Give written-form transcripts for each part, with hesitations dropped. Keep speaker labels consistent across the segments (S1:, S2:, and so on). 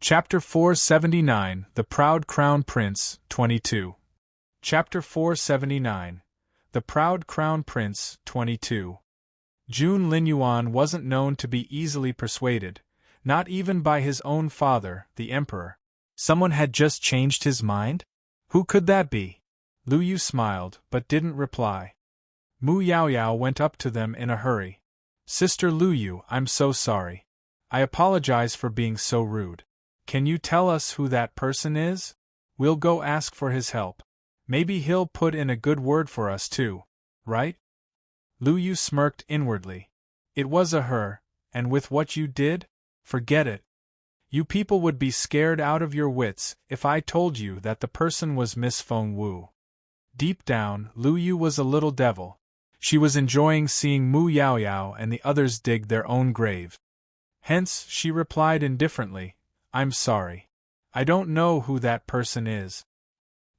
S1: Chapter 479, The Proud Crown Prince, 22. Chapter 479, The Proud Crown Prince, 22. Jun Linyuan wasn't known to be easily persuaded, not even by his own father, the emperor. Someone had just changed his mind? Who could that be? Lu Yu smiled, but didn't reply. Mu Yaoyao went up to them in a hurry. Sister Lu Yu, I'm so sorry. I apologize for being so rude. Can you tell us who that person is? We'll go ask for his help. Maybe he'll put in a good word for us too, right? Lu Yu smirked inwardly. It was a her, and with what you did? Forget it. You people would be scared out of your wits if I told you that the person was Miss Feng Wu. Deep down, Lu Yu was a little devil. She was enjoying seeing Mu Yaoyao and the others dig their own grave. Hence, she replied indifferently, I'm sorry. I don't know who that person is.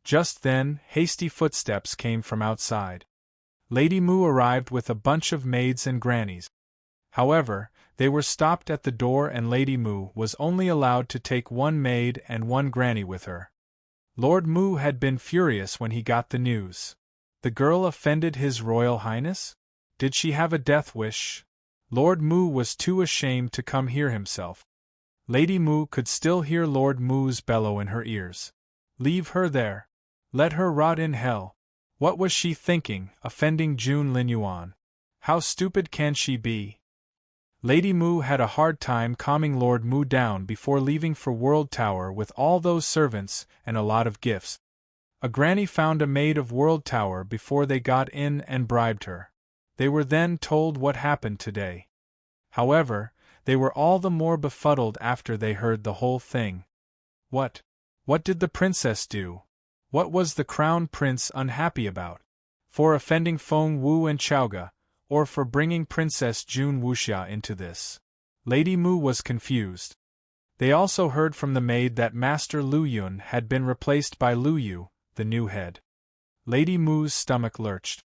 S1: Just then, hasty footsteps came from outside. Lady Mu arrived with a bunch of maids and grannies. However, they were stopped at the door and Lady Mu was only allowed to take one maid and one granny with her. Lord Mu had been furious when he got the news. The girl offended His Royal Highness? Did she have a death wish? Lord Mu was too ashamed to come here himself. Lady Mu could still hear Lord Mu's bellow in her ears. Leave her there. Let her rot in hell. What was she thinking, offending Jun Linyuan? How stupid can she be? Lady Mu had a hard time calming Lord Mu down before leaving for World Tower with all those servants and a lot of gifts. A granny found a maid of World Tower before they got in and bribed her. They were then told what happened today. However, they were all the more befuddled after they heard the whole thing. What did the princess do? What was the crown prince unhappy about? For offending Feng Wu and Chaoga, or for bringing Princess Jun Wuxia into this? Lady Mu was confused. They also heard from the maid that Master Lu Yun had been replaced by Lu Yu, the new head. Lady Mu's stomach lurched.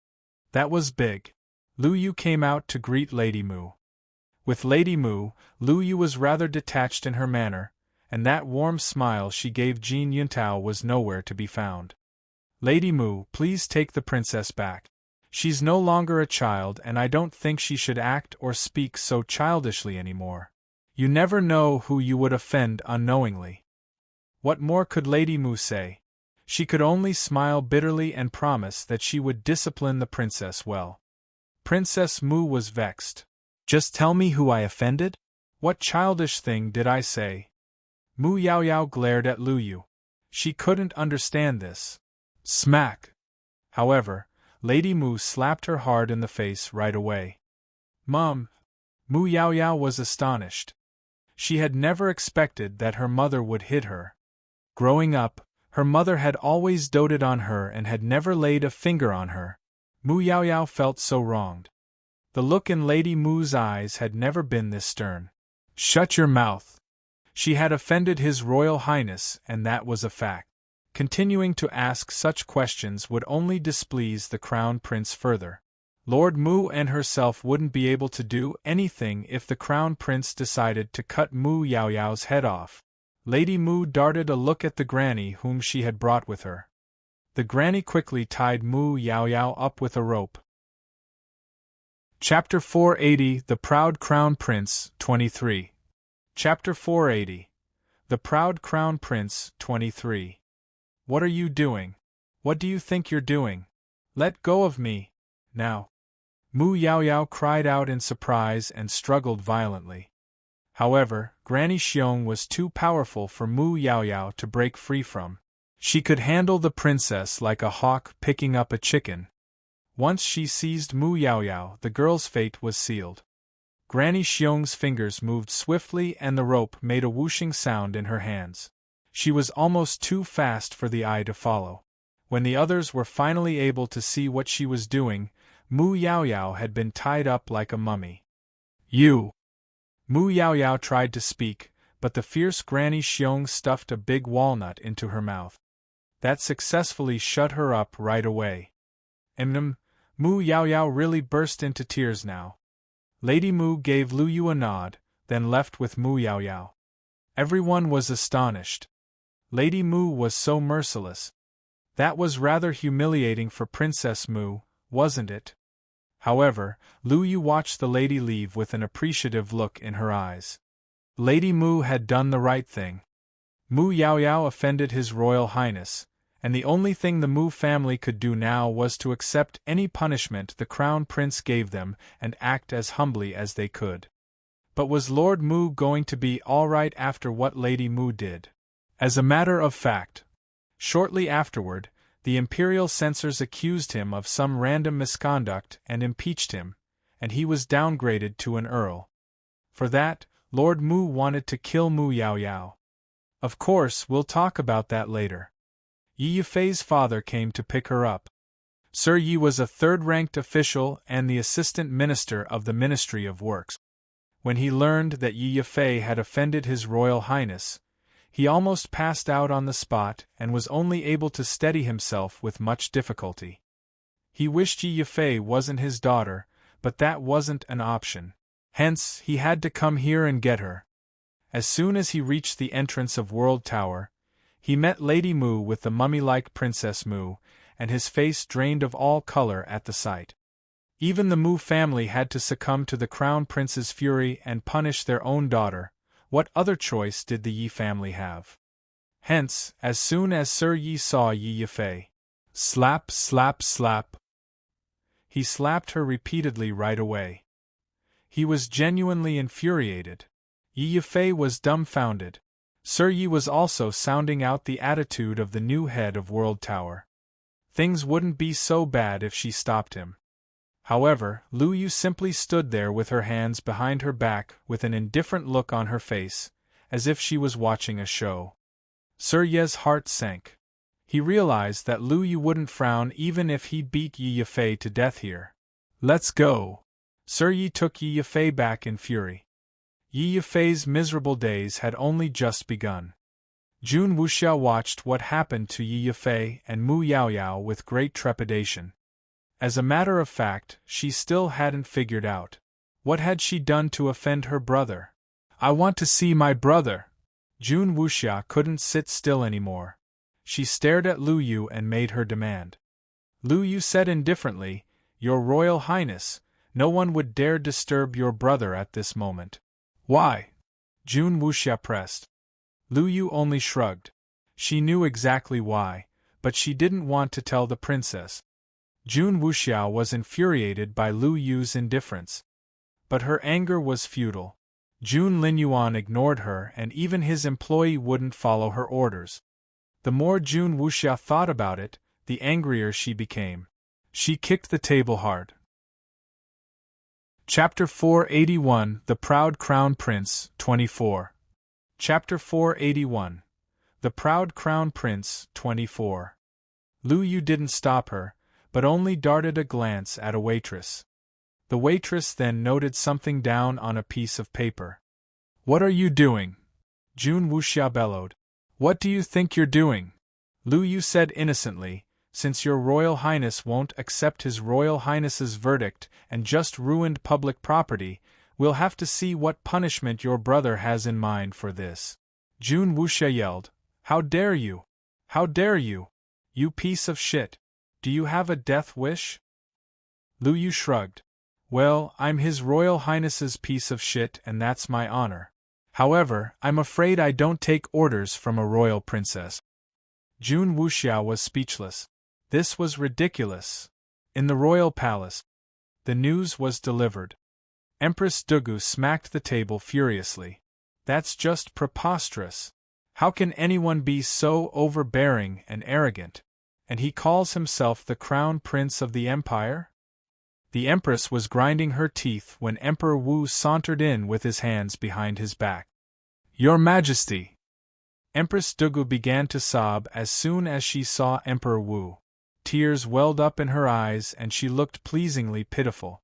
S1: That was big. Lu Yu came out to greet Lady Mu. With Lady Mu, Lu Yu was rather detached in her manner, and that warm smile she gave Jean Yuntao was nowhere to be found. Lady Mu, please take the princess back. She's no longer a child and I don't think she should act or speak so childishly anymore. You never know who you would offend unknowingly. What more could Lady Mu say? She could only smile bitterly and promise that she would discipline the princess well. Princess Mu was vexed. Just tell me who I offended? What childish thing did I say? Mu Yaoyao glared at Lu Yu. She couldn't understand this. Smack! However, Lady Mu slapped her hard in the face right away. Mom! Mu Yaoyao was astonished. She had never expected that her mother would hit her. Growing up, her mother had always doted on her and had never laid a finger on her. Mu Yaoyao felt so wronged. The look in Lady Mu's eyes had never been this stern. Shut your mouth! She had offended His Royal Highness, and that was a fact. Continuing to ask such questions would only displease the Crown Prince further. Lord Mu and herself wouldn't be able to do anything if the Crown Prince decided to cut Mu Yaoyao's head off. Lady Mu darted a look at the granny whom she had brought with her. The granny quickly tied Mu Yaoyao up with a rope. Chapter 480, The Proud Crown Prince, 23. Chapter 480. The Proud Crown Prince, 23. What are you doing? What do you think you're doing? Let go of me, now. Mu Yaoyao cried out in surprise and struggled violently. However, Granny Xiong was too powerful for Mu Yaoyao to break free from. She could handle the princess like a hawk picking up a chicken. Once she seized Mu Yaoyao, the girl's fate was sealed. Granny Xiong's fingers moved swiftly and the rope made a whooshing sound in her hands. She was almost too fast for the eye to follow. When the others were finally able to see what she was doing, Mu Yaoyao had been tied up like a mummy. You! Mu Yaoyao tried to speak, but the fierce Granny Xiong stuffed a big walnut into her mouth. That successfully shut her up right away. Mu Yaoyao really burst into tears now. Lady Mu gave Lu Yu a nod, then left with Mu Yaoyao. Everyone was astonished. Lady Mu was so merciless. That was rather humiliating for Princess Mu, wasn't it? However, Lu Yu watched the lady leave with an appreciative look in her eyes. Lady Mu had done the right thing. Mu Yaoyao offended His Royal Highness, and the only thing the Mu family could do now was to accept any punishment the Crown Prince gave them and act as humbly as they could. But was Lord Mu going to be all right after what Lady Mu did? As a matter of fact, shortly afterward, the imperial censors accused him of some random misconduct and impeached him, and he was downgraded to an earl. For that, Lord Mu wanted to kill Mu Yaoyao. Of course, we'll talk about that later. Yi Yifei's father came to pick her up. Sir Yi was a third-ranked official and the assistant minister of the Ministry of Works. When he learned that Yi Yifei had offended His Royal Highness, he almost passed out on the spot and was only able to steady himself with much difficulty. He wished Yi Yifei wasn't his daughter, but that wasn't an option. Hence, he had to come here and get her. As soon as he reached the entrance of World Tower, he met Lady Mu with the mummy-like Princess Mu, and his face drained of all color at the sight. Even the Mu family had to succumb to the Crown Prince's fury and punish their own daughter. What other choice did the Yi family have? Hence, as soon as Sir Yi saw Yi Yifei, slap, slap, slap, he slapped her repeatedly right away. He was genuinely infuriated. Yi Yifei was dumbfounded. Sir Yi was also sounding out the attitude of the new head of World Tower. Things wouldn't be so bad if she stopped him. However, Lu Yu simply stood there with her hands behind her back with an indifferent look on her face, as if she was watching a show. Sir Ye's heart sank. He realized that Lu Yu wouldn't frown even if he beat Yi Yifei to death here. Let's go! Sir Yi took Yi Yifei back in fury. Yi Yifei's miserable days had only just begun. Jun Wuxiao watched what happened to Yi Yifei and Mu Yaoyao with great trepidation. As a matter of fact, she still hadn't figured out. What had she done to offend her brother? I want to see my brother! Jun Wuxia couldn't sit still anymore. She stared at Lu Yu and made her demand. Lu Yu said indifferently, Your Royal Highness, no one would dare disturb your brother at this moment. Why? Jun Wuxia pressed. Lu Yu only shrugged. She knew exactly why, but she didn't want to tell the princess. Jun Wuxiao was infuriated by Lu Yu's indifference. But her anger was futile. Jun Linyuan ignored her and even his employee wouldn't follow her orders. The more Jun Wuxia thought about it, the angrier she became. She kicked the table hard. Chapter 481 The Proud Crown Prince, 24. Chapter 481 The Proud Crown Prince, 24. Lu Yu didn't stop her, but only darted a glance at a waitress. The waitress then noted something down on a piece of paper. What are you doing? Jun Wuxia bellowed. What do you think you're doing? Lu Yu said innocently, Since your Royal Highness won't accept His Royal Highness's verdict and just ruined public property, we'll have to see what punishment your brother has in mind for this. Jun Wuxia yelled, How dare you? How dare you? You piece of shit! Do you have a death wish? Lu Yu shrugged. Well, I'm His Royal Highness's piece of shit and that's my honor. However, I'm afraid I don't take orders from a royal princess. Jun Wuxia was speechless. This was ridiculous. In the royal palace, the news was delivered. Empress Dugu smacked the table furiously. That's just preposterous. How can anyone be so overbearing and arrogant? And he calls himself the Crown Prince of the Empire? The Empress was grinding her teeth when Emperor Wu sauntered in with his hands behind his back. Your Majesty! Empress Dugu began to sob as soon as she saw Emperor Wu. Tears welled up in her eyes and she looked pleasingly pitiful.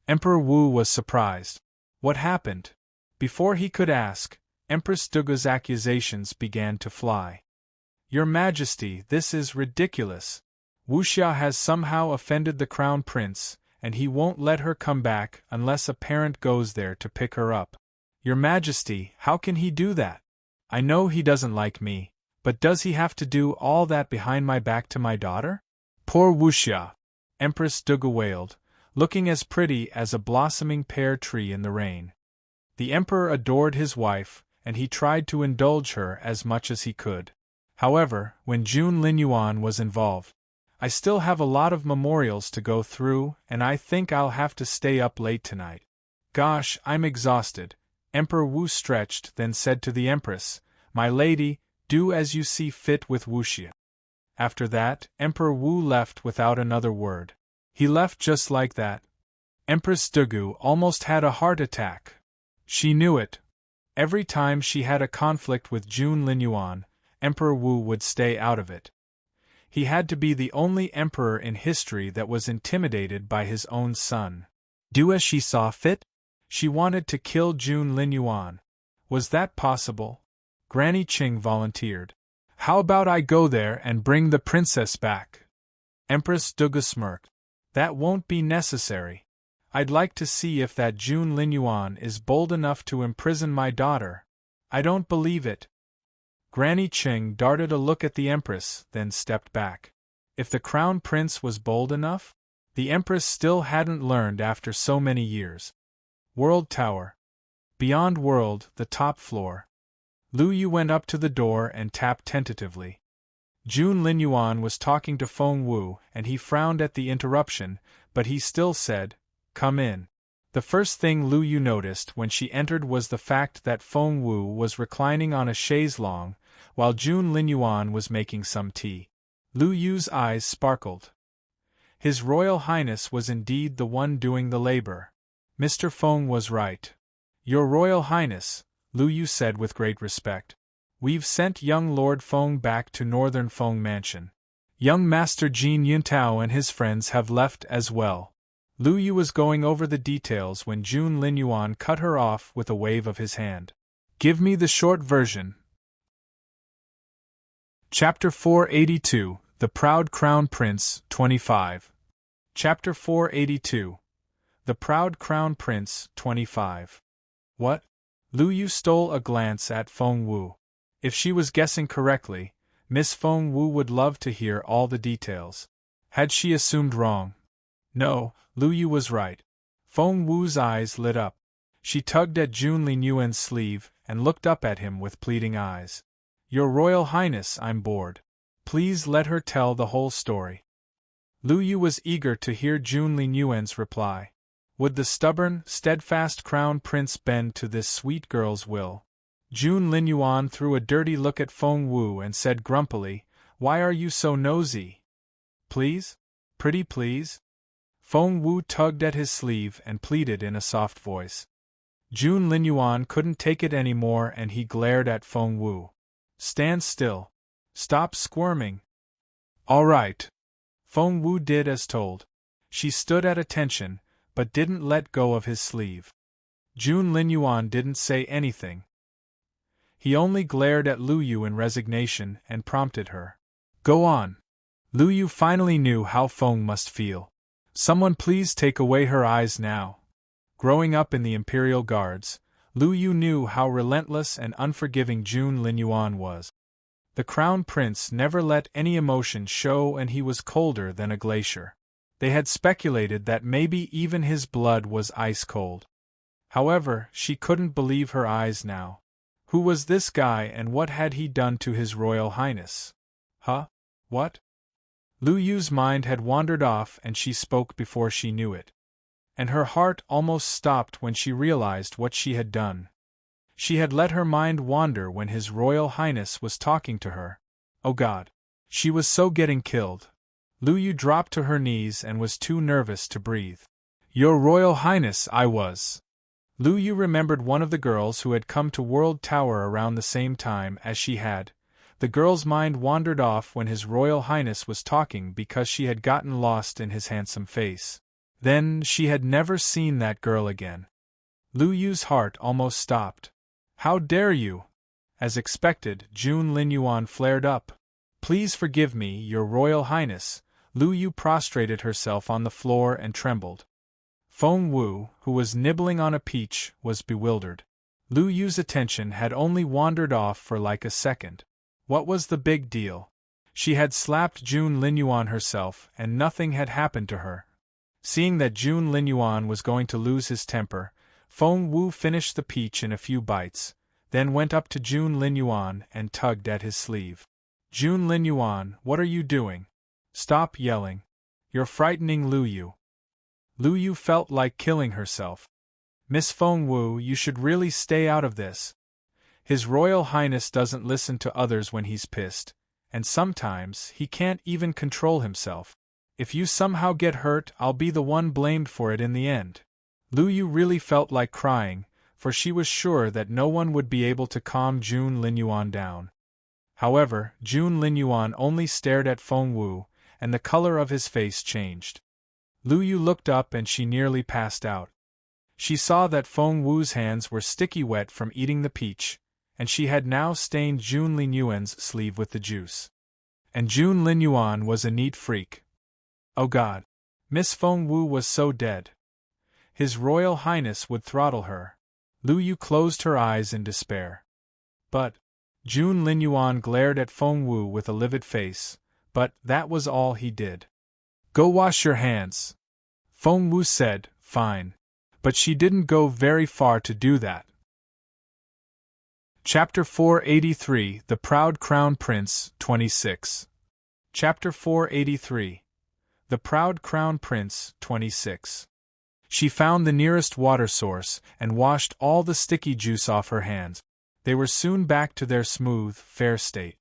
S1: Emperor Wu was surprised. What happened? Before he could ask, Empress Dugu's accusations began to fly. Your Majesty, this is ridiculous. Wuxia has somehow offended the Crown Prince, and he won't let her come back unless a parent goes there to pick her up. Your Majesty, how can he do that? I know he doesn't like me, but does he have to do all that behind my back to my daughter? Poor Wuxia! Empress Dugu wailed, looking as pretty as a blossoming pear tree in the rain. The emperor adored his wife, and he tried to indulge her as much as he could. However, when June Linyuan was involved, I still have a lot of memorials to go through, and I think I'll have to stay up late tonight. Gosh, I'm exhausted. Emperor Wu stretched, then said to the Empress, My lady, do as you see fit with Wuxia. After that, Emperor Wu left without another word. He left just like that. Empress Dugu almost had a heart attack. She knew it. Every time she had a conflict with June Linyuan, Emperor Wu would stay out of it. He had to be the only emperor in history that was intimidated by his own son. Do as she saw fit? She wanted to kill June Linyuan. Was that possible? Granny Qing volunteered. How about I go there and bring the princess back? Empress Dugu smirked. That won't be necessary. I'd like to see if that June Linyuan is bold enough to imprison my daughter. I don't believe it. Granny Qing darted a look at the Empress, then stepped back. If the Crown Prince was bold enough? The Empress still hadn't learned after so many years. World Tower. Beyond World, the top floor. Lu Yu went up to the door and tapped tentatively. June Linyuan was talking to Feng Wu, and he frowned at the interruption, but he still said, Come in. The first thing Lu Yu noticed when she entered was the fact that Feng Wu was reclining on a chaise longue, while June Linyuan was making some tea. Lu Yu's eyes sparkled. His Royal Highness was indeed the one doing the labor. Mr. Feng was right. Your Royal Highness, Lu Yu said with great respect. We've sent young Lord Feng back to Northern Feng Mansion. Young Master Jin Yuntao and his friends have left as well. Lu Yu was going over the details when June Linyuan cut her off with a wave of his hand. Give me the short version. Chapter 482, The Proud Crown Prince, 25. Chapter 482. The Proud Crown Prince, 25. What? Lu Yu stole a glance at Feng Wu. If she was guessing correctly, Miss Feng Wu would love to hear all the details. Had she assumed wrong? No, Lu Yu was right. Feng Wu's eyes lit up. She tugged at June Linyuan's sleeve and looked up at him with pleading eyes. Your Royal Highness, I'm bored. Please let her tell the whole story. Lu Yu was eager to hear June Linyuan's reply. Would the stubborn, steadfast Crown Prince bend to this sweet girl's will? June Linyuan threw a dirty look at Feng Wu and said grumpily, Why are you so nosy? Please? Pretty please? Feng Wu tugged at his sleeve and pleaded in a soft voice. June Linyuan couldn't take it anymore and he glared at Feng Wu. Stand still. Stop squirming. All right. Feng Wu did as told. She stood at attention, but didn't let go of his sleeve. June Linyuan didn't say anything. He only glared at Lu Yu in resignation and prompted her. Go on. Lu Yu finally knew how Feng must feel. Someone please take away her eyes now. Growing up in the Imperial Guards, Lu Yu knew how relentless and unforgiving June Linyuan was. The Crown Prince never let any emotion show and he was colder than a glacier. They had speculated that maybe even his blood was ice cold. However, she couldn't believe her eyes now. Who was this guy and what had he done to His Royal Highness? Huh? What? Lu Yu's mind had wandered off and she spoke before she knew it. And her heart almost stopped when she realized what she had done. She had let her mind wander when His Royal Highness was talking to her. Oh God! She was so getting killed. Lu Yu dropped to her knees and was too nervous to breathe. Your Royal Highness, I was. Lu Yu remembered one of the girls who had come to World Tower around the same time as she had. The girl's mind wandered off when His Royal Highness was talking because she had gotten lost in his handsome face. Then she had never seen that girl again. Lu Yu's heart almost stopped. How dare you? As expected, June Linyuan flared up. Please forgive me, Your Royal Highness. Lu Yu prostrated herself on the floor and trembled. Feng Wu, who was nibbling on a peach, was bewildered. Lu Yu's attention had only wandered off for like a second. What was the big deal? She had slapped Jun Linyuan herself and nothing had happened to her. Seeing that Jun Linyuan was going to lose his temper, Feng Wu finished the peach in a few bites, then went up to Jun Linyuan and tugged at his sleeve. Jun Linyuan, what are you doing? Stop yelling. You're frightening Lu Yu. Lu Yu felt like killing herself. Miss Feng Wu, you should really stay out of this. His Royal Highness doesn't listen to others when he's pissed, and sometimes he can't even control himself. If you somehow get hurt, I'll be the one blamed for it in the end. Lu Yu really felt like crying, for she was sure that no one would be able to calm Jun Linyuan down. However, Jun Linyuan only stared at Feng Wu, and the color of his face changed. Lu Yu looked up and she nearly passed out. She saw that Feng Wu's hands were sticky wet from eating the peach, and she had now stained Jun Linyuan's sleeve with the juice. And Jun Linyuan was a neat freak. Oh God! Miss Feng Wu was so dead. His Royal Highness would throttle her. Lu Yu closed her eyes in despair. But Jun Linyuan glared at Feng Wu with a livid face, but that was all he did. Go wash your hands. Feng Wu said, fine. But she didn't go very far to do that. Chapter 483, The Proud Crown Prince, 26. Chapter 483. The Proud Crown Prince, 26. She found the nearest water source and washed all the sticky juice off her hands. They were soon back to their smooth, fair state.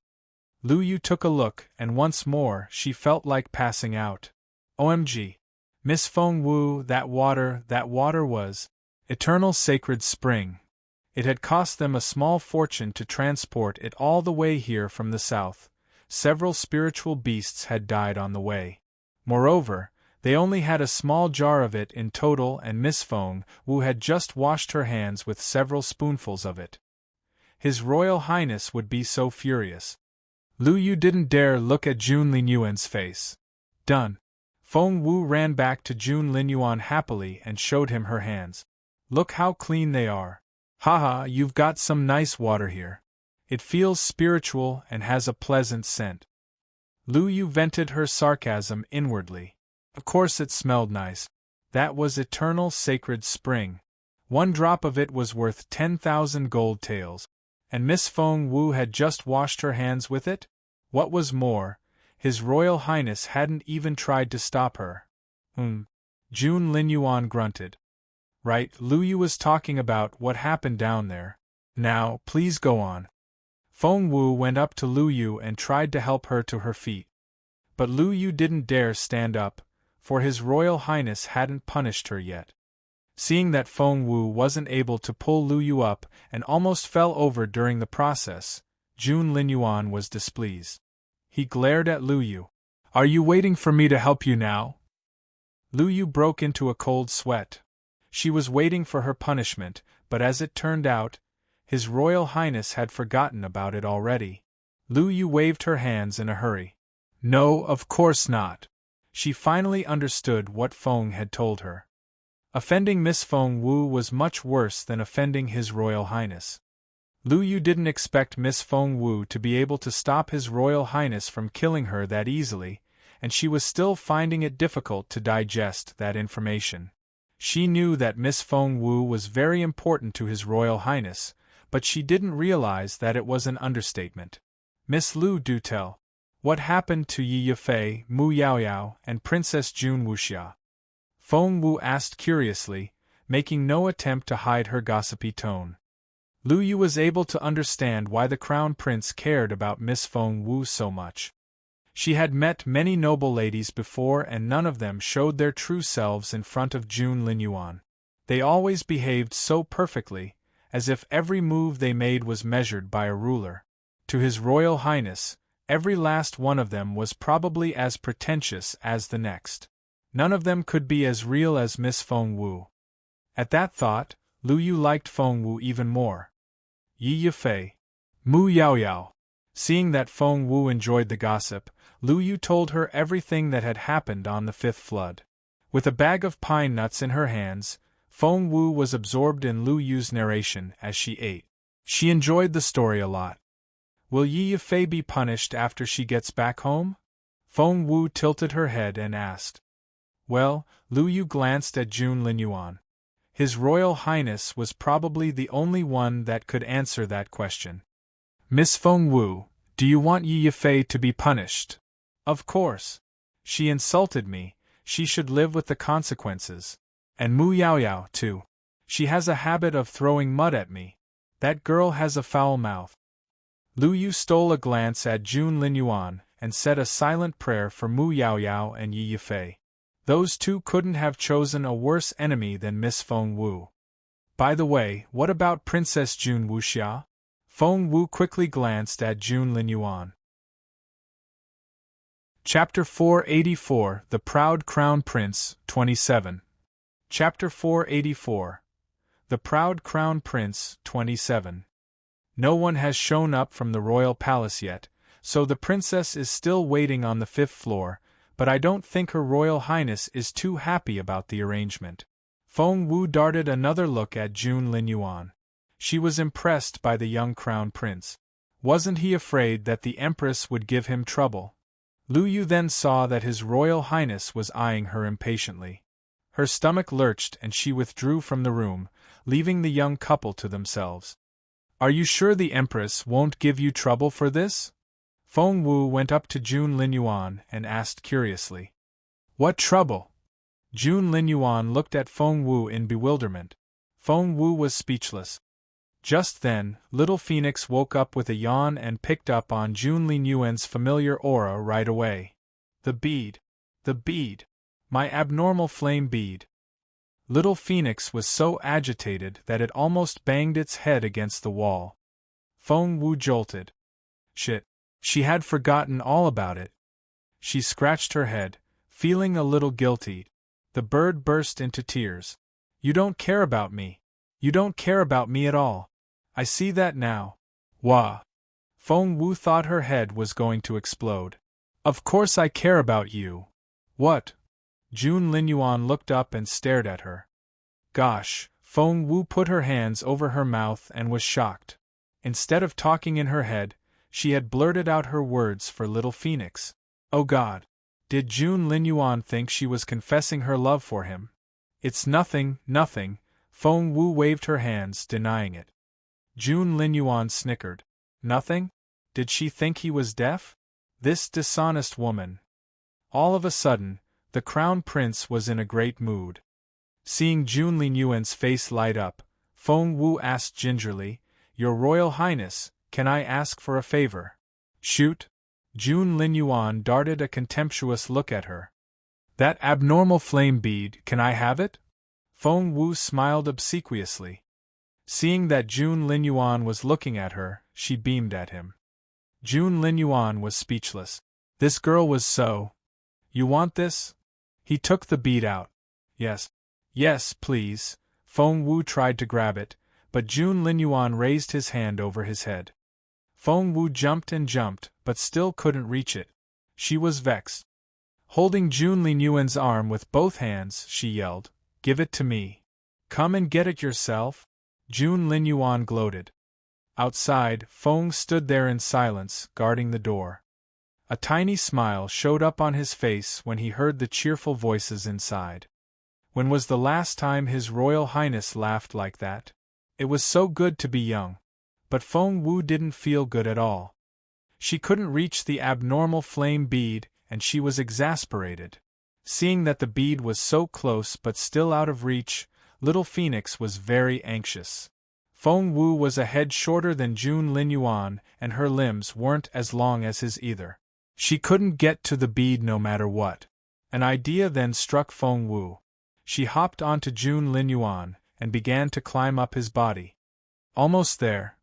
S1: Lu Yu took a look, and once more she felt like passing out. OMG. Miss Feng Wu, that water was eternal sacred spring. It had cost them a small fortune to transport it all the way here from the south. Several spiritual beasts had died on the way. Moreover, they only had a small jar of it in total, and Miss Feng Wu had just washed her hands with several spoonfuls of it. His Royal Highness would be so furious. Lu Yu didn't dare look at Jun Linyuan's face. Done. Feng Wu ran back to Jun Linyuan happily and showed him her hands. Look how clean they are. Haha, you've got some nice water here. It feels spiritual and has a pleasant scent. Lu Yu vented her sarcasm inwardly. Of course it smelled nice. That was eternal sacred spring. 1 drop of it was worth 10,000 gold taels. And Miss Feng Wu had just washed her hands with it? What was more, His Royal Highness hadn't even tried to stop her. Jun Linyuan grunted. Right, Lu Yu was talking about what happened down there. Now, please go on. Feng Wu went up to Lu Yu and tried to help her to her feet. But Lu Yu didn't dare stand up, for His Royal Highness hadn't punished her yet. Seeing that Feng Wu wasn't able to pull Lu Yu up and almost fell over during the process, Jun Linyuan was displeased. He glared at Lu Yu. Are you waiting for me to help you now? Lu Yu broke into a cold sweat. She was waiting for her punishment, but as it turned out, His Royal Highness had forgotten about it already. Lu Yu waved her hands in a hurry. No, of course not. She finally understood what Feng had told her. Offending Miss Feng Wu was much worse than offending His Royal Highness. Lu Yu didn't expect Miss Feng Wu to be able to stop His Royal Highness from killing her that easily, and she was still finding it difficult to digest that information. She knew that Miss Feng Wu was very important to His Royal Highness, but she didn't realize that it was an understatement. Miss Lu, do tell. What happened to Yi Yifei, Mu Yaoyao, and Princess Jun Wuxia? Feng Wu asked curiously, making no attempt to hide her gossipy tone. Lu Yu was able to understand why the Crown Prince cared about Miss Feng Wu so much. She had met many noble ladies before and none of them showed their true selves in front of Jun Linyuan. They always behaved so perfectly, as if every move they made was measured by a ruler. To His Royal Highness, every last one of them was probably as pretentious as the next. None of them could be as real as Miss Feng Wu. At that thought, Lu Yu liked Feng Wu even more. Yi Yifei. Mu Yaoyao. Seeing that Feng Wu enjoyed the gossip, Lu Yu told her everything that had happened on the 5th flood. With a bag of pine nuts in her hands, Feng Wu was absorbed in Lu Yu's narration as she ate. She enjoyed the story a lot. Will Yi Yifei be punished after she gets back home? Feng Wu tilted her head and asked. Well, Lu Yu glanced at Jun Linyuan. His Royal Highness was probably the only one that could answer that question. Miss Feng Wu, do you want Yi Yifei to be punished? Of course. She insulted me, she should live with the consequences. And Mu Yaoyao, too. She has a habit of throwing mud at me. That girl has a foul mouth. Lu Yu stole a glance at Jun Linyuan and said a silent prayer for Mu Yaoyao and Yi Yifei. Those two couldn't have chosen a worse enemy than Miss Feng Wu. By the way, what about Princess Jun Wuxia? Feng Wu quickly glanced at Jun Linyuan. Chapter 484, The Proud Crown Prince, 27. Chapter 484. The Proud Crown Prince, 27. No one has shown up from the royal palace yet, so the princess is still waiting on the 5th floor, but I don't think Her Royal Highness is too happy about the arrangement. Feng Wu darted another look at Jun Linyuan. She was impressed by the young crown prince. Wasn't he afraid that the Empress would give him trouble? Lu Yu then saw that His Royal Highness was eyeing her impatiently. Her stomach lurched and she withdrew from the room, leaving the young couple to themselves. Are you sure the Empress won't give you trouble for this? Feng Wu went up to Jun Linyuan and asked curiously. What trouble? Jun Linyuan looked at Feng Wu in bewilderment. Feng Wu was speechless. Just then, Little Phoenix woke up with a yawn and picked up on Jun Linyuan's familiar aura right away. The bead! The bead! My abnormal flame bead! Little Phoenix was so agitated that it almost banged its head against the wall. Feng Wu jolted. Shit! She had forgotten all about it. She scratched her head, feeling a little guilty. The bird burst into tears. You don't care about me. You don't care about me at all. I see that now. Wah! Feng Wu thought her head was going to explode. Of course I care about you. What? Jun Linyuan looked up and stared at her. Gosh, Feng Wu put her hands over her mouth and was shocked. Instead of talking in her head, she had blurted out her words for Little Phoenix. Oh God! Did Jun Linyuan think she was confessing her love for him? It's nothing, nothing. Feng Wu waved her hands, denying it. Jun Linyuan snickered. Nothing? Did she think he was deaf? This dishonest woman. All of a sudden, the crown prince was in a great mood. Seeing Jun Linyuan's face light up, Feng Wu asked gingerly, Your Royal Highness, can I ask for a favor? Shoot! Jun Linyuan darted a contemptuous look at her. That abnormal flame bead, can I have it? Feng Wu smiled obsequiously. Seeing that Jun Linyuan was looking at her, she beamed at him. Jun Linyuan was speechless. This girl was so... You want this? He took the bead out. Yes. Yes, please. Feng Wu tried to grab it, but Jun Linyuan raised his hand over his head. Feng Wu jumped and jumped, but still couldn't reach it. She was vexed. Holding Jun Linyuan's arm with both hands, she yelled, Give it to me. Come and get it yourself. Jun Linyuan gloated. Outside, Feng stood there in silence, guarding the door. A tiny smile showed up on his face when he heard the cheerful voices inside. When was the last time His Royal Highness laughed like that? It was so good to be young. But Feng Wu didn't feel good at all. She couldn't reach the abnormal flame bead, and she was exasperated. Seeing that the bead was so close but still out of reach, Little Phoenix was very anxious. Feng Wu was a head shorter than Jun Linyuan, and her limbs weren't as long as his either. She couldn't get to the bead no matter what. An idea then struck Feng Wu. She hopped onto Jun Linyuan and began to climb up his body. Almost there.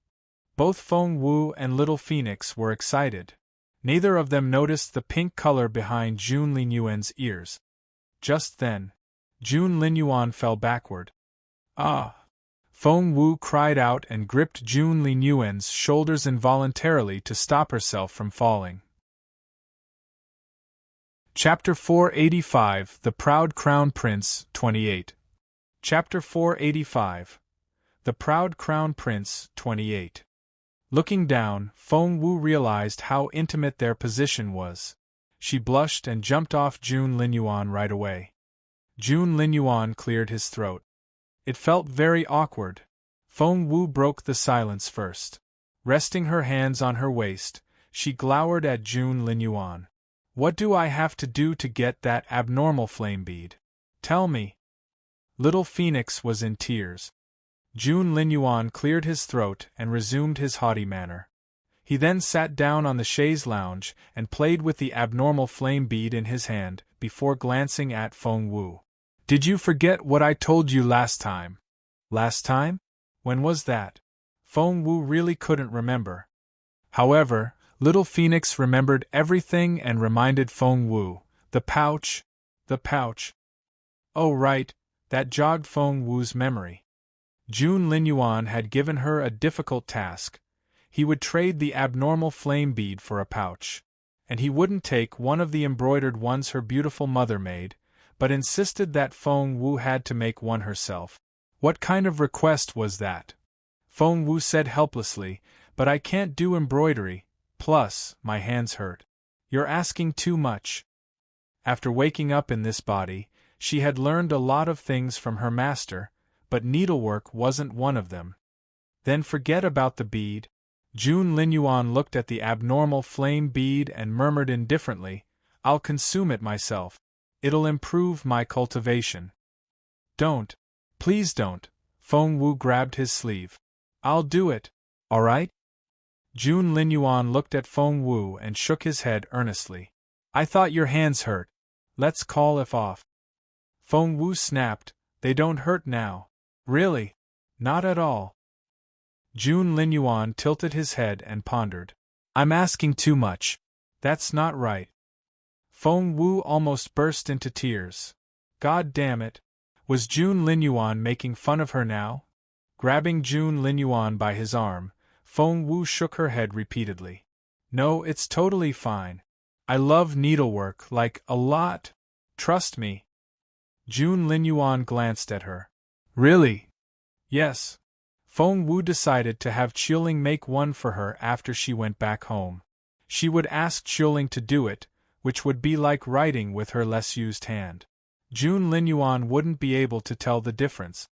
S1: Both Feng Wu and Little Phoenix were excited. Neither of them noticed the pink color behind Jun Linyuan's ears. Just then, Jun Linyuan fell backward. Ah! Feng Wu cried out and gripped Jun Linyuan's shoulders involuntarily to stop herself from falling. Chapter 485, The Proud Crown Prince, 28. Chapter 485. The Proud Crown Prince, 28. Looking down, Feng Wu realized how intimate their position was. She blushed and jumped off Jun Linyuan right away. Jun Linyuan cleared his throat. It felt very awkward. Feng Wu broke the silence first. Resting her hands on her waist, she glowered at Jun Linyuan. What do I have to do to get that abnormal flame bead? Tell me. Little Phoenix was in tears. Jun Linyuan cleared his throat and resumed his haughty manner. He then sat down on the chaise lounge and played with the abnormal flame bead in his hand, before glancing at Feng Wu. Did you forget what I told you last time? Last time? When was that? Feng Wu really couldn't remember. However, Little Phoenix remembered everything and reminded Feng Wu. The pouch. The pouch. Oh right, that jogged Feng Wu's memory. Jun Linyuan had given her a difficult task. He would trade the abnormal flame bead for a pouch. And he wouldn't take one of the embroidered ones her beautiful mother made, but insisted that Feng Wu had to make one herself. What kind of request was that? Feng Wu said helplessly, but I can't do embroidery, plus, my hands hurt. You're asking too much. After waking up in this body, she had learned a lot of things from her master, but needlework wasn't one of them. Then forget about the bead. Jun Linyuan looked at the abnormal flame bead and murmured indifferently, I'll consume it myself. It'll improve my cultivation. Don't. Please don't. Feng Wu grabbed his sleeve. I'll do it. All right? Jun Linyuan looked at Feng Wu and shook his head earnestly. I thought your hands hurt. Let's call it off. Feng Wu snapped, they don't hurt now. Really? Not at all. Jun Linyuan tilted his head and pondered. I'm asking too much. That's not right. Feng Wu almost burst into tears. God damn it. Was Jun Linyuan making fun of her now? Grabbing Jun Linyuan by his arm, Feng Wu shook her head repeatedly. No, it's totally fine. I love needlework, like, a lot. Trust me. Jun Linyuan glanced at her. Really? Yes. Feng Wu decided to have Qiuling make one for her after she went back home. She would ask Qiuling to do it, which would be like writing with her less used hand. Jun Linyuan wouldn't be able to tell the difference.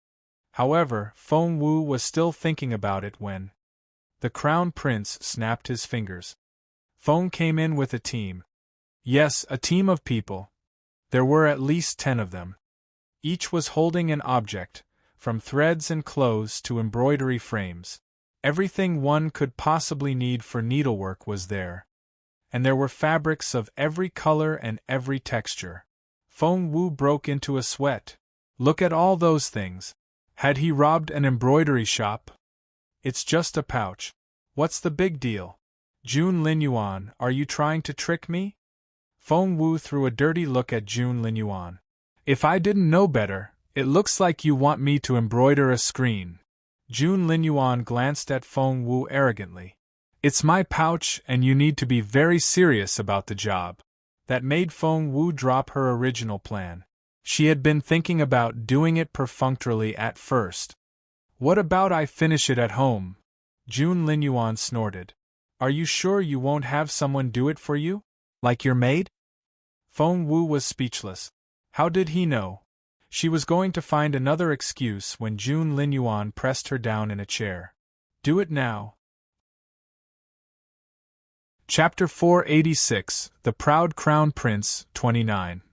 S1: However, Feng Wu was still thinking about it when the Crown Prince snapped his fingers. Feng came in with a team. Yes, a team of people. There were at least 10 of them. Each was holding an object, from threads and clothes to embroidery frames. Everything one could possibly need for needlework was there. And there were fabrics of every color and every texture. Feng Wu broke into a sweat. Look at all those things. Had he robbed an embroidery shop? It's just a pouch. What's the big deal? Jun Linyuan, are you trying to trick me? Feng Wu threw a dirty look at Jun Linyuan. If I didn't know better, it looks like you want me to embroider a screen. Jun Linyuan glanced at Feng Wu arrogantly. It's my pouch and you need to be very serious about the job. That made Feng Wu drop her original plan. She had been thinking about doing it perfunctorily at first. What about I finish it at home? Jun Linyuan snorted. Are you sure you won't have someone do it for you? Like your maid? Feng Wu was speechless. How did he know? She was going to find another excuse when Jun Linyuan pressed her down in a chair. Do it now. Chapter 486, The Proud Crown Prince, 29.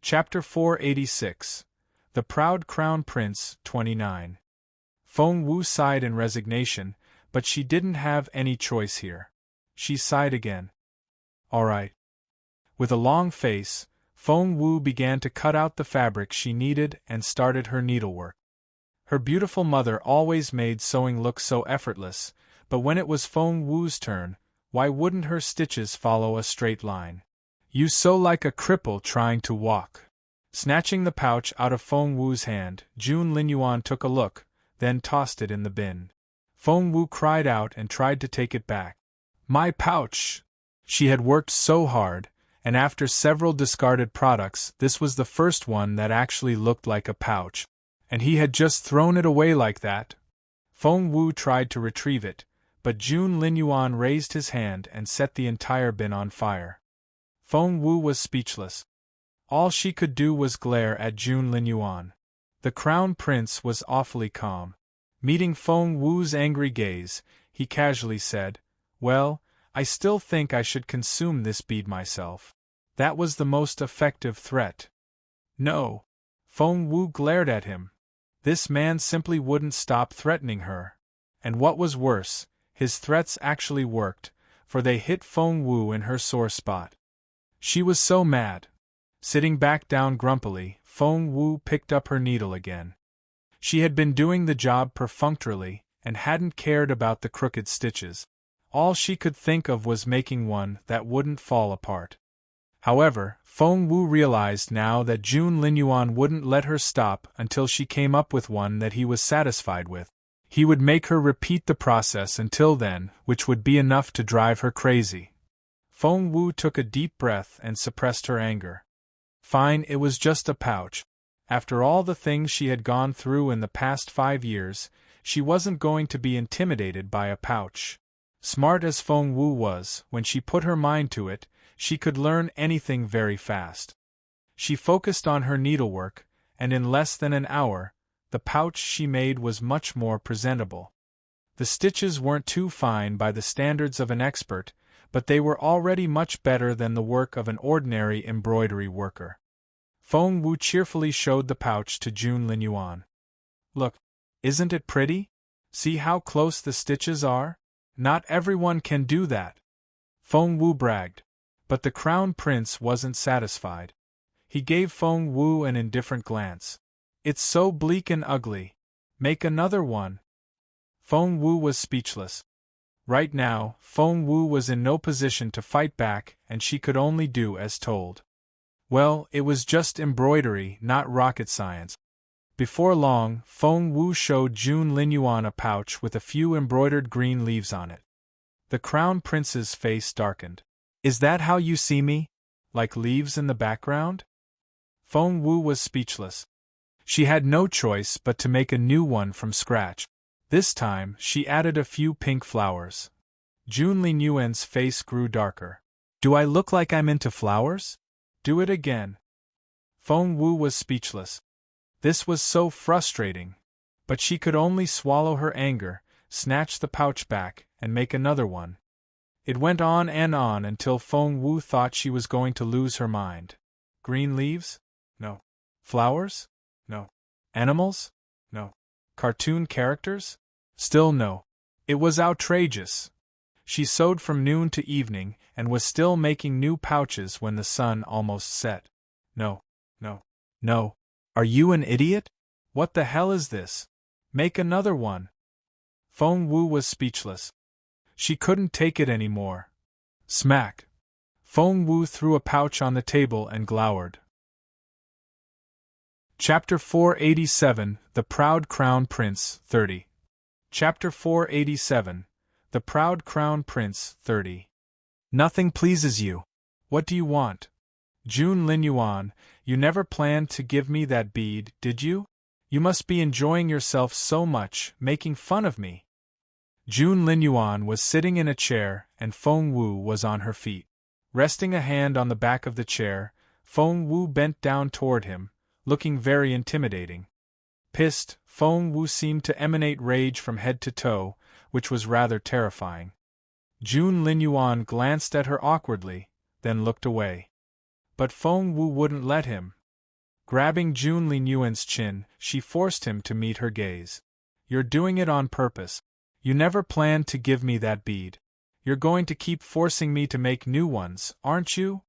S1: Chapter 486, The Proud Crown Prince, 29. Feng Wu sighed in resignation, but she didn't have any choice here. She sighed again. All right. With a long face, Feng Wu began to cut out the fabric she needed and started her needlework. Her beautiful mother always made sewing look so effortless, but when it was Feng Wu's turn, why wouldn't her stitches follow a straight line? You sew like a cripple trying to walk. Snatching the pouch out of Feng Wu's hand, Jun Linyuan took a look, then tossed it in the bin. Feng Wu cried out and tried to take it back. My pouch! She had worked so hard, and after several discarded products, this was the first one that actually looked like a pouch. And he had just thrown it away like that? Feng Wu tried to retrieve it, but Jun Linyuan raised his hand and set the entire bin on fire. Feng Wu was speechless. All she could do was glare at Jun Linyuan. The Crown Prince was awfully calm. Meeting Feng Wu's angry gaze, he casually said, "Well, I still think I should consume this bead myself." That was the most effective threat. No. Feng Wu glared at him. This man simply wouldn't stop threatening her. And what was worse, his threats actually worked, for they hit Feng Wu in her sore spot. She was so mad. Sitting back down grumpily, Feng Wu picked up her needle again. She had been doing the job perfunctorily, and hadn't cared about the crooked stitches. All she could think of was making one that wouldn't fall apart. However, Feng Wu realized now that Jun Linyuan wouldn't let her stop until she came up with one that he was satisfied with. He would make her repeat the process until then, which would be enough to drive her crazy. Feng Wu took a deep breath and suppressed her anger. Fine, it was just a pouch. After all the things she had gone through in the past 5 years, she wasn't going to be intimidated by a pouch. Smart as Feng Wu was, when she put her mind to it, she could learn anything very fast. She focused on her needlework, and in less than an hour, the pouch she made was much more presentable. The stitches weren't too fine by the standards of an expert, but they were already much better than the work of an ordinary embroidery worker. Feng Wu cheerfully showed the pouch to Jun Linyuan. "Look, isn't it pretty? See how close the stitches are? Not everyone can do that." Feng Wu bragged. But the Crown Prince wasn't satisfied. He gave Feng Wu an indifferent glance. "It's so bleak and ugly. Make another one." Feng Wu was speechless. Right now, Feng Wu was in no position to fight back, and she could only do as told. Well, it was just embroidery, not rocket science. Before long, Feng Wu showed Jun Linyuan a pouch with a few embroidered green leaves on it. The Crown Prince's face darkened. "Is that how you see me? Like leaves in the background?" Feng Wu was speechless. She had no choice but to make a new one from scratch. This time, she added a few pink flowers. Jun Linyuan's face grew darker. "Do I look like I'm into flowers? Do it again." Feng Wu was speechless. This was so frustrating. But she could only swallow her anger, snatch the pouch back, and make another one. It went on and on until Feng Wu thought she was going to lose her mind. Green leaves? No. Flowers? No. Animals? No. Cartoon characters? Still no. It was outrageous. She sewed from noon to evening, and was still making new pouches when the sun almost set. No. No. No. Are you an idiot? What the hell is this? Make another one. Feng Wu was speechless. She couldn't take it anymore. Smack. Feng Wu threw a pouch on the table and glowered. Chapter 487, The Proud Crown Prince, 30. Chapter 487, The Proud Crown Prince, 30. Nothing pleases you. What do you want? Jun Linyuan, you never planned to give me that bead, did you? You must be enjoying yourself so much, making fun of me. Jun Linyuan was sitting in a chair, and Feng Wu was on her feet. Resting a hand on the back of the chair, Feng Wu bent down toward him, looking very intimidating. Pissed, Feng Wu seemed to emanate rage from head to toe, which was rather terrifying. Jun Linyuan glanced at her awkwardly, then looked away. But Feng Wu wouldn't let him. Grabbing Jun Linyuan's chin, she forced him to meet her gaze. "You're doing it on purpose. You never planned to give me that bead. You're going to keep forcing me to make new ones, aren't you?"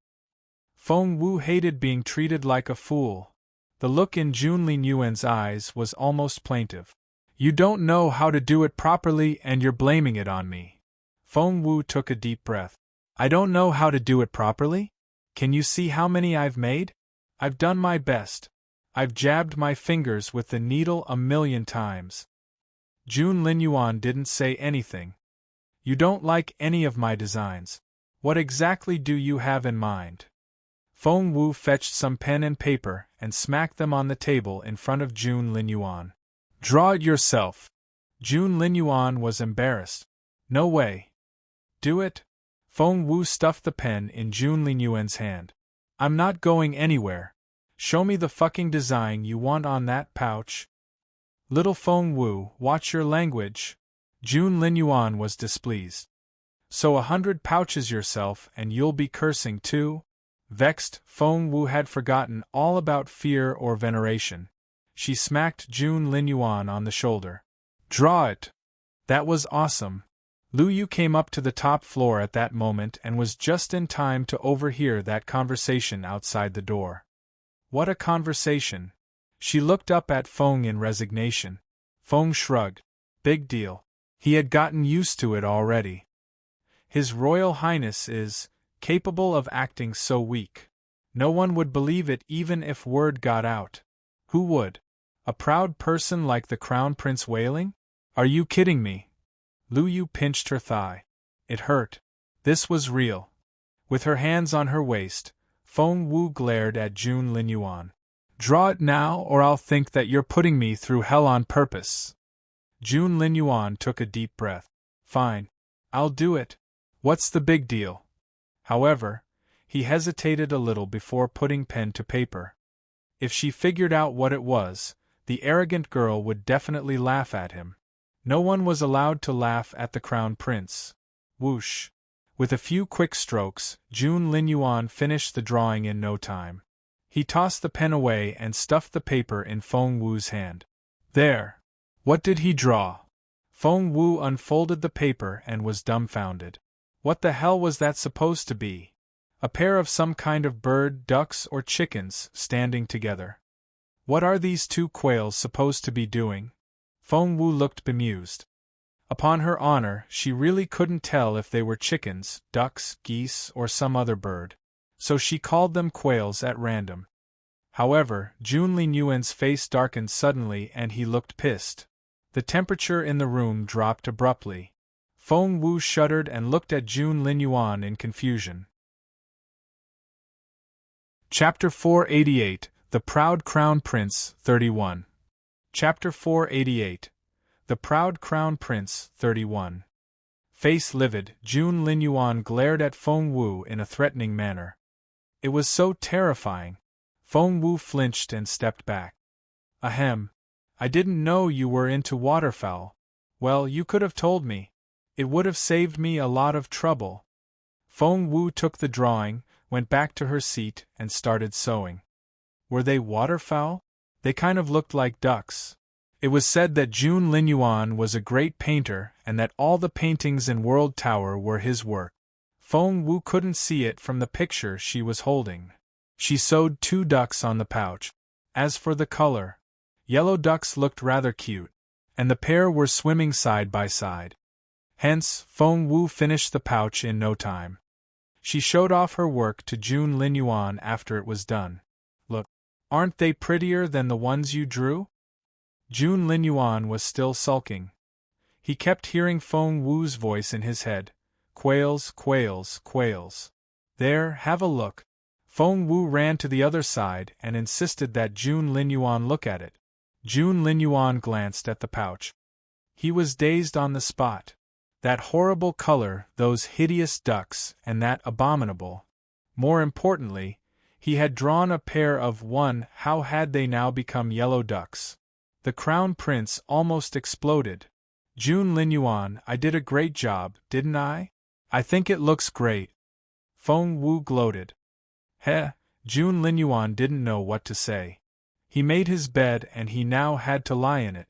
S1: Feng Wu hated being treated like a fool. The look in Jun Linyuan's eyes was almost plaintive. "You don't know how to do it properly and you're blaming it on me." Feng Wu took a deep breath. "I don't know how to do it properly? Can you see how many I've made? I've done my best. I've jabbed my fingers with the needle 1,000,000 times." Jun Linyuan didn't say anything. "You don't like any of my designs. What exactly do you have in mind?" Feng Wu fetched some pen and paper and smacked them on the table in front of Jun Linyuan. Draw it yourself. Jun Linyuan was embarrassed. No way. Do it? Feng Wu stuffed the pen in Jun Linyuan's hand. I'm not going anywhere. Show me the fucking design you want on that pouch. Little Feng Wu, watch your language. Jun Linyuan was displeased. So 100 pouches yourself and you'll be cursing too? Vexed, Feng Wu had forgotten all about fear or veneration. She smacked Jun Linyuan on the shoulder. Draw it! That was awesome. Lu Yu came up to the top floor at that moment and was just in time to overhear that conversation outside the door. What a conversation! She looked up at Feng in resignation. Feng shrugged. Big deal. He had gotten used to it already. His Royal Highness is capable of acting so weak. No one would believe it even if word got out. Who would? A proud person like the Crown Prince wailing? Are you kidding me? Lu Yu pinched her thigh. It hurt. This was real. With her hands on her waist, Feng Wu glared at Jun Linyuan. Draw it now or I'll think that you're putting me through hell on purpose. Jun Linyuan took a deep breath. Fine. I'll do it. What's the big deal? However, he hesitated a little before putting pen to paper. If she figured out what it was, the arrogant girl would definitely laugh at him. No one was allowed to laugh at the Crown Prince. Whoosh! With a few quick strokes, Jun Linyuan finished the drawing in no time. He tossed the pen away and stuffed the paper in Feng Wu's hand. There! What did he draw? Feng Wu unfolded the paper and was dumbfounded. What the hell was that supposed to be? A pair of some kind of bird, ducks, or chickens, standing together. What are these two quails supposed to be doing? Feng Wu looked bemused. Upon her honor, she really couldn't tell if they were chickens, ducks, geese, or some other bird. So she called them quails at random. However, Jun Linyuan's face darkened suddenly and he looked pissed. The temperature in the room dropped abruptly. Feng Wu shuddered and looked at Jun Linyuan in confusion. Chapter 488, The Proud Crown Prince, 31. Chapter 488, The Proud Crown Prince, 31. Face livid, Jun Linyuan glared at Feng Wu in a threatening manner. It was so terrifying. Feng Wu flinched and stepped back. Ahem. I didn't know you were into waterfowl. Well, you could have told me. It would have saved me a lot of trouble. Feng Wu took the drawing, went back to her seat, and started sewing. Were they waterfowl? They kind of looked like ducks. It was said that Jun Linyuan was a great painter and that all the paintings in World Tower were his work. Feng Wu couldn't see it from the picture she was holding. She sewed 2 ducks on the pouch. As for the color, yellow ducks looked rather cute, and the pair were swimming side by side. Hence, Feng Wu finished the pouch in no time. She showed off her work to Jun Linyuan after it was done. Look, aren't they prettier than the ones you drew? Jun Linyuan was still sulking. He kept hearing Feng Wu's voice in his head. Quails, quails, quails. There, have a look. Feng Wu ran to the other side and insisted that Jun Linyuan look at it. Jun Linyuan glanced at the pouch. He was dazed on the spot. That horrible color, those hideous ducks, and that abominable. More importantly, he had drawn a pair of how had they now become yellow ducks? The Crown Prince almost exploded. Jun Linyuan, I did a great job, didn't I? I think it looks great. Feng Wu gloated. Heh, Jun Linyuan didn't know what to say. He made his bed and he now had to lie in it.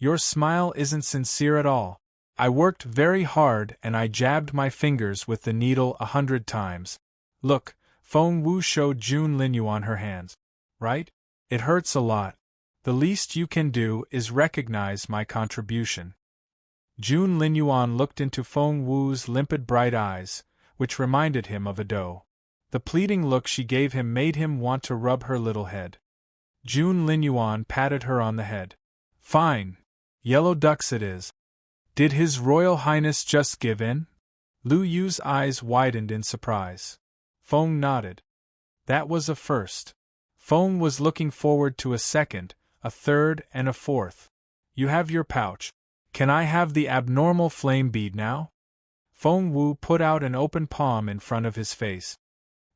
S1: Your smile isn't sincere at all. I worked very hard and I jabbed my fingers with the needle 100 times. Look, Feng Wu showed Jun Linyuan her hands. Right? It hurts a lot. The least you can do is recognize my contribution. Jun Linyuan looked into Feng Wu's limpid bright eyes, which reminded him of a doe. The pleading look she gave him made him want to rub her little head. Jun Linyuan patted her on the head. Fine. Yellow ducks it is. Did His Royal Highness just give in? Lu Yu's eyes widened in surprise. Feng nodded. That was a first. Feng was looking forward to a second, a third, and a fourth. You have your pouch. Can I have the abnormal flame bead now? Feng Wu put out an open palm in front of his face.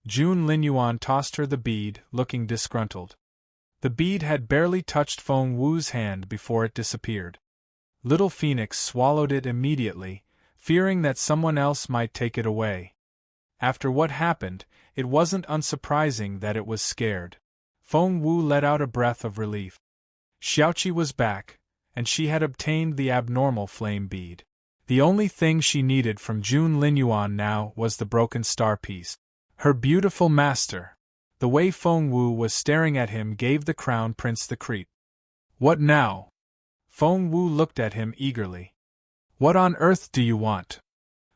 S1: Jun Linyuan tossed her the bead, looking disgruntled. The bead had barely touched Feng Wu's hand before it disappeared. Little Phoenix swallowed it immediately, fearing that someone else might take it away. After what happened, it wasn't unsurprising that it was scared. Feng Wu let out a breath of relief. Xiaoqi was back, and she had obtained the abnormal flame bead. The only thing she needed from Jun Linyuan now was the broken star piece. Her beautiful master. The way Feng Wu was staring at him gave the crown prince the creep. What now? Feng Wu looked at him eagerly. What on earth do you want?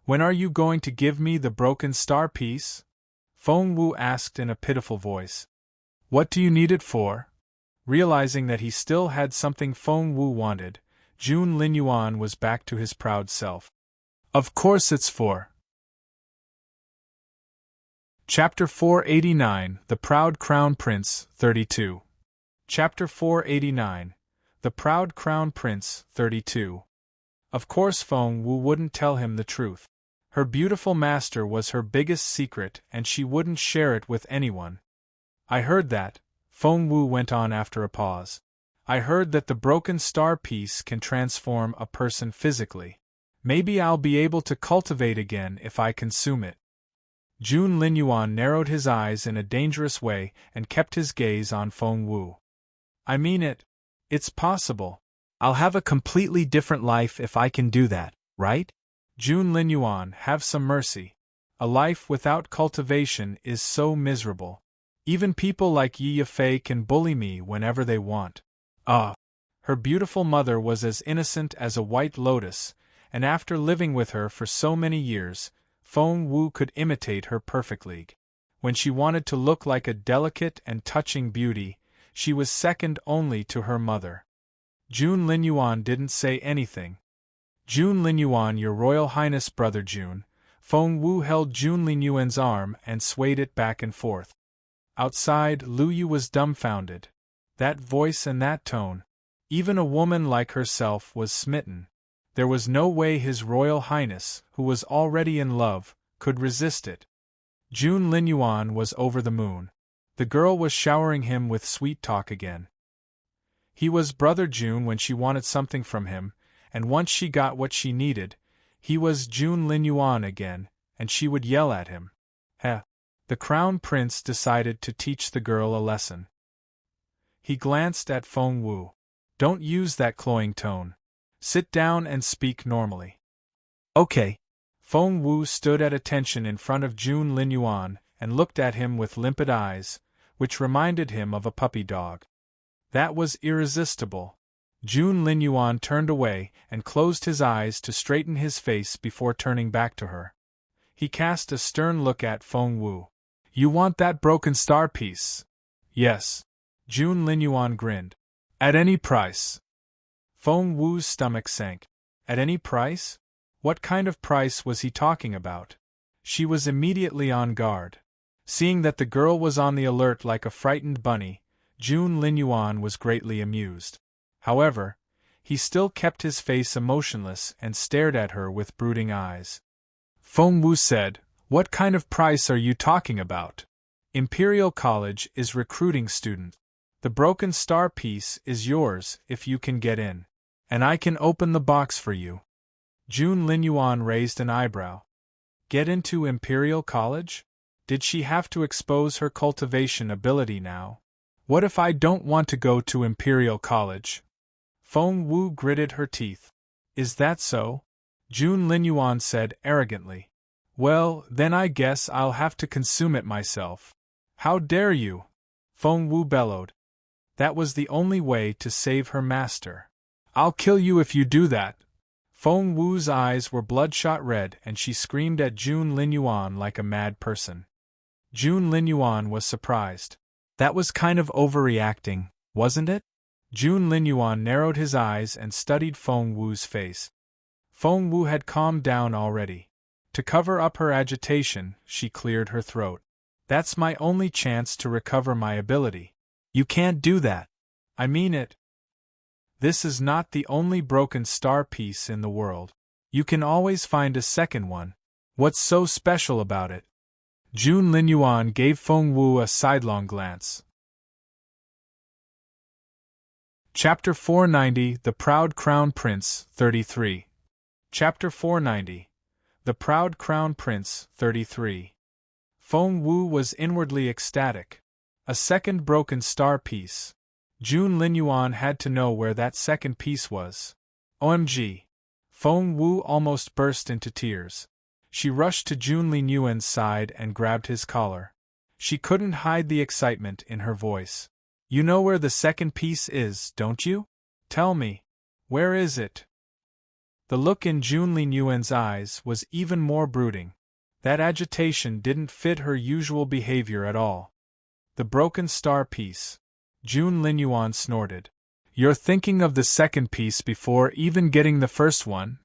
S1: When are you going to give me the broken star piece? Feng Wu asked in a pitiful voice. What do you need it for? Realizing that he still had something Feng Wu wanted, Jun Linyuan was back to his proud self. Of course it's for. Chapter 489, The Proud Crown Prince, 32. Chapter 489, The Proud Crown Prince, 32. Of course Feng Wu wouldn't tell him the truth. Her beautiful master was her biggest secret and she wouldn't share it with anyone. I heard that, Feng Wu went on after a pause. I heard that the broken star piece can transform a person physically. Maybe I'll be able to cultivate again if I consume it. Jun Linyuan narrowed his eyes in a dangerous way and kept his gaze on Feng Wu. I mean it. It's possible. I'll have a completely different life if I can do that, right? Jun Linyuan, have some mercy. A life without cultivation is so miserable. Even people like Yi Yafei can bully me whenever they want. Her beautiful mother was as innocent as a white lotus, and after living with her for so many years, Feng Wu could imitate her perfectly. When she wanted to look like a delicate and touching beauty, she was second only to her mother. Jun Linyuan didn't say anything. Jun Linyuan, your Royal Highness, Brother Jun. Feng Wu held Jun Linyuan's arm and swayed it back and forth. Outside, Lu Yu was dumbfounded. That voice and that tone. Even a woman like herself was smitten. There was no way His Royal Highness, who was already in love, could resist it. Jun Linyuan was over the moon. The girl was showering him with sweet talk again. He was Brother Jun when she wanted something from him, and once she got what she needed, he was Jun Linyuan again, and she would yell at him. Heh. The Crown Prince decided to teach the girl a lesson. He glanced at Feng Wu. Don't use that cloying tone. Sit down and speak normally. Okay. Feng Wu stood at attention in front of Jun Linyuan and looked at him with limpid eyes, which reminded him of a puppy dog. That was irresistible. Jun Linyuan turned away and closed his eyes to straighten his face before turning back to her. He cast a stern look at Feng Wu. You want that broken star piece? Yes. Jun Linyuan grinned. At any price. Feng Wu's stomach sank. At any price? What kind of price was he talking about? She was immediately on guard. Seeing that the girl was on the alert like a frightened bunny, Jun Linyuan was greatly amused. However, he still kept his face emotionless and stared at her with brooding eyes. Feng Wu said, What kind of price are you talking about? Imperial College is recruiting students. The broken star piece is yours if you can get in. And I can open the box for you. Jun Linyuan raised an eyebrow. Get into Imperial College? Did she have to expose her cultivation ability now? What if I don't want to go to Imperial College? Feng Wu gritted her teeth. Is that so? Jun Linyuan said arrogantly. Well, then I guess I'll have to consume it myself. How dare you? Feng Wu bellowed. That was the only way to save her master. I'll kill you if you do that. Feng Wu's eyes were bloodshot red and she screamed at Jun Linyuan like a mad person. Jun Linyuan was surprised. That was kind of overreacting, wasn't it? Jun Linyuan narrowed his eyes and studied Feng Wu's face. Feng Wu had calmed down already. To cover up her agitation, she cleared her throat. That's my only chance to recover my ability. You can't do that. I mean it. This is not the only broken star piece in the world. You can always find a second one. What's so special about it? Jun Linyuan gave Feng Wu a sidelong glance. Chapter 490 The Proud Crown Prince 33. Chapter 490 The Proud Crown Prince 33. Feng Wu was inwardly ecstatic. A second broken star piece. Jun Linyuan had to know where that second piece was. OMG. Feng Wu almost burst into tears. She rushed to Jun Linyuan's side and grabbed his collar. She couldn't hide the excitement in her voice. You know where the second piece is, don't you? Tell me. Where is it? The look in Jun Linyuan's eyes was even more brooding. That agitation didn't fit her usual behavior at all. The broken star piece. Jun Linyuan snorted. You're thinking of the second piece before even getting the first one?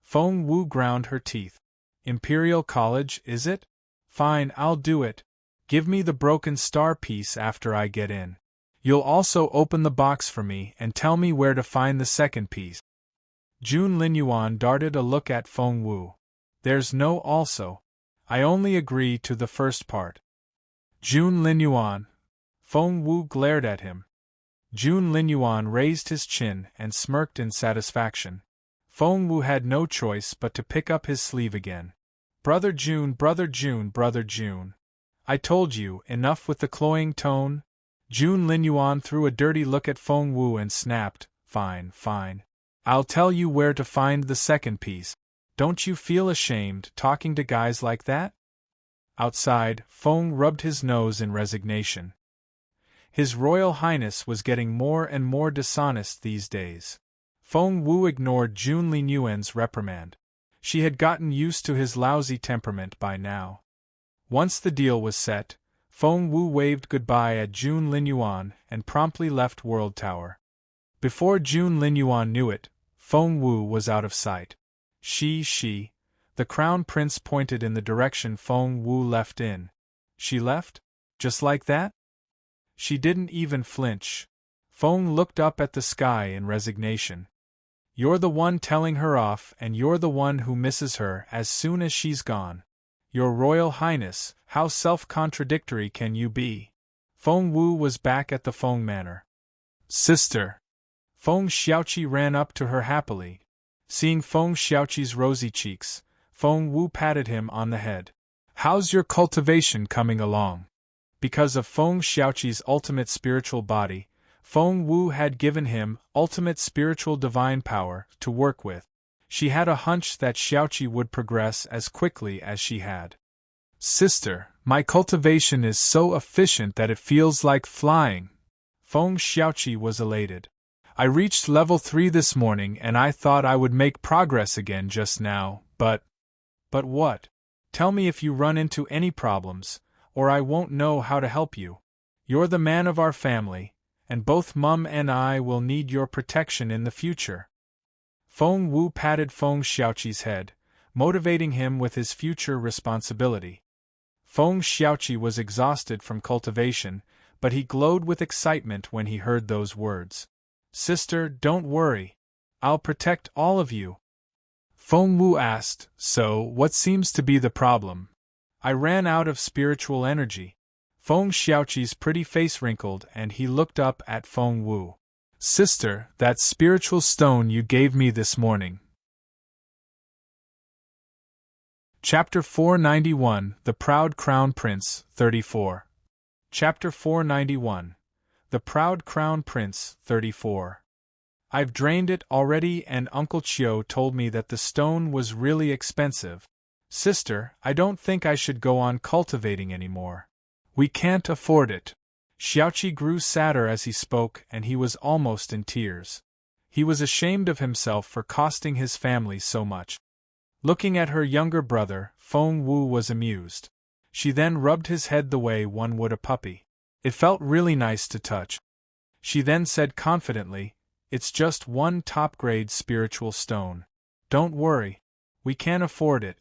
S1: Feng Wu ground her teeth. Imperial College, is it? Fine, I'll do it. Give me the broken star piece after I get in. You'll also open the box for me and tell me where to find the second piece. Jun Linyuan darted a look at Feng Wu. There's no also. I only agree to the first part. Jun Linyuan. Feng Wu glared at him. Jun Linyuan raised his chin and smirked in satisfaction. Feng Wu had no choice but to pick up his sleeve again. Brother Jun, Brother Jun, Brother Jun. I told you, enough with the cloying tone. Jun Linyuan threw a dirty look at Feng Wu and snapped, Fine, fine. I'll tell you where to find the second piece. Don't you feel ashamed talking to guys like that? Outside, Feng rubbed his nose in resignation. His Royal Highness was getting more and more dishonest these days. Feng Wu ignored Jun Linyuan's reprimand. She had gotten used to his lousy temperament by now. Once the deal was set, Feng Wu waved goodbye at Jun Linyuan and promptly left World Tower. Before Jun Linyuan knew it, Feng Wu was out of sight. She. The Crown Prince pointed in the direction Feng Wu left in. She left? Just like that? She didn't even flinch. Feng looked up at the sky in resignation. You're the one telling her off and you're the one who misses her as soon as she's gone. Your Royal Highness, how self-contradictory can you be? Feng Wu was back at the Feng Manor. Sister. Feng Xiaoqi ran up to her happily. Seeing Feng Xiaoqi's rosy cheeks, Feng Wu patted him on the head. How's your cultivation coming along? Because of Feng Xiaoqi's ultimate spiritual body, Feng Wu had given him ultimate spiritual divine power to work with. She had a hunch that Xiaoqi would progress as quickly as she had. Sister, my cultivation is so efficient that it feels like flying. Feng Xiaoqi was elated. I reached level 3 this morning and I thought I would make progress again just now, but what? Tell me if you run into any problems, or I won't know how to help you. You're the man of our family, and both Mum and I will need your protection in the future. Feng Wu patted Feng Xiaoqi's head, motivating him with his future responsibility. Feng Xiaoqi was exhausted from cultivation, but he glowed with excitement when he heard those words. Sister, don't worry. I'll protect all of you. Feng Wu asked, So, what seems to be the problem? I ran out of spiritual energy. Feng Xiaoqi's pretty face wrinkled and he looked up at Feng Wu. Sister, that spiritual stone you gave me this morning. Chapter 491 The Proud Crown Prince 34. Chapter 491 The Proud Crown Prince 34. I've drained it already and Uncle Chiu told me that the stone was really expensive. Sister, I don't think I should go on cultivating anymore. We can't afford it. Xiaoqi grew sadder as he spoke and he was almost in tears. He was ashamed of himself for costing his family so much. Looking at her younger brother, Feng Wu was amused. She then rubbed his head the way one would a puppy. It felt really nice to touch. She then said confidently, It's just one top-grade spiritual stone. Don't worry. We can't afford it.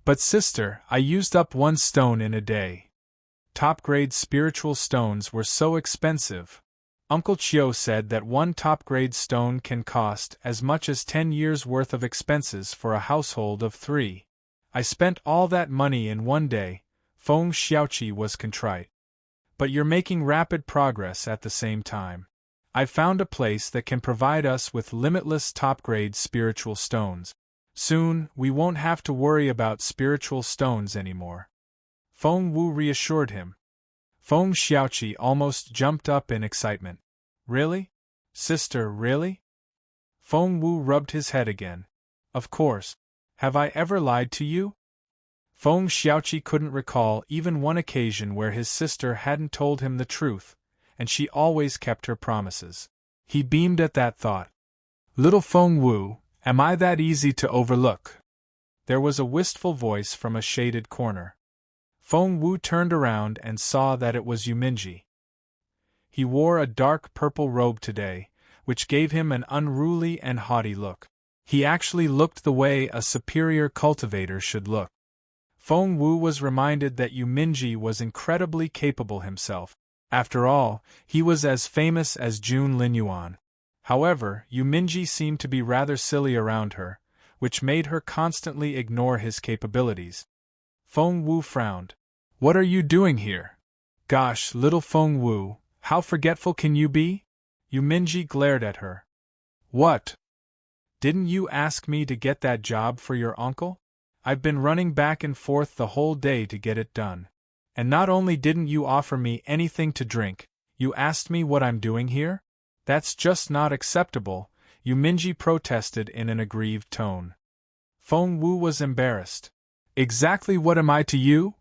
S1: But sister, I used up one stone in a day. top-grade spiritual stones were so expensive. Uncle Chio said that one top-grade stone can cost as much as 10 years' worth of expenses for a household of 3. I spent all that money in one day. Feng Xiaoqi was contrite. But you're making rapid progress at the same time. I've found a place that can provide us with limitless top-grade spiritual stones. Soon, we won't have to worry about spiritual stones anymore. Feng Wu reassured him. Feng Xiaoqi almost jumped up in excitement. Really? Sister, really? Feng Wu rubbed his head again. Of course. Have I ever lied to you? Feng Xiaoqi couldn't recall even one occasion where his sister hadn't told him the truth, and she always kept her promises. He beamed at that thought. Little Feng Wu, am I that easy to overlook? There was a wistful voice from a shaded corner. Feng Wu turned around and saw that it was Yuminji. He wore a dark purple robe today, which gave him an unruly and haughty look. He actually looked the way a superior cultivator should look. Feng Wu was reminded that Yuminji was incredibly capable himself. After all, he was as famous as Jun Linyuan. However, Yuminji seemed to be rather silly around her, which made her constantly ignore his capabilities. Feng Wu frowned. What are you doing here? Gosh, little Feng Wu, how forgetful can you be? Yuminji glared at her. What? Didn't you ask me to get that job for your uncle? I've been running back and forth the whole day to get it done. And not only didn't you offer me anything to drink, you asked me what I'm doing here? That's just not acceptable, Yuminji protested in an aggrieved tone. Feng Wu was embarrassed. Exactly what am I to you?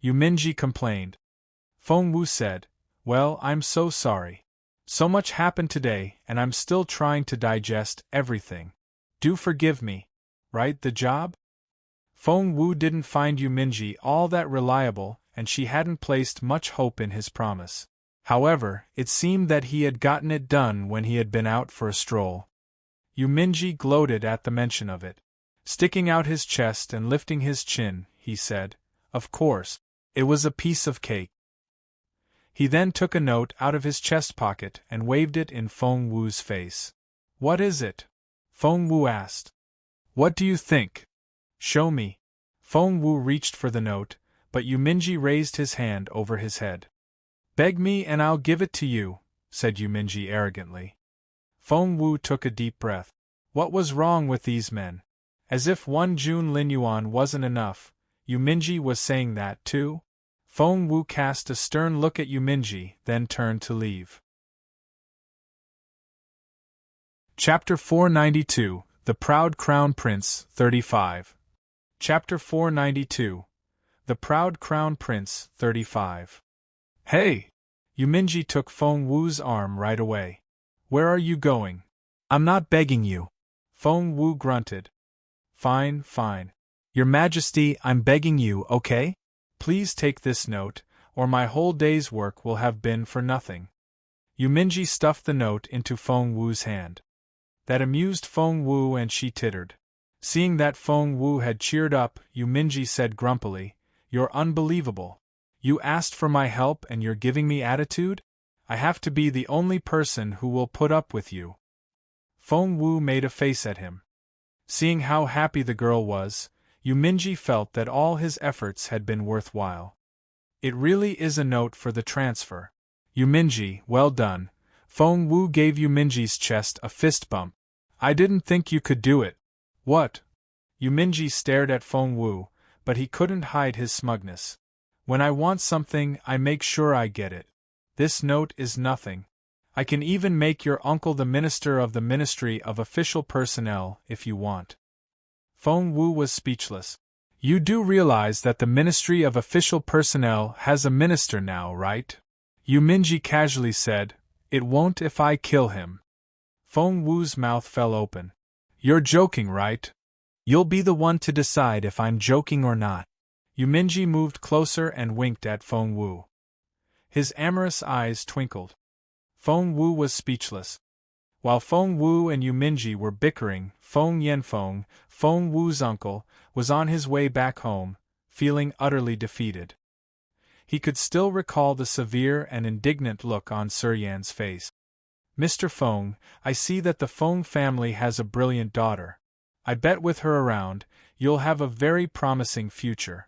S1: Yuminji complained. Feng Wu said, Well, I'm so sorry. So much happened today, and I'm still trying to digest everything. Do forgive me. Right, the job? Feng Wu didn't find Yuminji all that reliable, and she hadn't placed much hope in his promise. However, it seemed that he had gotten it done when he had been out for a stroll. Yuminji gloated at the mention of it. Sticking out his chest and lifting his chin, he said, Of course, it was a piece of cake. He then took a note out of his chest pocket and waved it in Feng Wu's face. What is it? Feng Wu asked. What do you think? Show me. Feng Wu reached for the note, but Yuminji raised his hand over his head. Beg me and I'll give it to you, said Yuminji arrogantly. Feng Wu took a deep breath. What was wrong with these men? As if one Jun Linyuan wasn't enough, Yuminji was saying that too? Feng Wu cast a stern look at Yuminji, then turned to leave. Chapter 492, The Proud Crown Prince, 35. Chapter 492, The Proud Crown Prince, 35. Hey! Yuminji took Feng Wu's arm right away. Where are you going? I'm not begging you. Feng Wu grunted. Fine, fine. Your Majesty, I'm begging you, okay? Please take this note, or my whole day's work will have been for nothing. Yuminji stuffed the note into Feng Wu's hand. That amused Feng Wu and she tittered. Seeing that Feng Wu had cheered up, Yuminji said grumpily, You're unbelievable. You asked for my help and you're giving me attitude? I have to be the only person who will put up with you. Feng Wu made a face at him. Seeing how happy the girl was, Yuminji felt that all his efforts had been worthwhile. It really is a note for the transfer. Yuminji, well done. Feng Wu gave Yuminji's chest a fist bump. I didn't think you could do it. What? Yuminji stared at Feng Wu, but he couldn't hide his smugness. When I want something, I make sure I get it. This note is nothing. I can even make your uncle the minister of the Ministry of Official Personnel if you want. Feng Wu was speechless. You do realize that the Ministry of Official Personnel has a minister now, right? Yuminji casually said, It won't if I kill him. Feng Wu's mouth fell open. You're joking, right? You'll be the one to decide if I'm joking or not. Yuminji moved closer and winked at Feng Wu. His amorous eyes twinkled. Feng Wu was speechless. While Feng Wu and Yuminji were bickering, Feng Yanfeng, Feng Wu's uncle, was on his way back home, feeling utterly defeated. he could still recall the severe and indignant look on Sir Yan's face. "Mr. Feng, I see that the Feng family has a brilliant daughter. I bet with her around, you'll have a very promising future.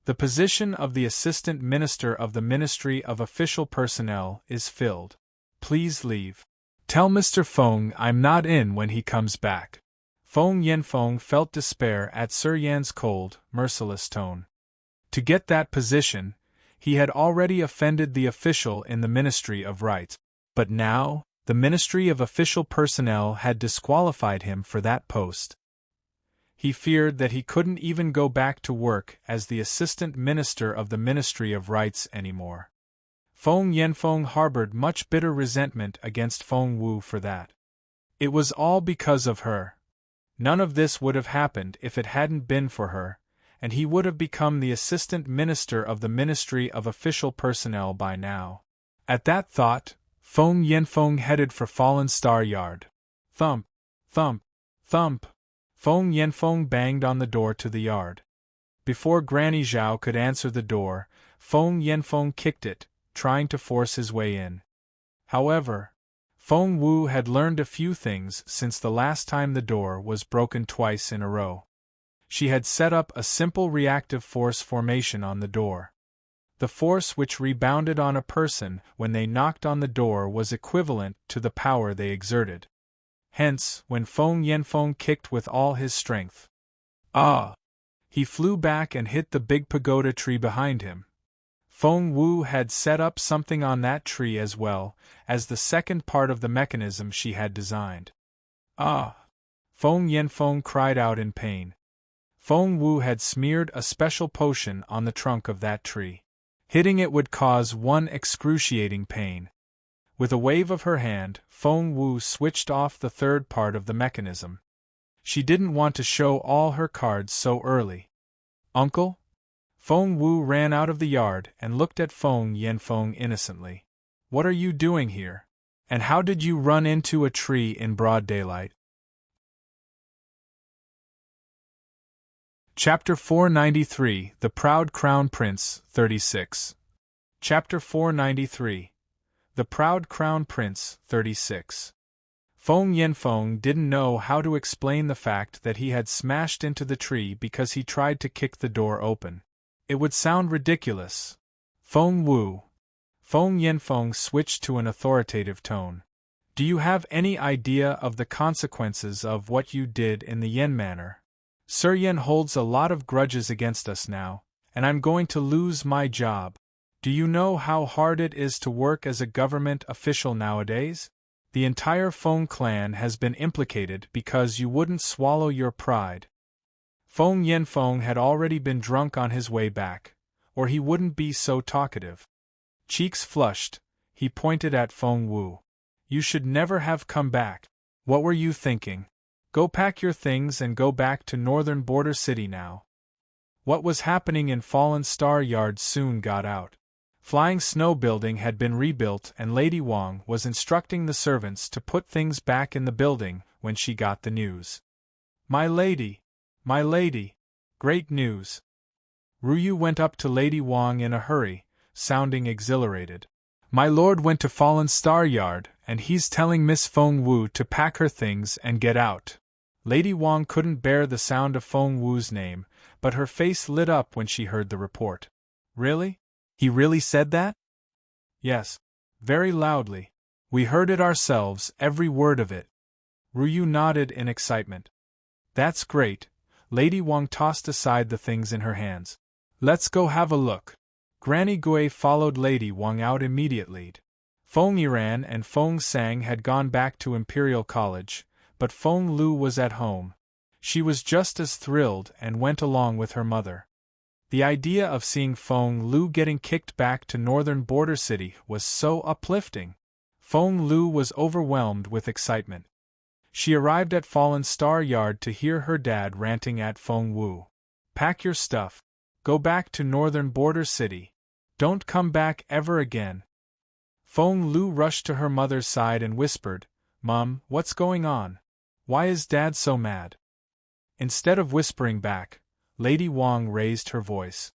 S1: The position of the Assistant Minister of the Ministry of Official Personnel is filled. Please leave. Tell Mr. Feng I'm not in when he comes back." Feng Yanfeng felt despair at Sir Yan's cold, merciless tone. To get that position, he had already offended the official in the Ministry of Rights, but now, the Ministry of Official Personnel had disqualified him for that post. He feared that he couldn't even go back to work as the Assistant Minister of the Ministry of Rights anymore. Feng Yanfeng harbored much bitter resentment against Feng Wu for that. It was all because of her. None of this would have happened if it hadn't been for her, and he would have become the Assistant Minister of the Ministry of Official Personnel by now. At that thought, Feng Yanfeng headed for Fallen Star Yard. Thump, thump, thump. Feng Yanfeng banged on the door to the yard. Before Granny Zhao could answer the door, Feng Yanfeng kicked it, trying to force his way in. However, Feng Wu had learned a few things since the last time the door was broken twice in a row. She had set up a simple reactive force formation on the door. The force which rebounded on a person when they knocked on the door was equivalent to the power they exerted. Hence, when Feng Yanfeng kicked with all his strength, he flew back and hit the big pagoda tree behind him. Feng Wu had set up something on that tree as well as the second part of the mechanism she had designed. Feng Yanfeng cried out in pain. Feng Wu had smeared a special potion on the trunk of that tree. Hitting it would cause one excruciating pain. With a wave of her hand, Feng Wu switched off the third part of the mechanism. She didn't want to show all her cards so early. "Uncle?" Feng Wu ran out of the yard and looked at Feng Yanfeng innocently. "What are you doing here? And how did you run into a tree in broad daylight?" Chapter 493, The Proud Crown Prince, 36. Chapter 493. The Proud Crown Prince, 36. Feng Yanfeng didn't know how to explain the fact that he had smashed into the tree because he tried to kick the door open. It would sound ridiculous. Feng Yanfeng switched to an authoritative tone. "Do you have any idea of the consequences of what you did in the Yen Manor? Sir Yan holds a lot of grudges against us now, and I'm going to lose my job. Do you know how hard it is to work as a government official nowadays? The entire Feng clan has been implicated because you wouldn't swallow your pride." Feng Yanfeng had already been drunk on his way back, or he wouldn't be so talkative. Cheeks flushed, he pointed at Feng Wu. "You should never have come back. What were you thinking? Go pack your things and go back to Northern Border City now." What was happening in Fallen Star Yard soon got out. Flying Snow Building had been rebuilt and Lady Wang was instructing the servants to put things back in the building when she got the news. My lady! Great news!" Ruyu went up to Lady Wang in a hurry, sounding exhilarated. "My lord went to Fallen Star Yard, and he's telling Miss Feng Wu to pack her things and get out." Lady Wang couldn't bear the sound of Feng Wu's name, but her face lit up when she heard the report. "Really? He really said that?" "Yes. Very loudly. We heard it ourselves, every word of it." Ruyu nodded in excitement. "That's great." Lady Wang tossed aside the things in her hands. "Let's go have a look." Granny Gui followed Lady Wang out immediately. Feng Yiran and Feng Sang had gone back to Imperial College, but Feng Lu was at home. She was just as thrilled and went along with her mother. The idea of seeing Feng Lu getting kicked back to Northern Border City was so uplifting. Feng Lu was overwhelmed with excitement. She arrived at Fallen Star Yard to hear her dad ranting at Feng Wu. "Pack your stuff. Go back to Northern Border City. Don't come back ever again." Feng Lu rushed to her mother's side and whispered, "Mom, what's going on? Why is Dad so mad?" Instead of whispering back, Lady Wang raised her voice.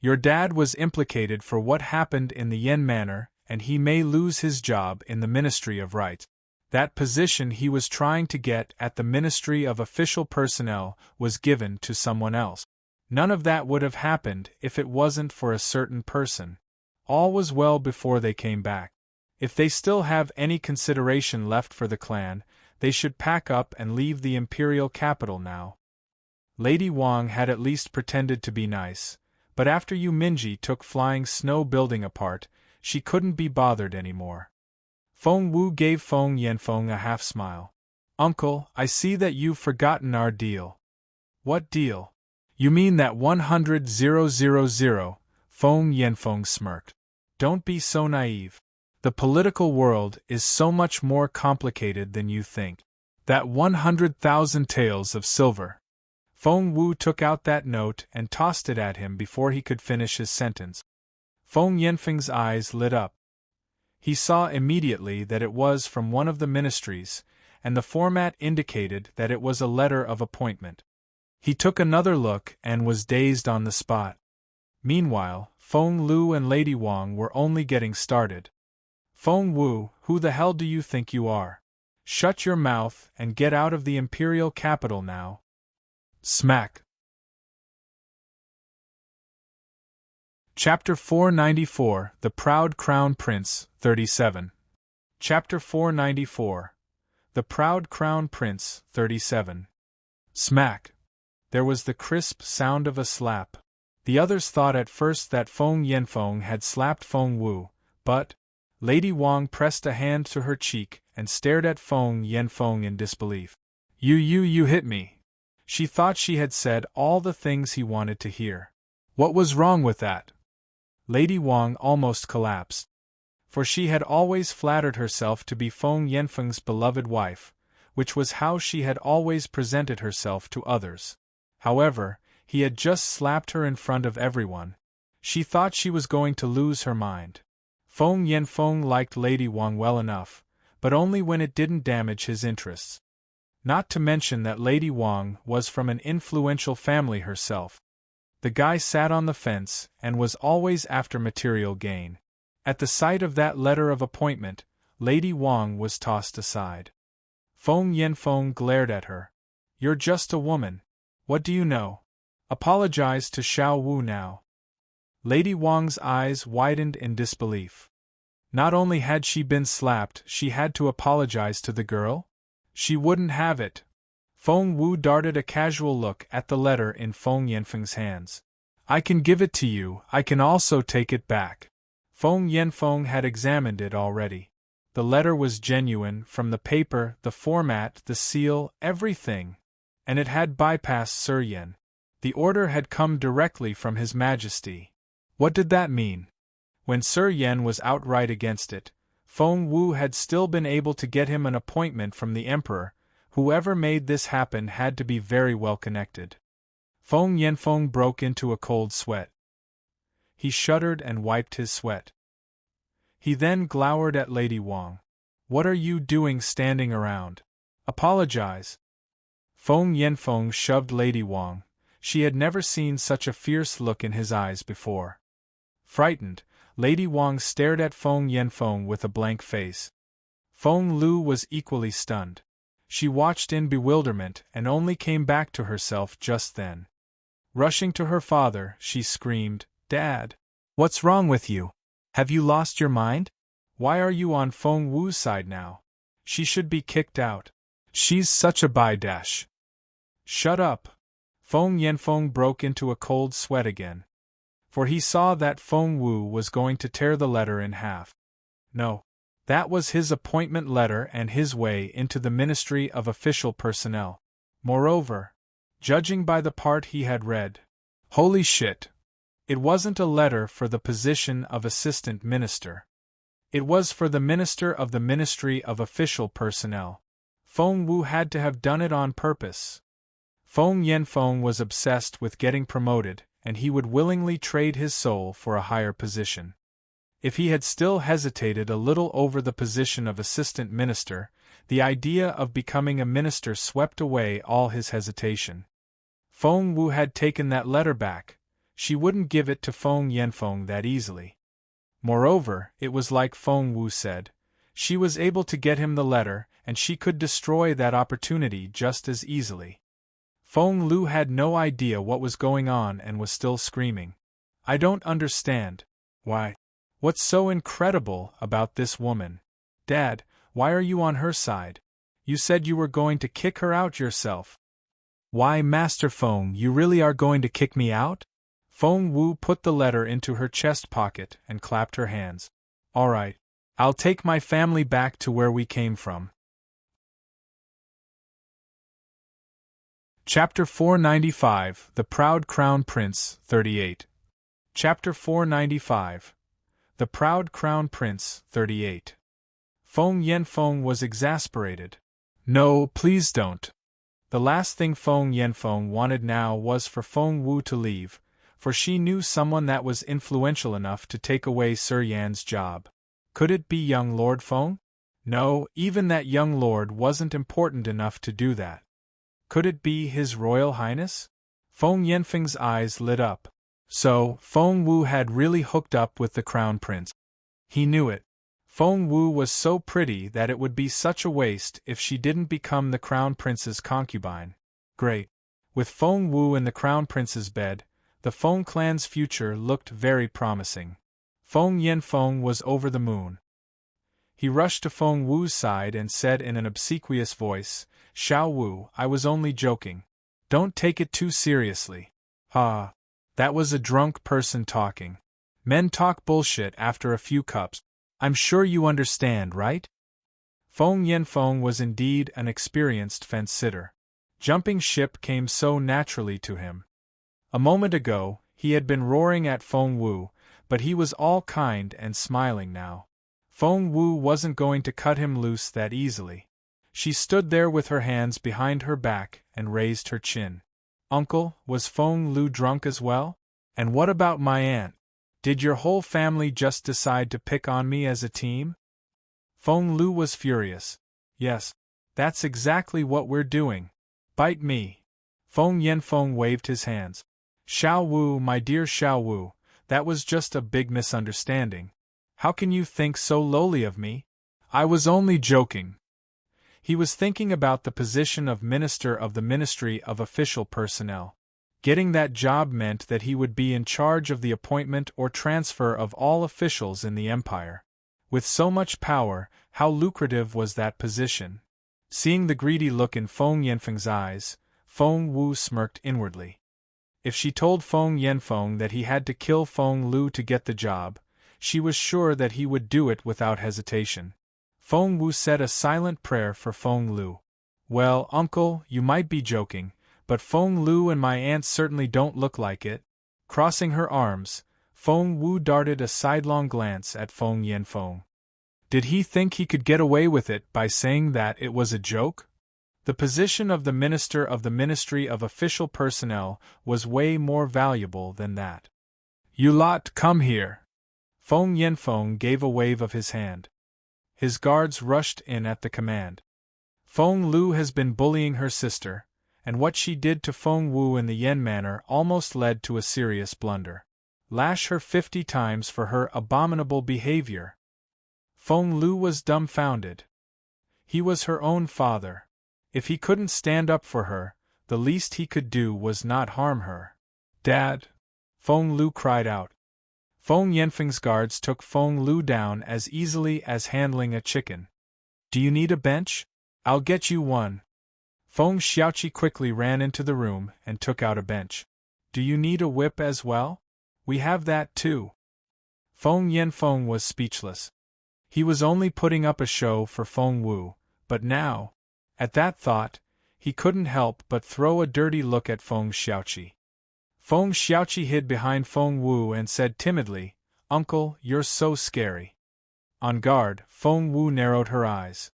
S1: Your dad was implicated for what happened in the Yen Manor, and he may lose his job in the Ministry of Rights. That position he was trying to get at the Ministry of Official Personnel was given to someone else. None of that would have happened if it wasn't for a certain person. All was well before they came back. If they still have any consideration left for the clan, they should pack up and leave the imperial capital now. Lady Wang had at least pretended to be nice, but after Yu Minji took Flying Snow Building apart, she couldn't be bothered anymore. Feng Wu gave Feng Yanfeng a half-smile. Uncle, I see that you've forgotten our deal. What deal? You mean that 100,000? Feng Yanfeng smirked. Don't be so naive. The political world is so much more complicated than you think. That 100,000 taels of silver. Feng Wu took out that note and tossed it at him before he could finish his sentence. Feng Yanfeng's eyes lit up. He saw immediately that it was from one of the ministries, and the format indicated that it was a letter of appointment. He took another look and was dazed on the spot. Meanwhile, Feng Lu and Lady Wang were only getting started. Feng Wu, who the hell do you think you are? Shut your mouth and get out of the imperial capital now. Smack. Chapter 494, The Proud Crown Prince, 37. Chapter 494. The Proud Crown Prince, 37. Smack. There was the crisp sound of a slap. The others thought at first that Feng Yanfeng had slapped Feng Wu, but Lady Wang pressed a hand to her cheek and stared at Feng Yanfeng in disbelief. You hit me. She thought she had said all the things he wanted to hear. What was wrong with that? Lady Wang almost collapsed. For she had always flattered herself to be Feng Yanfeng's beloved wife, which was how she had always presented herself to others. However, he had just slapped her in front of everyone. She thought she was going to lose her mind. Feng Yanfeng liked Lady Wang well enough, but only when it didn't damage his interests. Not to mention that Lady Wang was from an influential family herself. The guy sat on the fence and was always after material gain. At the sight of that letter of appointment, Lady Wang was tossed aside. Feng Yanfeng glared at her. You're just a woman. What do you know? Apologize to Xiao Wu now. Lady Wang's eyes widened in disbelief. Not only had she been slapped, she had to apologize to the girl? She wouldn't have it. Feng Wu darted a casual look at the letter in Feng Yanfeng's hands. I can give it to you, I can also take it back. Feng Yanfeng had examined it already. The letter was genuine, from the paper, the format, the seal, everything. And it had bypassed Sir Yen. The order had come directly from His Majesty. What did that mean? When Sir Yen was outright against it, Feng Wu had still been able to get him an appointment from the Emperor. Whoever made this happen had to be very well connected. Feng Yanfeng broke into a cold sweat. He shuddered and wiped his sweat. He then glowered at Lady Wang. What are you doing standing around? Apologize. Feng Yanfeng shoved Lady Wang. She had never seen such a fierce look in his eyes before. Frightened, Lady Wang stared at Feng Yanfeng with a blank face. Feng Lu was equally stunned. She watched in bewilderment and only came back to herself just then. Rushing to her father, she screamed, Dad! What's wrong with you? Have you lost your mind? Why are you on Feng Wu's side now? She should be kicked out. She's such a bidash. Shut up! Feng Yanfeng broke into a cold sweat again. For he saw that Feng Wu was going to tear the letter in half. No. That was his appointment letter and his way into the Ministry of Official Personnel. Moreover, judging by the part he had read, holy shit! It wasn't a letter for the position of Assistant Minister. It was for the Minister of the Ministry of Official Personnel. Feng Wu had to have done it on purpose. Feng Yanfeng was obsessed with getting promoted, and he would willingly trade his soul for a higher position. If he had still hesitated a little over the position of assistant minister, the idea of becoming a minister swept away all his hesitation. Feng Wu had taken that letter back. she wouldn't give it to Feng Yanfeng that easily. Moreover, it was like Feng Wu said, she was able to get him the letter, and she could destroy that opportunity just as easily. Feng Lu had no idea what was going on and was still screaming. I don't understand. Why? What's so incredible about this woman? Dad, why are you on her side? You said you were going to kick her out yourself. Why, Master Feng, you really are going to kick me out? Feng Wu put the letter into her chest pocket and clapped her hands. All right. I'll take my family back to where we came from. Chapter 495, The Proud Crown Prince, 38. Chapter 495. The Proud Crown Prince, 38. Feng Yanfeng was exasperated. No, please don't. The last thing Feng Yanfeng wanted now was for Feng Wu to leave, for she knew someone that was influential enough to take away Sir Yan's job. Could it be young Lord Feng? No, even that young lord wasn't important enough to do that. Could it be His Royal Highness? Feng Yanfeng's eyes lit up. So, Feng Wu had really hooked up with the Crown Prince. He knew it. Feng Wu was so pretty that it would be such a waste if she didn't become the Crown Prince's concubine. Great. With Feng Wu in the Crown Prince's bed, the Feng clan's future looked very promising. Feng Yanfeng was over the moon. He rushed to Feng Wu's side and said in an obsequious voice, Xiao Wu, I was only joking. Don't take it too seriously. Ah. That was a drunk person talking. Men talk bullshit after a few cups. I'm sure you understand, right? Feng Yanfeng was indeed an experienced fence-sitter. Jumping ship came so naturally to him. A moment ago, he had been roaring at Feng Wu, but he was all kind and smiling now. Feng Wu wasn't going to cut him loose that easily. She stood there with her hands behind her back and raised her chin. Uncle, was Feng Lu drunk as well? And what about my aunt? Did your whole family just decide to pick on me as a team? Feng Lu was furious. Yes, that's exactly what we're doing. Bite me. Feng Yanfeng waved his hands. Xiao Wu, my dear Xiao Wu, that was just a big misunderstanding. How can you think so lowly of me? I was only joking. He was thinking about the position of Minister of the Ministry of Official Personnel. Getting that job meant that he would be in charge of the appointment or transfer of all officials in the empire. With so much power, how lucrative was that position? Seeing the greedy look in Feng Yanfeng's eyes, Feng Wu smirked inwardly. If she told Feng Yanfeng that he had to kill Feng Lu to get the job, she was sure that he would do it without hesitation. Feng Wu said a silent prayer for Feng Lu. Well, uncle, you might be joking, but Feng Lu and my aunt certainly don't look like it. Crossing her arms, Feng Wu darted a sidelong glance at Feng Yanfeng. Did he think he could get away with it by saying that it was a joke? The position of the Minister of the Ministry of Official Personnel was way more valuable than that. You lot, come here. Feng Yanfeng gave a wave of his hand. His guards rushed in at the command. Feng Lu has been bullying her sister, and what she did to Feng Wu in the Yen manor almost led to a serious blunder. Lash her 50 times for her abominable behavior. Feng Lu was dumbfounded. He was her own father. If he couldn't stand up for her, the least he could do was not harm her. Dad! Feng Lu cried out. Feng Yanfeng's guards took Feng Lu down as easily as handling a chicken. Do you need a bench? I'll get you one. Feng Xiaoqi quickly ran into the room and took out a bench. Do you need a whip as well? We have that too. Feng Yanfeng was speechless. He was only putting up a show for Feng Wu, but now, at that thought, he couldn't help but throw a dirty look at Feng Xiaoqi. Feng Xiaoqi hid behind Feng Wu and said timidly, Uncle, you're so scary. On guard, Feng Wu narrowed her eyes.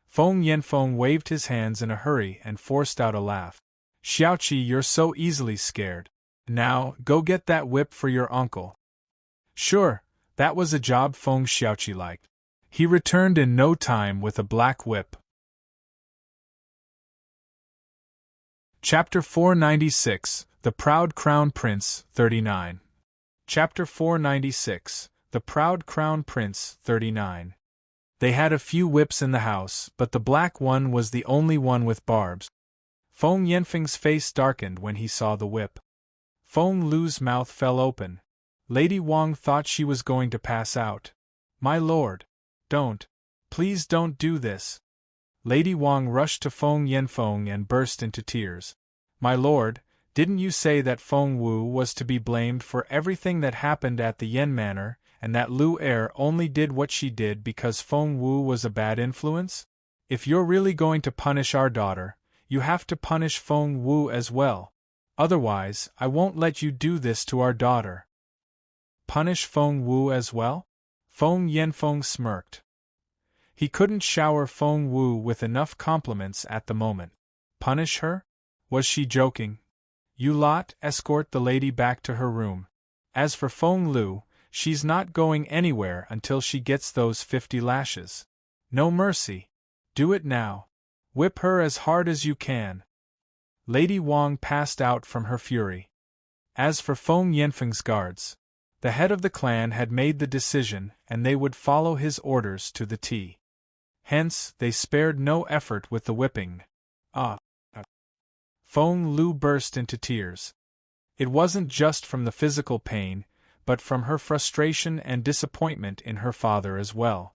S1: Feng Yanfeng waved his hands in a hurry and forced out a laugh. Xiaoqi, you're so easily scared. Now, go get that whip for your uncle. Sure, that was a job Feng Xiaoqi liked. He returned in no time with a black whip. Chapter 496, The Proud Crown Prince, 39. Chapter 496, The Proud Crown Prince, 39. They had a few whips in the house, but the black one was the only one with barbs. Feng Yanfeng's face darkened when he saw the whip. Feng Lu's mouth fell open. Lady Wang thought she was going to pass out. "My lord! Don't! Please don't do this!" Lady Wang rushed to Feng Yanfeng and burst into tears. "My lord, didn't you say that Feng Wu was to be blamed for everything that happened at the Yen Manor, and that Lu Er only did what she did because Feng Wu was a bad influence? If you're really going to punish our daughter, you have to punish Feng Wu as well. Otherwise, I won't let you do this to our daughter." "Punish Feng Wu as well?" Feng Yanfeng smirked. He couldn't shower Feng Wu with enough compliments at the moment. Punish her? Was she joking? "You lot, escort the lady back to her room. As for Feng Lu, she's not going anywhere until she gets those 50 lashes. No mercy. Do it now. Whip her as hard as you can." Lady Wang passed out from her fury. As for Feng Yanfeng's guards, the head of the clan had made the decision and they would follow his orders to the T. Hence, they spared no effort with the whipping. Feng Lu burst into tears. It wasn't just from the physical pain, but from her frustration and disappointment in her father as well.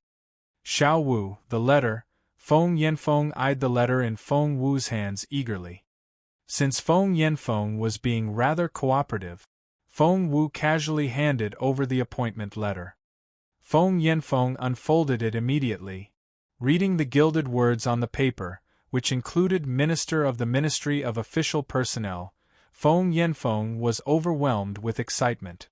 S1: "Xiao Wu, the letter." Feng Yanfeng eyed the letter in Feng Wu's hands eagerly. Since Feng Yanfeng was being rather cooperative, Feng Wu casually handed over the appointment letter. Feng Yanfeng unfolded it immediately. Reading the gilded words on the paper, which included Minister of the Ministry of Official Personnel, Feng Yanfeng was overwhelmed with excitement.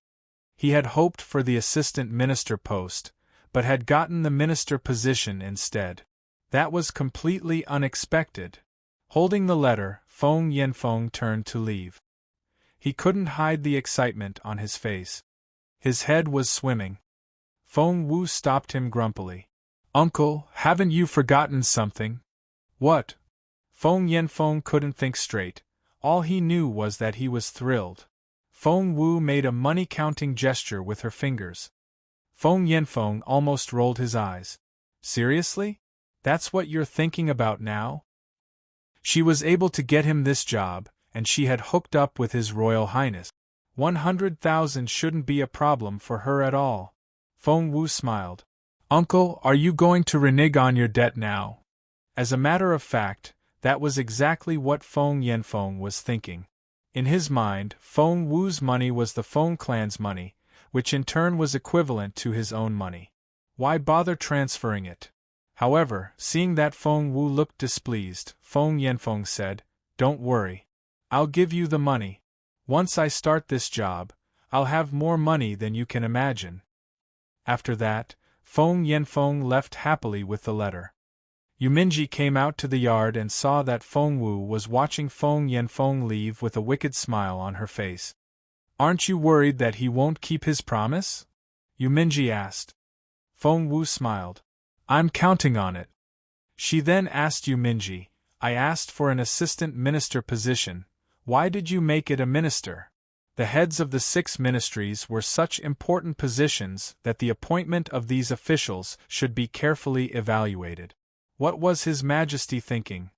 S1: He had hoped for the assistant minister post, but had gotten the minister position instead. That was completely unexpected. Holding the letter, Feng Yanfeng turned to leave. He couldn't hide the excitement on his face. His head was swimming. Feng Wu stopped him grumpily. "Uncle, haven't you forgotten something?" "What?" Feng Yanfeng couldn't think straight. All he knew was that he was thrilled. Feng Wu made a money-counting gesture with her fingers. Feng Yanfeng almost rolled his eyes. "Seriously? That's what you're thinking about now?" She was able to get him this job, and she had hooked up with His Royal Highness. 100,000 shouldn't be a problem for her at all. Feng Wu smiled. "Uncle, are you going to renege on your debt now?" As a matter of fact, that was exactly what Feng Yanfeng was thinking. In his mind, Feng Wu's money was the Feng clan's money, which in turn was equivalent to his own money. Why bother transferring it? However, seeing that Feng Wu looked displeased, Feng Yanfeng said, "Don't worry. I'll give you the money. Once I start this job, I'll have more money than you can imagine." After that, Feng Yanfeng left happily with the letter. Yuminji came out to the yard and saw that Feng Wu was watching Feng Yanfeng leave with a wicked smile on her face. "Aren't you worried that he won't keep his promise?" Yuminji asked. Feng Wu smiled. "I'm counting on it." She then asked Yuminji, "I asked for an assistant minister position. Why did you make it a minister?" The heads of the 6 ministries were such important positions that the appointment of these officials should be carefully evaluated. What was His Majesty thinking?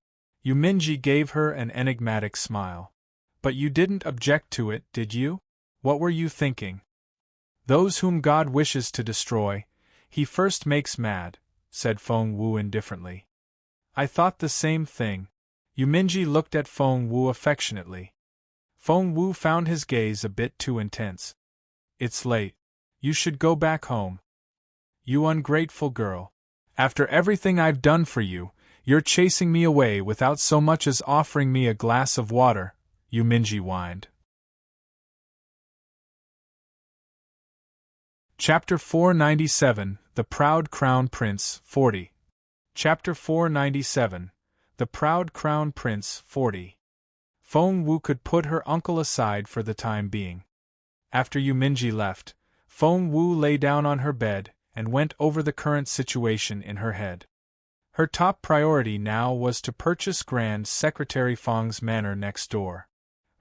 S1: Yuminji gave her an enigmatic smile. "But you didn't object to it, did you? What were you thinking?" "Those whom God wishes to destroy, He first makes mad," said Feng Wu indifferently. "I thought the same thing." Yuminji looked at Feng Wu affectionately. Feng Wu found his gaze a bit too intense. "It's late. You should go back home." "You ungrateful girl. After everything I've done for you, you're chasing me away without so much as offering me a glass of water," Yuminji whined. Chapter 497, The Proud Crown Prince, 40. Chapter 497, The Proud Crown Prince, 40. Feng Wu could put her uncle aside for the time being. After Yuminji left, Feng Wu lay down on her bed and went over the current situation in her head. Her top priority now was to purchase Grand Secretary Feng's manor next door.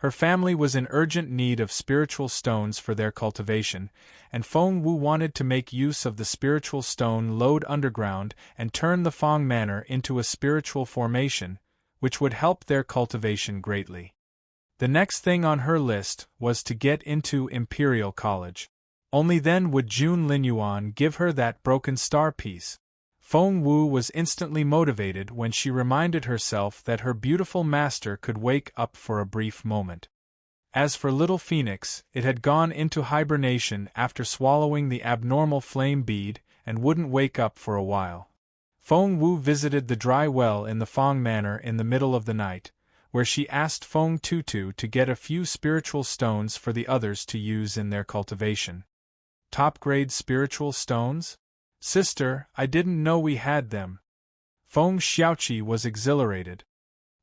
S1: Her family was in urgent need of spiritual stones for their cultivation, and Feng Wu wanted to make use of the spiritual stone lode underground and turn the Feng Manor into a spiritual formation, which would help their cultivation greatly. The next thing on her list was to get into Imperial College. Only then would June Linyuan give her that broken star piece. Feng Wu was instantly motivated when she reminded herself that her beautiful master could wake up for a brief moment. As for little Phoenix, it had gone into hibernation after swallowing the abnormal flame bead and wouldn't wake up for a while. Feng Wu visited the dry well in the Feng Manor in the middle of the night, where she asked Feng Tutu to get a few spiritual stones for the others to use in their cultivation. Top-grade spiritual stones? Sister, I didn't know we had them. Feng Xiaoqi was exhilarated.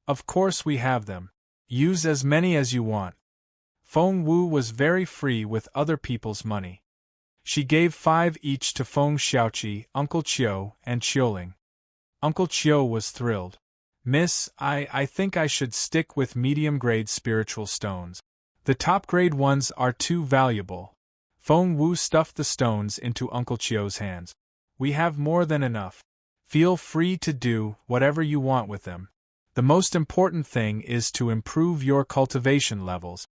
S1: Of course we have them. Use as many as you want. Feng Wu was very free with other people's money. She gave 5 each to Feng Xiaoqi, Uncle Chiu, and Qiuling. Uncle Chiu was thrilled. Miss, I think I should stick with medium-grade spiritual stones. The top-grade ones are too valuable. Feng Wu stuffed the stones into Uncle Chiu's hands. We have more than enough. Feel free to do whatever you want with them. The most important thing is to improve your cultivation levels.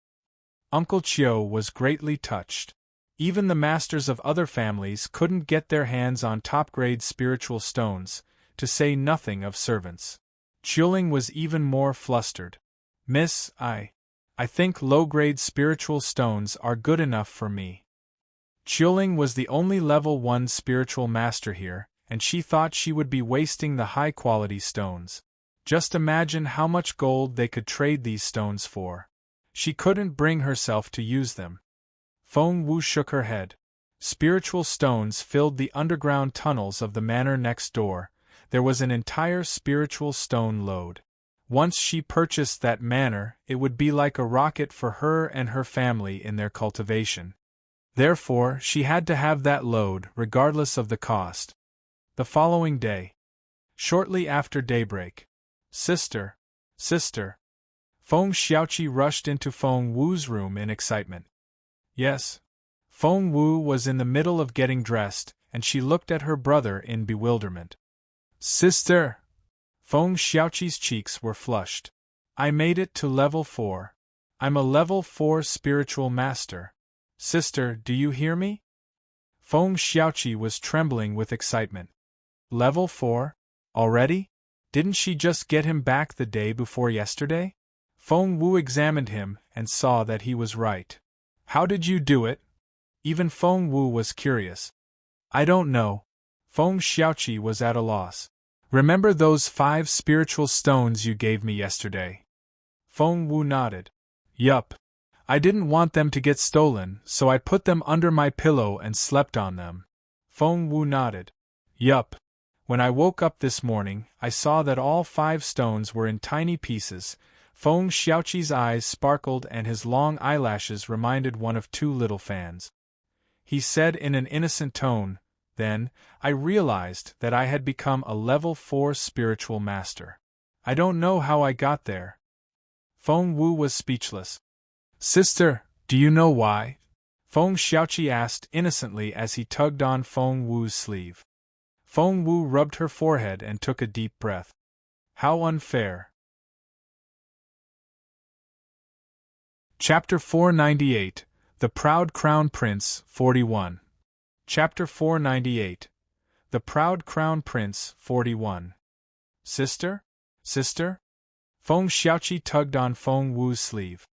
S1: Uncle Chiu was greatly touched. Even the masters of other families couldn't get their hands on top-grade spiritual stones, to say nothing of servants. Qiuling was even more flustered. Miss, I think low-grade spiritual stones are good enough for me. Qiuling was the only level 1 spiritual master here, and she thought she would be wasting the high-quality stones. Just imagine how much gold they could trade these stones for. She couldn't bring herself to use them. Feng Wu shook her head. Spiritual stones filled the underground tunnels of the manor next door. There was an entire spiritual stone lode. Once she purchased that manor, it would be like a rocket for her and her family in their cultivation. Therefore, she had to have that lode, regardless of the cost. The following day, shortly after daybreak, Sister! Feng Xiaoqi rushed into Feng Wu's room in excitement. Yes. Feng Wu was in the middle of getting dressed, and she looked at her brother in bewilderment. Sister! Feng Xiaoqi's cheeks were flushed. I made it to level 4. I'm a level 4 spiritual master. Sister, do you hear me? Feng Xiaoqi was trembling with excitement. Level 4? Already? Didn't she just get him back the day before yesterday? Feng Wu examined him and saw that he was right. How did you do it? Even Feng Wu was curious. I don't know. Feng Xiaoqi was at a loss. Remember those 5 spiritual stones you gave me yesterday? Feng Wu nodded. Yup. I didn't want them to get stolen, so I put them under my pillow and slept on them. Feng Wu nodded. Yup. When I woke up this morning, I saw that all 5 stones were in tiny pieces. Feng Xiaoqi's eyes sparkled and his long eyelashes reminded one of 2 little fans. He said in an innocent tone, Then, I realized that I had become a level 4 spiritual master. I don't know how I got there. Feng Wu was speechless. Sister, do you know why? Feng Xiaoqi asked innocently as he tugged on Feng Wu's sleeve. Feng Wu rubbed her forehead and took a deep breath. How unfair. Chapter 498, The Proud Crown Prince, 41. Chapter 498, The Proud Crown Prince, 41. Sister? Feng Xiaoqi tugged on Feng Wu's sleeve.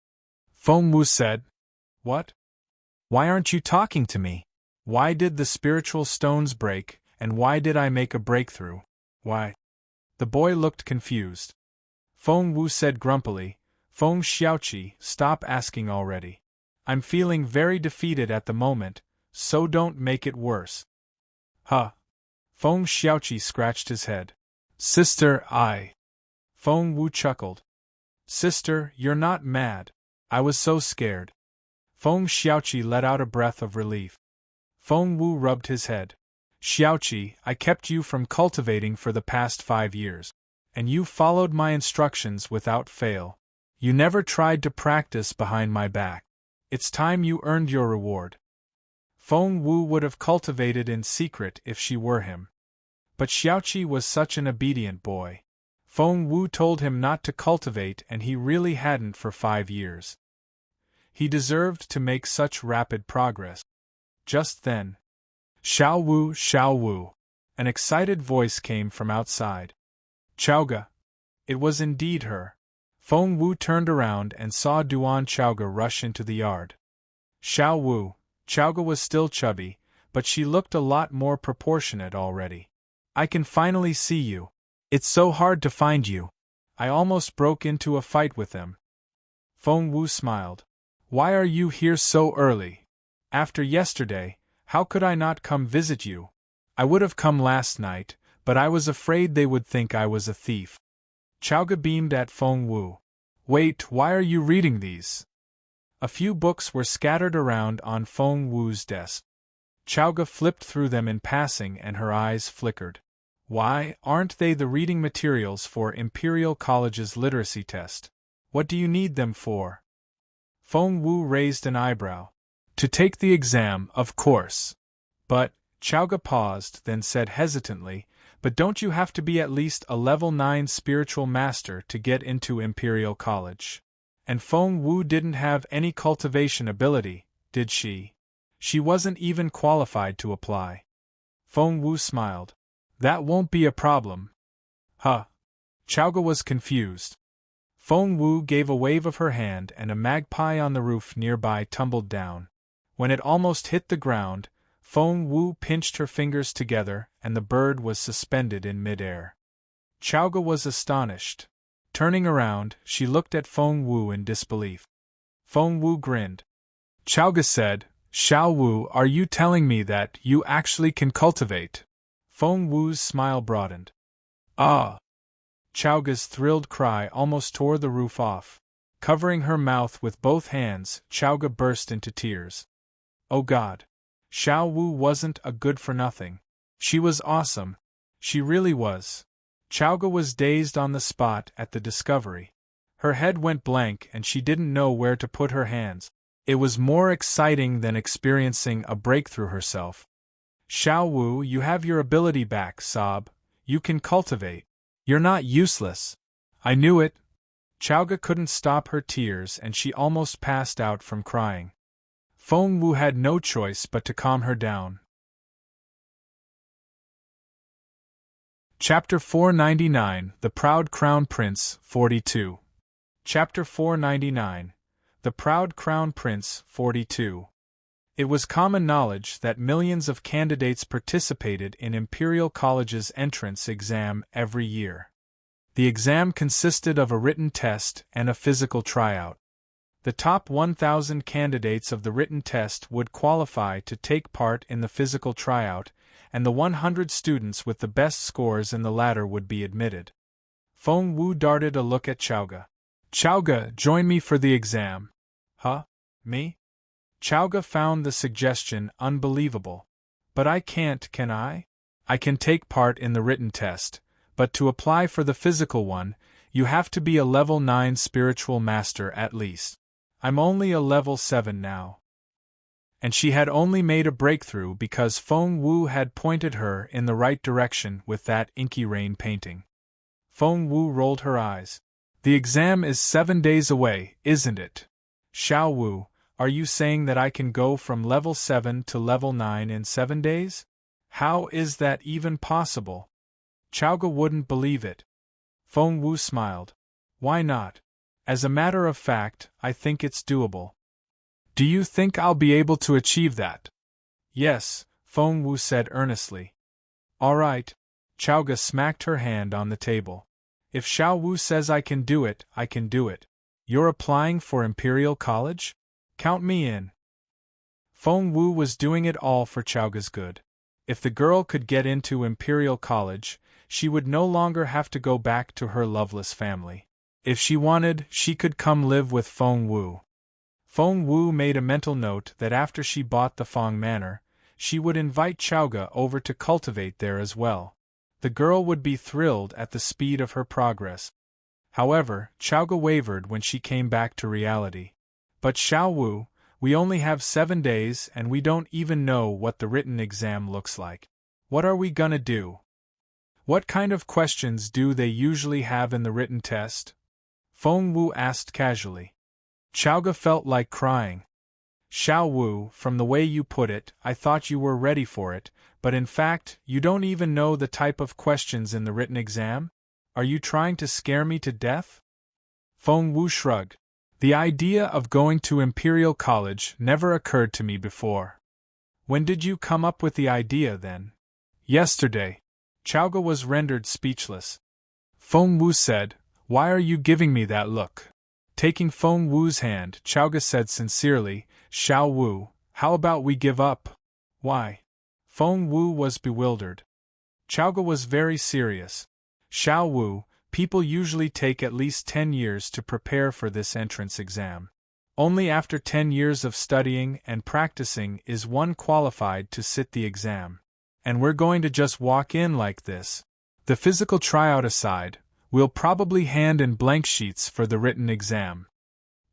S1: Feng Wu said, What? Why aren't you talking to me? Why did the spiritual stones break, and why did I make a breakthrough? Why? The boy looked confused. Feng Wu said grumpily, Feng Xiaoqi, stop asking already. I'm feeling very defeated at the moment, so don't make it worse. Huh. Feng Xiaoqi scratched his head. Sister, Feng Wu chuckled. Sister, you're not mad. I was so scared. Feng Xiaoqi let out a breath of relief. Feng Wu rubbed his head. Xiaoqi, I kept you from cultivating for the past 5 years. And you followed my instructions without fail. You never tried to practice behind my back. It's time you earned your reward. Feng Wu would have cultivated in secret if she were him. But Xiaoqi was such an obedient boy. Feng Wu told him not to cultivate, and he really hadn't for 5 years. He deserved to make such rapid progress. Just then, Xiao Wu, Xiao Wu, an excited voice came from outside. Chaoga. It was indeed her. Feng Wu turned around and saw Duan Chaoga rush into the yard. Xiao Wu. Chaoga was still chubby, but she looked a lot more proportionate already. I can finally see you. It's so hard to find you. I almost broke into a fight with them. Feng Wu smiled. Why are you here so early? After yesterday, how could I not come visit you? I would have come last night, but I was afraid they would think I was a thief. Chaoga beamed at Feng Wu. Wait, why are you reading these? A few books were scattered around on Feng Wu's desk. Chaoga flipped through them in passing and her eyes flickered. Why, aren't they the reading materials for Imperial College's literacy test? What do you need them for? Feng Wu raised an eyebrow. To take the exam, of course. But, Chaoga paused, then said hesitantly, but don't you have to be at least a level 9 spiritual master to get into Imperial College? And Feng Wu didn't have any cultivation ability, did she? She wasn't even qualified to apply. Feng Wu smiled. That won't be a problem. Huh. Chaoga was confused. Feng Wu gave a wave of her hand and a magpie on the roof nearby tumbled down. When it almost hit the ground, Feng Wu pinched her fingers together and the bird was suspended in midair. Chaoga was astonished. Turning around, she looked at Feng Wu in disbelief. Feng Wu grinned. Chaoga said, Xiao Wu, are you telling me that you actually can cultivate? Feng Wu's smile broadened. Ah! Chaoga's thrilled cry almost tore the roof off. Covering her mouth with both hands, Chaoga burst into tears. Oh God! Xiao Wu wasn't a good-for-nothing. She was awesome. She really was. Chaoga was dazed on the spot at the discovery. Her head went blank and she didn't know where to put her hands. It was more exciting than experiencing a breakthrough herself. Xiao Wu, you have your ability back, Sob. You can cultivate. You're not useless. I knew it. Chaoga couldn't stop her tears and she almost passed out from crying. Feng Wu had no choice but to calm her down. Chapter 499, The Proud Crown Prince, 42. Chapter 499, The Proud Crown Prince, 42. It was common knowledge that millions of candidates participated in Imperial College's entrance exam every year. The exam consisted of a written test and a physical tryout. The top 1,000 candidates of the written test would qualify to take part in the physical tryout, and the 100 students with the best scores in the latter would be admitted. Feng Wu darted a look at Chaoga. Chaoga, join me for the exam. Huh? Me? Chaoga found the suggestion unbelievable. But I can't, can I? I can take part in the written test, but to apply for the physical one, you have to be a level 9 spiritual master at least. I'm only a level 7 now. And she had only made a breakthrough because Feng Wu had pointed her in the right direction with that inky rain painting. Feng Wu rolled her eyes. The exam is 7 days away, isn't it? Xiao Wu, are you saying that I can go from level 7 to level 9 in 7 days? How is that even possible? Chaoga wouldn't believe it. Feng Wu smiled. Why not? As a matter of fact, I think it's doable. Do you think I'll be able to achieve that? Yes, Feng Wu said earnestly. All right. Chaoga smacked her hand on the table. If Xiao Wu says I can do it, I can do it. You're applying for Imperial College? Count me in. Feng Wu was doing it all for Chaoga's good. If the girl could get into Imperial College, she would no longer have to go back to her loveless family. If she wanted, she could come live with Feng Wu. Feng Wu made a mental note that after she bought the Feng Manor, she would invite Chaoga over to cultivate there as well. The girl would be thrilled at the speed of her progress. However, Chowga wavered when she came back to reality. But Xiao Wu, we only have 7 days and we don't even know what the written exam looks like. What are we gonna do? What kind of questions do they usually have in the written test? Feng Wu asked casually. Chowga felt like crying. Xiao Wu, from the way you put it, I thought you were ready for it, but in fact, you don't even know the type of questions in the written exam? Are you trying to scare me to death? Feng Wu shrugged. The idea of going to Imperial College never occurred to me before. When did you come up with the idea, then? Yesterday. Chowga was rendered speechless. Feng Wu said, Why are you giving me that look? Taking Feng Wu's hand, Chowga said sincerely, Xiao Wu, how about we give up? Why? Feng Wu was bewildered. Chowga was very serious. Xiao Wu, people usually take at least 10 years to prepare for this entrance exam. Only after 10 years of studying and practicing is one qualified to sit the exam. And we're going to just walk in like this. The physical tryout aside, we'll probably hand in blank sheets for the written exam.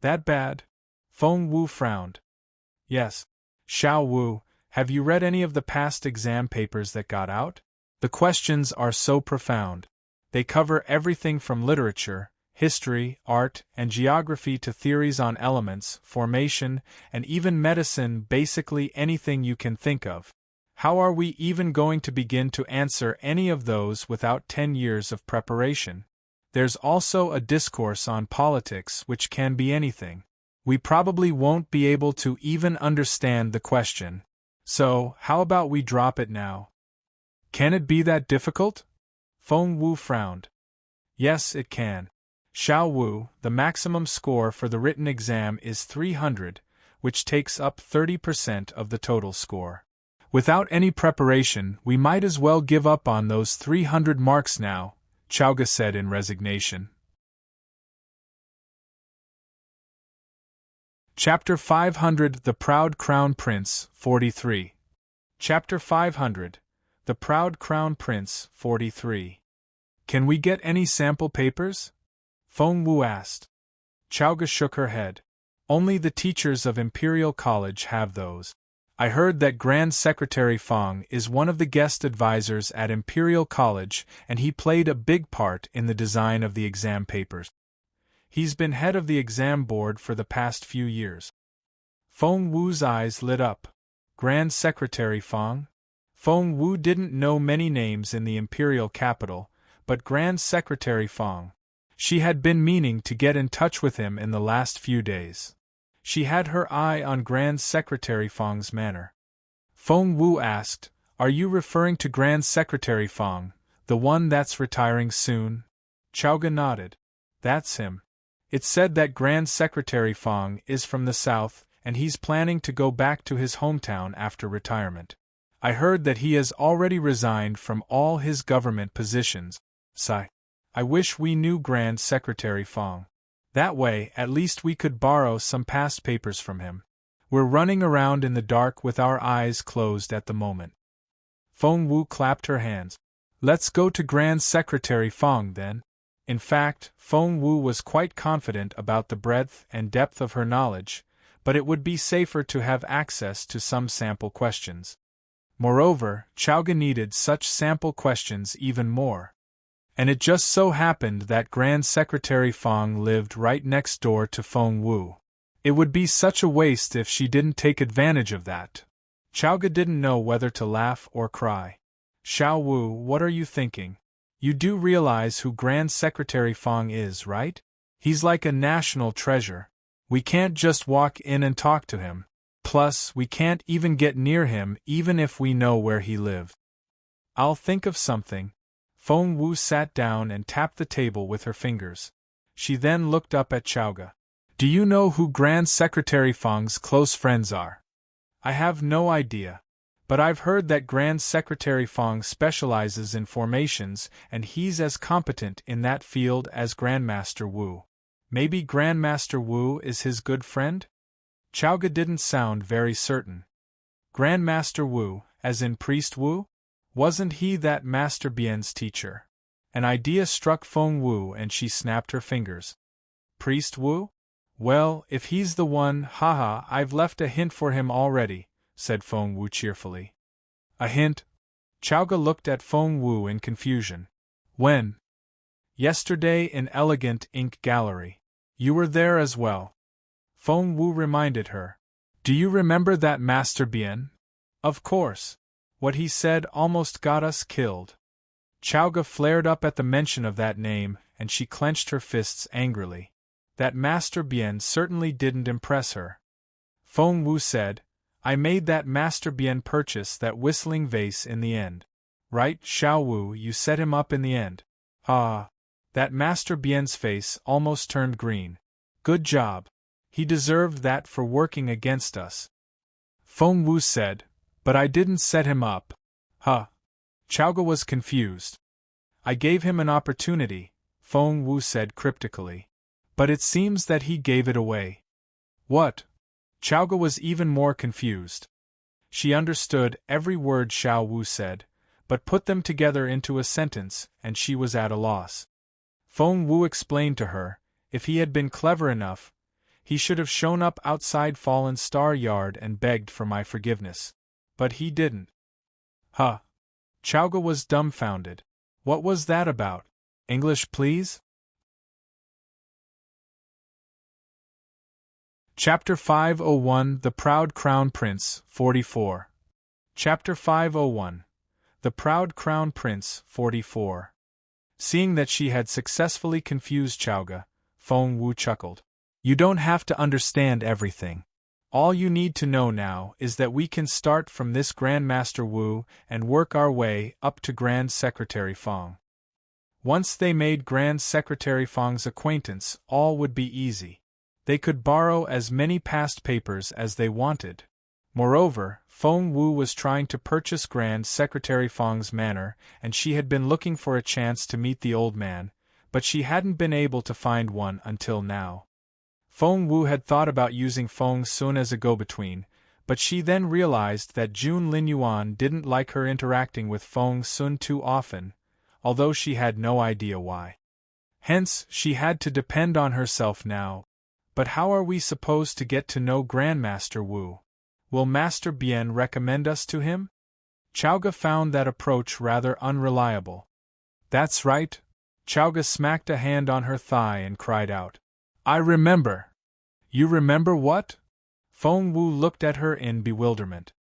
S1: That bad? Feng Wu frowned. Yes. Xiao Wu, have you read any of the past exam papers that got out? The questions are so profound. They cover everything from literature, history, art, and geography to theories on elements, formation, and even medicine, basically anything you can think of. How are we even going to begin to answer any of those without 10 years of preparation? There's also a discourse on politics, which can be anything. We probably won't be able to even understand the question. So, how about we drop it now? Can it be that difficult? Feng Wu frowned. Yes, it can. Xiao Wu, the maximum score for the written exam is 300, which takes up 30% of the total score. Without any preparation, we might as well give up on those 300 marks now, Chowga said in resignation. Chapter 500 The Proud Crown Prince, 43. Chapter 500 The Proud Crown Prince, 43. Can we get any sample papers? Feng Wu asked. Chowga shook her head. Only the teachers of Imperial College have those. I heard that Grand Secretary Feng is one of the guest advisors at Imperial College and he played a big part in the design of the exam papers. He's been head of the exam board for the past few years. Feng Wu's eyes lit up. Grand Secretary Feng? Feng Wu didn't know many names in the imperial capital, but Grand Secretary Feng. She had been meaning to get in touch with him in the last few days. She had her eye on Grand Secretary Feng's manner. Feng Wu asked, Are you referring to Grand Secretary Feng, the one that's retiring soon? Chowga nodded. That's him. It's said that Grand Secretary Feng is from the south, and he's planning to go back to his hometown after retirement. I heard that he has already resigned from all his government positions. Sigh. I wish we knew Grand Secretary Feng. That way, at least we could borrow some past papers from him. We're running around in the dark with our eyes closed at the moment. Feng Wu clapped her hands. Let's go to Grand Secretary Feng then. In fact, Feng Wu was quite confident about the breadth and depth of her knowledge, but it would be safer to have access to some sample questions. Moreover, Chowga needed such sample questions even more. And it just so happened that Grand Secretary Feng lived right next door to Feng Wu. It would be such a waste if she didn't take advantage of that. Chowga didn't know whether to laugh or cry. Xiao Wu, what are you thinking? You do realize who Grand Secretary Feng is, right? He's like a national treasure. We can't just walk in and talk to him. Plus, we can't even get near him even if we know where he lives. I'll think of something. Feng Wu sat down and tapped the table with her fingers. She then looked up at Chowga. Do you know who Grand Secretary Feng's close friends are? I have no idea. But I've heard that Grand Secretary Feng specializes in formations and he's as competent in that field as Grandmaster Wu. Maybe Grandmaster Wu is his good friend? Chowga didn't sound very certain. Grandmaster Wu, as in Priest Wu? Wasn't he that Master Bian's teacher? An idea struck Feng Wu and she snapped her fingers. Priest Wu? Well, if he's the one, haha, I've left a hint for him already, said Feng Wu cheerfully. A hint? Chowga looked at Feng Wu in confusion. When? Yesterday in Elegant Ink Gallery. You were there as well. Feng Wu reminded her. Do you remember that Master Bien? Of course. What he said almost got us killed. Chowga flared up at the mention of that name, and she clenched her fists angrily. That Master Bien certainly didn't impress her. Feng Wu said, I made that Master Bien purchase that whistling vase in the end. Right, Xiao Wu, you set him up in the end. Ah. That Master Bien's face almost turned green. Good job. He deserved that for working against us. Feng Wu said, but I didn't set him up. Huh. Chowga was confused. I gave him an opportunity, Feng Wu said cryptically. But it seems that he gave it away. What? Chowga was even more confused. She understood every word Xiao Wu said, but put them together into a sentence, and she was at a loss. Feng Wu explained to her, if he had been clever enough, he should have shown up outside Fallen Star Yard and begged for my forgiveness. But he didn't. Huh. Chowga was dumbfounded. What was that about? English, please? Chapter 501 The Proud Crown Prince, 44. Chapter 501 The Proud Crown Prince, 44. Seeing that she had successfully confused Chowga, Feng Wu chuckled. You don't have to understand everything. All you need to know now is that we can start from this Grandmaster Wu and work our way up to Grand Secretary Feng. Once they made Grand Secretary Feng's acquaintance, all would be easy. They could borrow as many past papers as they wanted. Moreover, Feng Wu was trying to purchase Grand Secretary Feng's manor, and she had been looking for a chance to meet the old man, but she hadn't been able to find one until now. Feng Wu had thought about using Feng Sun as a go-between, but she then realized that Jun Linyuan didn't like her interacting with Feng Sun too often, although she had no idea why. Hence, she had to depend on herself now. But how are we supposed to get to know Grandmaster Wu? Will Master Bien recommend us to him? Chowga found that approach rather unreliable. That's right. Chowga smacked a hand on her thigh and cried out. I remember. You remember what? Feng Wu looked at her in bewilderment.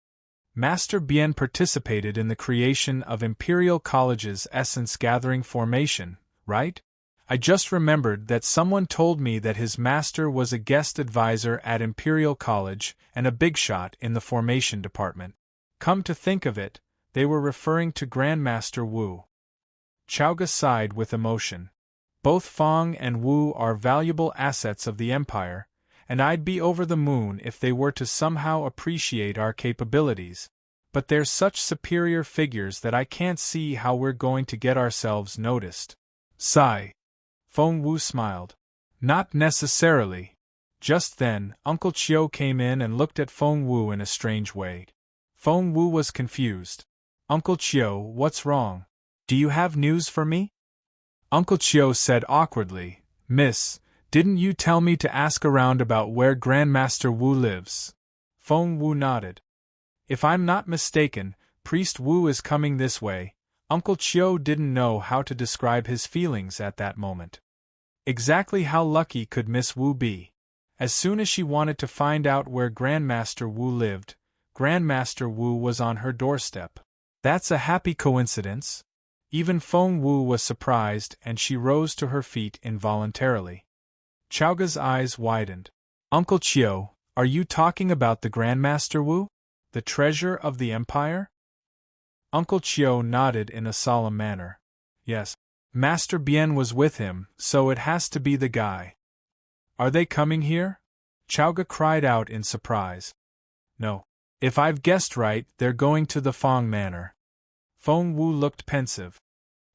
S1: Master Bien participated in the creation of Imperial College's essence-gathering formation, right? I just remembered that someone told me that his master was a guest advisor at Imperial College and a big shot in the formation department. Come to think of it, they were referring to Grandmaster Wu. Chowga sighed with emotion. Both Feng and Wu are valuable assets of the Empire, and I'd be over the moon if they were to somehow appreciate our capabilities. But they're such superior figures that I can't see how we're going to get ourselves noticed. Sigh. Feng Wu smiled. Not necessarily. Just then, Uncle Chiu came in and looked at Feng Wu in a strange way. Feng Wu was confused. Uncle Chiu, what's wrong? Do you have news for me? Uncle Chiu said awkwardly, Miss, didn't you tell me to ask around about where Grandmaster Wu lives? Feng Wu nodded. If I'm not mistaken, Priest Wu is coming this way. Uncle Chiu didn't know how to describe his feelings at that moment. Exactly how lucky could Miss Wu be? As soon as she wanted to find out where Grandmaster Wu lived, Grandmaster Wu was on her doorstep. That's a happy coincidence. Even Feng Wu was surprised and she rose to her feet involuntarily. Chowga's eyes widened. Uncle Chiu, are you talking about the Grandmaster Wu? The treasure of the Empire? Uncle Chiu nodded in a solemn manner. Yes. Master Bien was with him, so it has to be the guy. Are they coming here? Chowga cried out in surprise. No. If I've guessed right, they're going to the Feng Manor. Feng Wu looked pensive.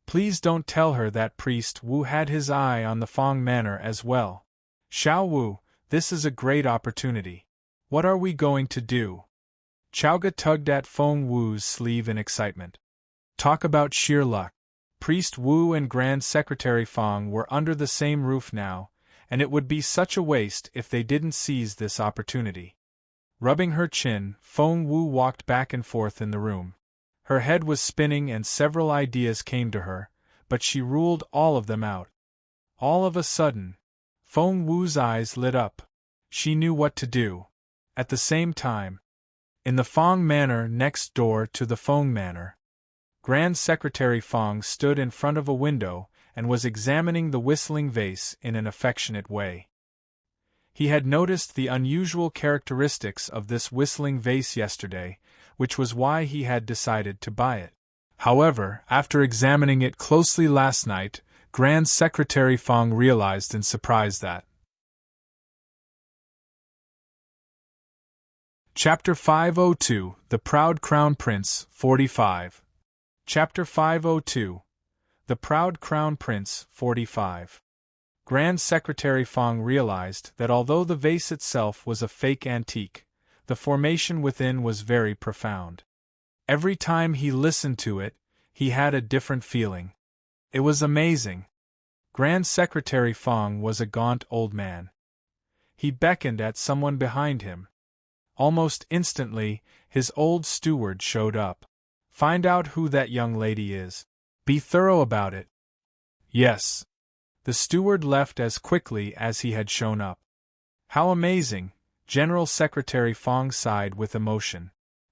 S1: Please don't tell her that Priest Wu had his eye on the Feng Manor as well. Xiao Wu, this is a great opportunity. What are we going to do? Chowga tugged at Feng Wu's sleeve in excitement. Talk about sheer luck. Priest Wu and Grand Secretary Fang were under the same roof now, and it would be such a waste if they didn't seize this opportunity. Rubbing her chin, Feng Wu walked back and forth in the room. Her head was spinning and several ideas came to her, but she ruled all of them out. All of a sudden, Feng Wu's eyes lit up. She knew what to do. At the same time, in the Fang Manor next door to the Feng Manor, Grand Secretary Fang stood in front of a window and was examining the whistling vase in an affectionate way. He had noticed the unusual characteristics of this whistling vase yesterday, which was why he had decided to buy it. However, after examining it closely last night, Grand Secretary Fang realized in surprise that Chapter 502, The Proud Crown Prince, 45. Chapter 502, The Proud Crown Prince, 45. Grand Secretary Fang realized that although the vase itself was a fake antique, the formation within was very profound. Every time he listened to it, he had a different feeling. It was amazing. Grand Secretary Fang was a gaunt old man. He beckoned at someone behind him. Almost instantly, his old steward showed up. Find out who that young lady is. Be thorough about it. Yes. The steward left as quickly as he had shown up. How amazing! General Secretary Fang sighed with emotion.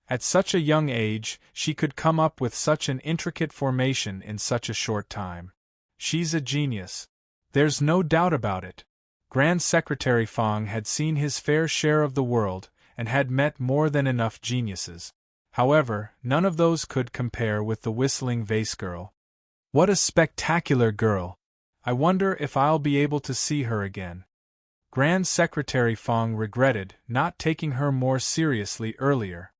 S1: At such a young age, she could come up with such an intricate formation in such a short time. She's a genius. There's no doubt about it. Grand Secretary Fang had seen his fair share of the world, and had met more than enough geniuses. However, none of those could compare with the whistling vase girl. What a spectacular girl! I wonder if I'll be able to see her again. Grand Secretary Fang regretted not taking her more seriously earlier.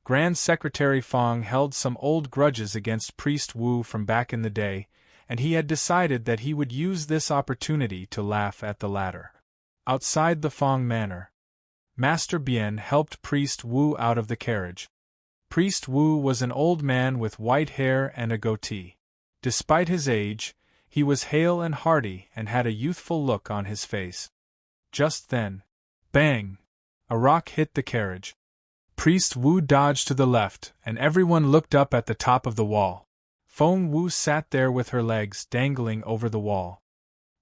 S1: Grand Secretary Fang held some old grudges against Priest Wu from back in the day, and he had decided that he would use this opportunity to laugh at the latter. Outside the Fang Manor, Master Bien helped Priest Wu out of the carriage. Priest Wu was an old man with white hair and a goatee. Despite his age, he was hale and hearty and had a youthful look on his face. Just then, bang! A rock hit the carriage. Priest Wu dodged to the left, and everyone looked up at the top of the wall. Feng Wu sat there with her legs dangling over the wall.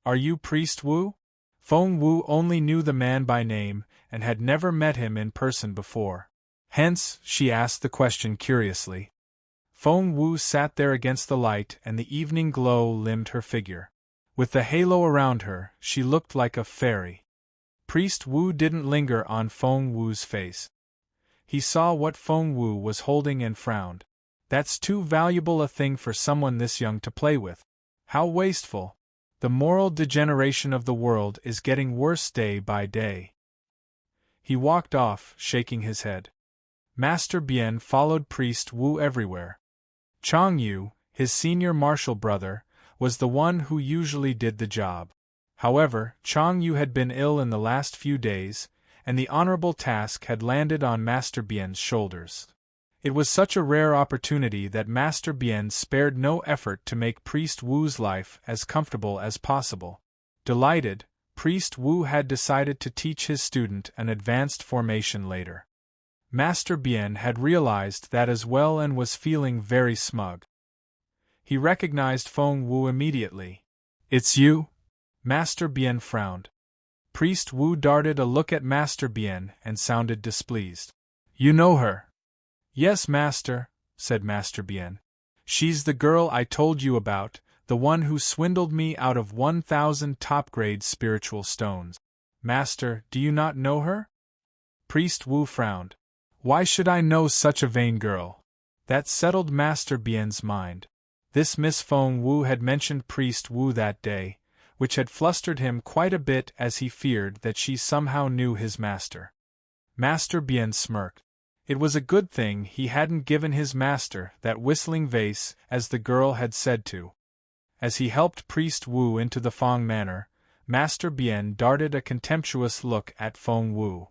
S1: Are you Priest Wu? Feng Wu only knew the man by name, and had never met him in person before. Hence, she asked the question curiously. Feng Wu sat there against the light, and the evening glow limned her figure. With the halo around her, she looked like a fairy. Priest Wu didn't linger on Feng Wu's face. He saw what Feng Wu was holding and frowned. That's too valuable a thing for someone this young to play with. How wasteful! The moral degeneration of the world is getting worse day by day. He walked off, shaking his head. Master Bien followed Priest Wu everywhere. Chang Yu, his senior martial brother, was the one who usually did the job. However, Chang Yu had been ill in the last few days, and the honorable task had landed on Master Bien's shoulders. It was such a rare opportunity that Master Bien spared no effort to make Priest Wu's life as comfortable as possible. Delighted, Priest Wu had decided to teach his student an advanced formation later. Master Bien had realized that as well and was feeling very smug. He recognized Feng Wu immediately. It's you? Master Bien frowned. Priest Wu darted a look at Master Bien and sounded displeased. You know her? Yes, Master, said Master Bien. She's the girl I told you about, the one who swindled me out of 1,000 top-grade spiritual stones. Master, do you not know her? Priest Wu frowned. Why should I know such a vain girl? That settled Master Bien's mind. This Miss Feng Wu had mentioned Priest Wu that day, which had flustered him quite a bit as he feared that she somehow knew his master. Master Bien smirked. It was a good thing he hadn't given his master that whistling vase, as the girl had said to. As he helped Priest Wu into the Fang Manor, Master Bien darted a contemptuous look at Feng Wu.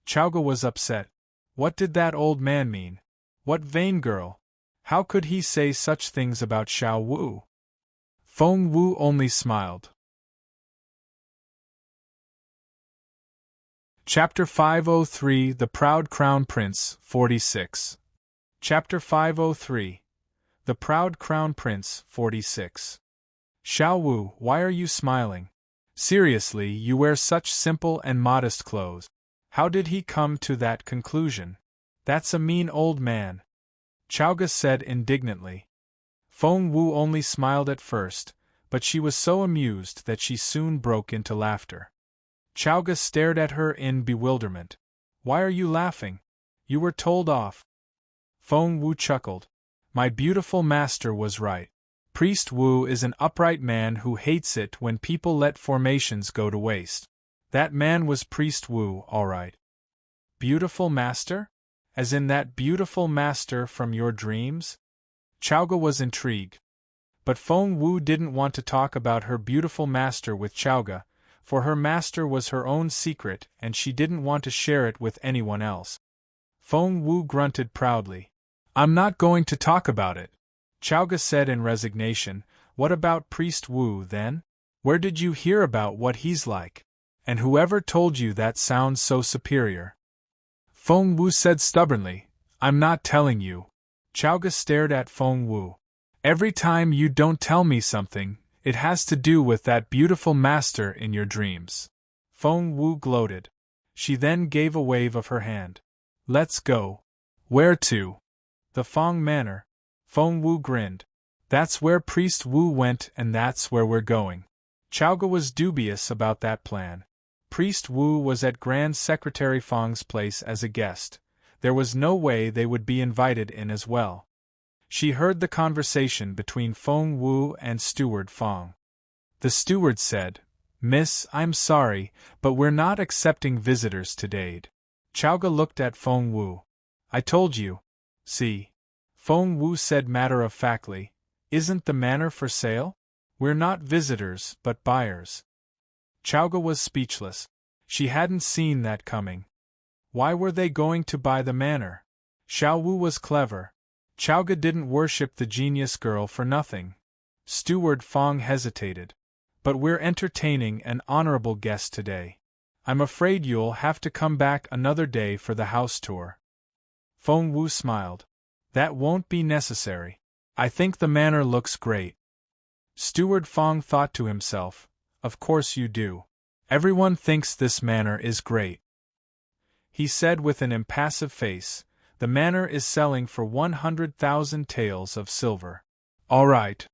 S1: Chowga was upset. What did that old man mean? What vain girl? How could he say such things about Xiao Wu? Feng Wu only smiled. Chapter 503 The Proud Crown Prince, 46. Chapter 503 The Proud Crown Prince, 46. Xiao Wu, why are you smiling? Seriously, you wear such simple and modest clothes. How did he come to that conclusion? That's a mean old man. Chowga said indignantly. Feng Wu only smiled at first, but she was so amused that she soon broke into laughter. Chowga stared at her in bewilderment. Why are you laughing? You were told off. Feng Wu chuckled. My beautiful master was right. Priest Wu is an upright man who hates it when people let formations go to waste. That man was Priest Wu, all right. Beautiful master? As in that beautiful master from your dreams? Chowga was intrigued. But Feng Wu didn't want to talk about her beautiful master with Chowga, for her master was her own secret and she didn't want to share it with anyone else. Feng Wu grunted proudly. I'm not going to talk about it. Chowga said in resignation. What about Priest Wu, then? Where did you hear about what he's like? And whoever told you that sounds so superior? Feng Wu said stubbornly, I'm not telling you. Chowga stared at Feng Wu. Every time you don't tell me something, it has to do with that beautiful master in your dreams. Feng Wu gloated. She then gave a wave of her hand. Let's go. Where to? The Feng Manor. Feng Wu grinned. That's where Priest Wu went and that's where we're going. Chowga was dubious about that plan. Priest Wu was at Grand Secretary Feng's place as a guest. There was no way they would be invited in as well. She heard the conversation between Feng Wu and Steward Feng. The steward said, Miss, I'm sorry, but we're not accepting visitors today. Chowga looked at Feng Wu. I told you. See. Feng Wu said matter-of-factly, Isn't the manor for sale? We're not visitors, but buyers. Chowga was speechless. She hadn't seen that coming. Why were they going to buy the manor? Xiao Wu was clever. Chowga didn't worship the genius girl for nothing. Steward Feng hesitated. But we're entertaining an honorable guest today. I'm afraid you'll have to come back another day for the house tour. Feng Wu smiled. That won't be necessary. I think the manor looks great. Steward Feng thought to himself, Of course you do. Everyone thinks this manor is great. He said with an impassive face, The manor is selling for 100,000 taels of silver. All right.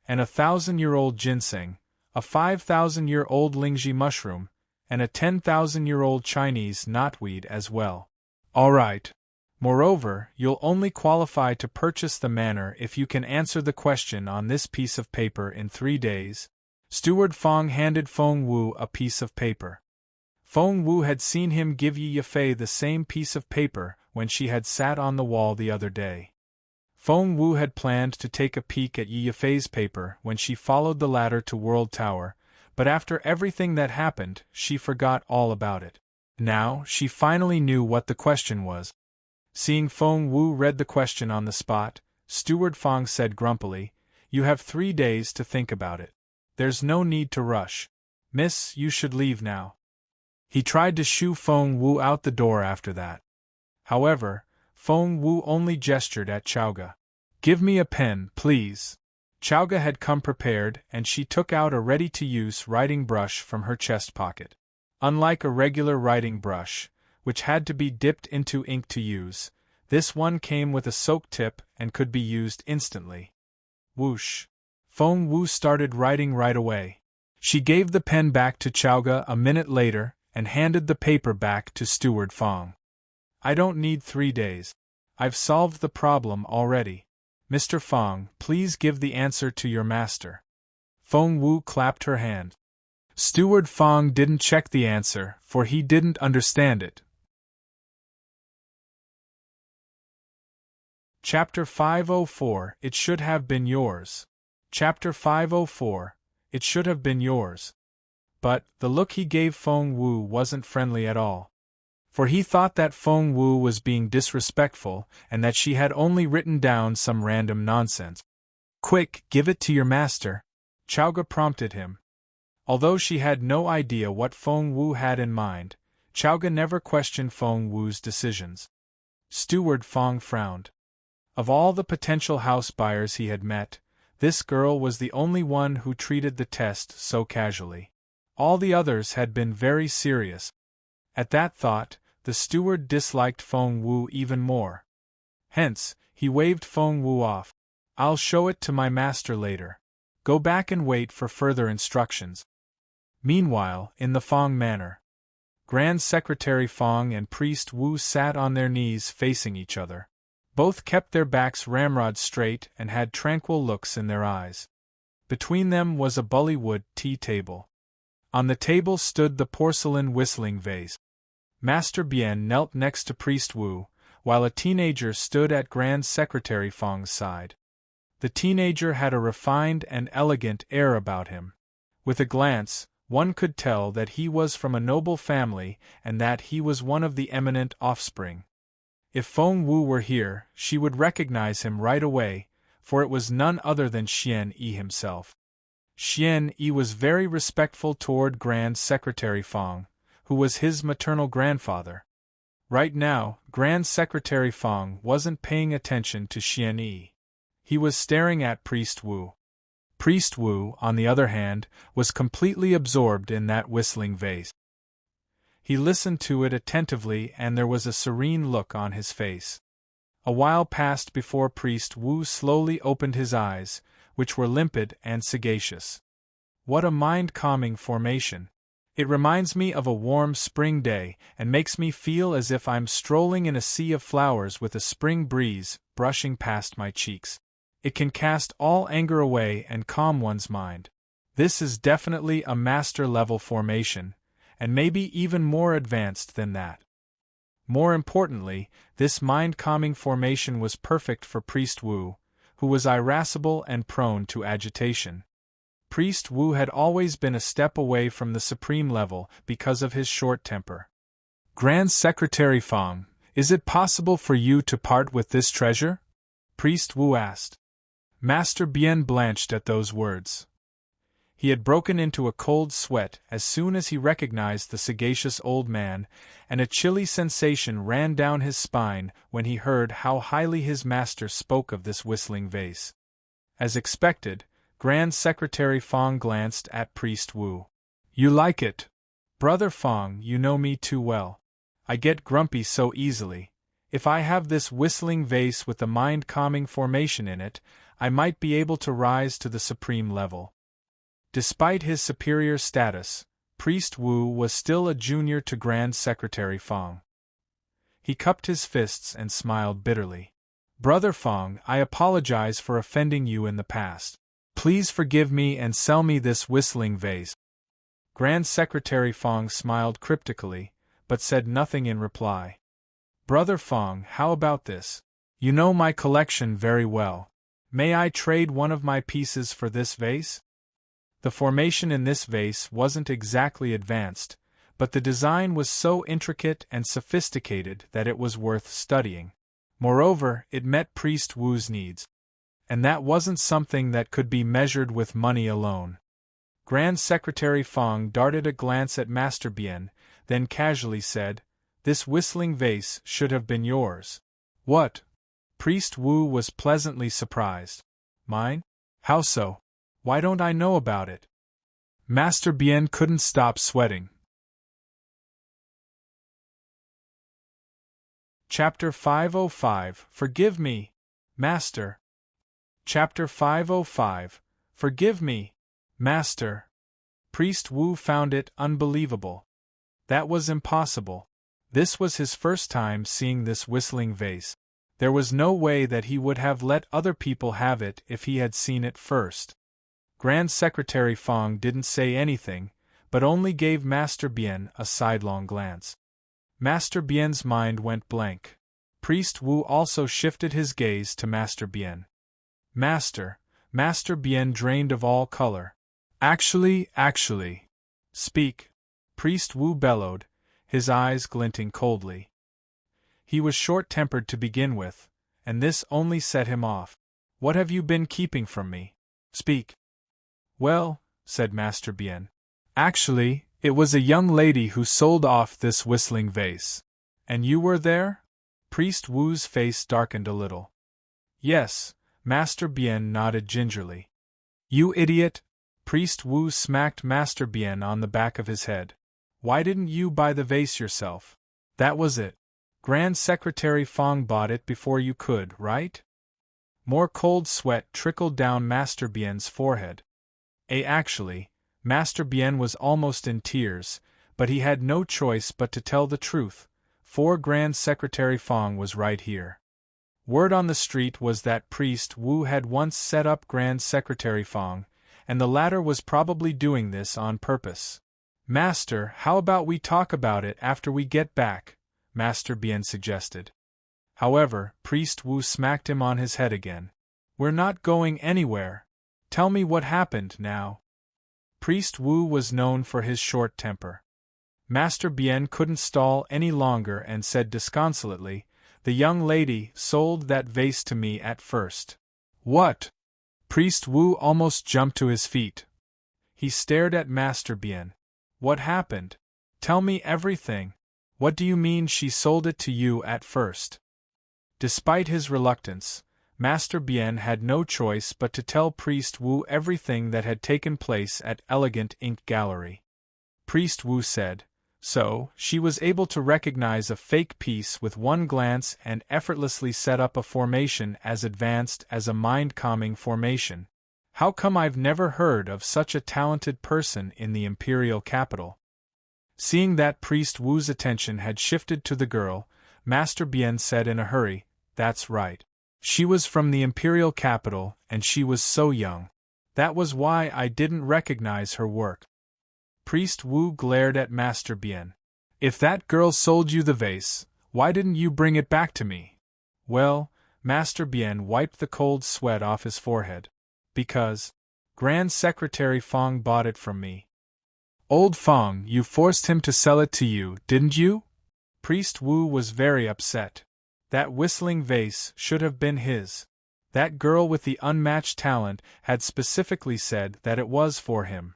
S1: And a 1,000-year-old ginseng, a 5,000-year-old lingji mushroom, and a 10,000-year-old Chinese knotweed as well. All right. Moreover, you'll only qualify to purchase the manor if you can answer the question on this piece of paper in 3 days. Steward Feng handed Feng Wu a piece of paper. Feng Wu had seen him give Yi Yifei the same piece of paper when she had sat on the wall the other day. Feng Wu had planned to take a peek at Yi Yifei's paper when she followed the ladder to World Tower, but after everything that happened, she forgot all about it. Now, she finally knew what the question was. Seeing Feng Wu read the question on the spot, Steward Feng said grumpily, You have 3 days to think about it. There's no need to rush. Miss, you should leave now. He tried to shoo Feng Wu out the door after that. However, Feng Wu only gestured at Chowga. Give me a pen, please. Chowga had come prepared and she took out a ready-to-use writing brush from her chest pocket. Unlike a regular writing brush, which had to be dipped into ink to use, this one came with a soak tip and could be used instantly. Whoosh! Feng Wu started writing right away. She gave the pen back to Chowga a minute later and handed the paper back to Steward Feng. I don't need 3 days. I've solved the problem already. Mr. Feng, please give the answer to your master. Feng Wu clapped her hand. Steward Feng didn't check the answer, for he didn't understand it. Chapter 504 It should have been yours. Chapter 504 It should have been yours. But, the look he gave Feng Wu wasn't friendly at all. For he thought that Feng Wu was being disrespectful and that she had only written down some random nonsense. Quick, give it to your master. Chowga prompted him. Although she had no idea what Feng Wu had in mind, Chowga never questioned Feng Wu's decisions. Steward Fong frowned. Of all the potential house buyers he had met, this girl was the only one who treated the test so casually. All the others had been very serious. At that thought, the steward disliked Feng Wu even more. Hence, he waved Feng Wu off. "I'll show it to my master later. Go back and wait for further instructions." Meanwhile, in the Fong manor, Grand Secretary Fong and Priest Wu sat on their knees facing each other. Both kept their backs ramrod straight and had tranquil looks in their eyes. Between them was a bully-wood tea table. On the table stood the porcelain whistling vase. Master Bien knelt next to Priest Wu, while a teenager stood at Grand Secretary Fong's side. The teenager had a refined and elegant air about him. With a glance, one could tell that he was from a noble family and that he was one of the eminent offspring. If Feng Wu were here, she would recognize him right away, for it was none other than Xian Yi himself. Xian Yi was very respectful toward Grand Secretary Fong, who was his maternal grandfather. Right now, Grand Secretary Fong wasn't paying attention to Xian Yi. He was staring at Priest Wu. Priest Wu, on the other hand, was completely absorbed in that whistling vase. He listened to it attentively and there was a serene look on his face. A while passed before Priest Wu slowly opened his eyes, which were limpid and sagacious. What a mind-calming formation! It reminds me of a warm spring day and makes me feel as if I'm strolling in a sea of flowers with a spring breeze brushing past my cheeks. It can cast all anger away and calm one's mind. This is definitely a master-level formation, and maybe even more advanced than that. More importantly, this mind-calming formation was perfect for Priest Wu, who was irascible and prone to agitation. Priest Wu had always been a step away from the supreme level because of his short temper. "Grand Secretary Fong, is it possible for you to part with this treasure?" Priest Wu asked. Master Bien blanched at those words. He had broken into a cold sweat as soon as he recognized the sagacious old man, and a chilly sensation ran down his spine when he heard how highly his master spoke of this whistling vase. As expected, Grand Secretary Fong glanced at Priest Wu. "You like it? Brother Fong, you know me too well. I get grumpy so easily. If I have this whistling vase with the mind-calming formation in it, I might be able to rise to the supreme level." Despite his superior status, Priest Wu was still a junior to Grand Secretary Fong. He cupped his fists and smiled bitterly. "Brother Fong, I apologize for offending you in the past. Please forgive me and sell me this whistling vase." Grand Secretary Fong smiled cryptically, but said nothing in reply. "Brother Fong, how about this? You know my collection very well. May I trade one of my pieces for this vase?" The formation in this vase wasn't exactly advanced, but the design was so intricate and sophisticated that it was worth studying. Moreover, it met Priest Wu's needs. And that wasn't something that could be measured with money alone. Grand Secretary Fong darted a glance at Master Bien, then casually said, "This whistling vase should have been yours." "What?" Priest Wu was pleasantly surprised. "Mine? How so? Why don't I know about it?" Master Bien couldn't stop sweating. Chapter 505 Forgive me, Master. Chapter 505 Forgive me, Master. Priest Wu found it unbelievable. That was impossible. This was his first time seeing this whistling vase. There was no way that he would have let other people have it if he had seen it first. Grand Secretary Fong didn't say anything, but only gave Master Bien a sidelong glance. Master Bien's mind went blank. Priest Wu also shifted his gaze to Master Bien. Master Bien drained of all color. Actually. Speak. Priest Wu bellowed, his eyes glinting coldly. He was short-tempered to begin with, and this only set him off. "What have you been keeping from me? Speak." Well, said Master Bien. Actually, it was a young lady who sold off this whistling vase. And you were there? Priest Wu's face darkened a little. Yes, Master Bien nodded gingerly. You idiot! Priest Wu smacked Master Bien on the back of his head. Why didn't you buy the vase yourself? That was it. Grand Secretary Fong bought it before you could, right? More cold sweat trickled down Master Bien's forehead. Actually, Master Bien was almost in tears, but he had no choice but to tell the truth, for Grand Secretary Fong was right here. Word on the street was that Priest Wu had once set up Grand Secretary Fong, and the latter was probably doing this on purpose. Master, how about we talk about it after we get back? Master Bien suggested. However, Priest Wu smacked him on his head again. We're not going anywhere. Tell me what happened now. Priest Wu was known for his short temper. Master Bien couldn't stall any longer and said disconsolately, The young lady sold that vase to me at first. What? Priest Wu almost jumped to his feet. He stared at Master Bien. What happened? Tell me everything. What do you mean she sold it to you at first? Despite his reluctance, Master Bien had no choice but to tell Priest Wu everything that had taken place at Elegant Ink Gallery. Priest Wu said, So, she was able to recognize a fake piece with one glance and effortlessly set up a formation as advanced as a mind-calming formation. How come I've never heard of such a talented person in the imperial capital? Seeing that Priest Wu's attention had shifted to the girl, Master Bien said in a hurry, That's right. She was from the imperial capital, and she was so young. That was why I didn't recognize her work. Priest Wu glared at Master Bien. If that girl sold you the vase, why didn't you bring it back to me? Well, Master Bien wiped the cold sweat off his forehead. Because Grand Secretary Fong bought it from me. Old Fong, you forced him to sell it to you, didn't you? Priest Wu was very upset. That whistling vase should have been his. That girl with the unmatched talent had specifically said that it was for him.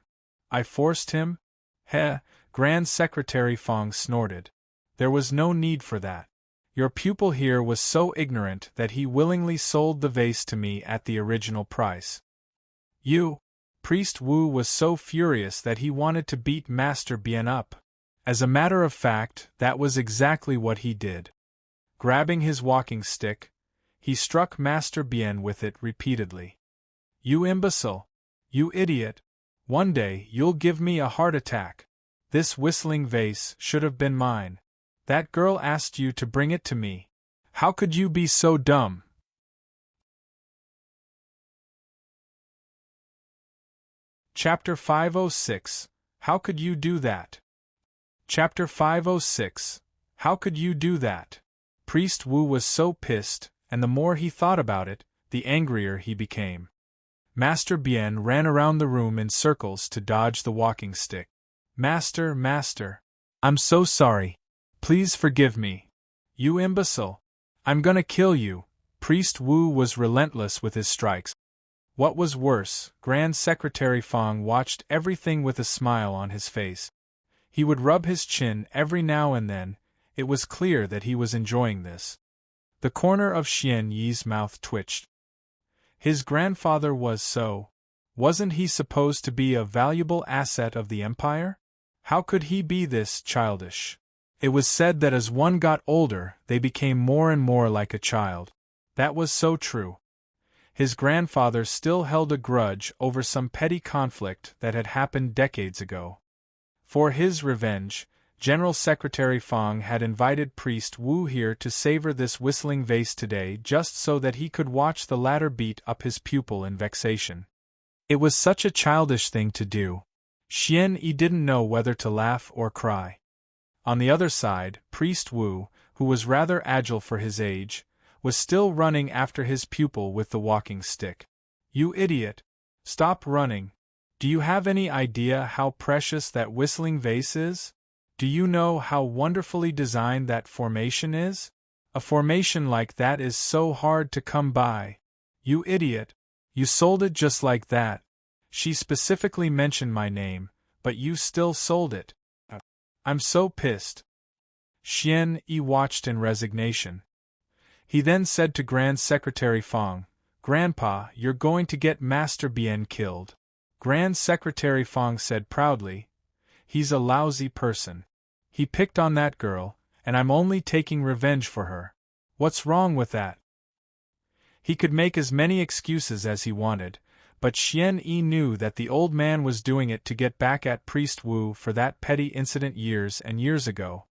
S1: I forced him? Heh, Grand Secretary Fong snorted. There was no need for that. Your pupil here was so ignorant that he willingly sold the vase to me at the original price. You? Priest Wu was so furious that he wanted to beat Master Bien up. As a matter of fact, that was exactly what he did. Grabbing his walking stick, he struck Master Bien with it repeatedly. You imbecile! You idiot! One day you'll give me a heart attack. This whistling vase should have been mine. That girl asked you to bring it to me. How could you be so dumb? Chapter 506. How could you do that? Chapter 506. How could you do that? Priest Wu was so pissed, and the more he thought about it, the angrier he became. Master Bien ran around the room in circles to dodge the walking stick. Master, I'm so sorry. Please forgive me. You imbecile. I'm gonna kill you. Priest Wu was relentless with his strikes. What was worse, Grand Secretary Fong watched everything with a smile on his face. He would rub his chin every now and then. It was clear that he was enjoying this. The corner of Xian Yi's mouth twitched. His grandfather was so. Wasn't he supposed to be a valuable asset of the empire? How could he be this childish? It was said that as one got older, they became more and more like a child. That was so true. His grandfather still held a grudge over some petty conflict that had happened decades ago. For his revenge, General Secretary Fong had invited Priest Wu here to savor this whistling vase today just so that he could watch the latter beat up his pupil in vexation. It was such a childish thing to do. Xian Yi didn't know whether to laugh or cry. On the other side, Priest Wu, who was rather agile for his age, was still running after his pupil with the walking stick. You idiot! Stop running. Do you have any idea how precious that whistling vase is? Do you know how wonderfully designed that formation is? A formation like that is so hard to come by. You idiot! You sold it just like that. She specifically mentioned my name, but you still sold it. I'm so pissed. Xian Yi watched in resignation. He then said to Grand Secretary Fang, Grandpa, you're going to get Master Bien killed. Grand Secretary Fang said proudly, he's a lousy person. He picked on that girl, and I'm only taking revenge for her. What's wrong with that? He could make as many excuses as he wanted, but Xian Yi knew that the old man was doing it to get back at Priest Wu for that petty incident years and years ago.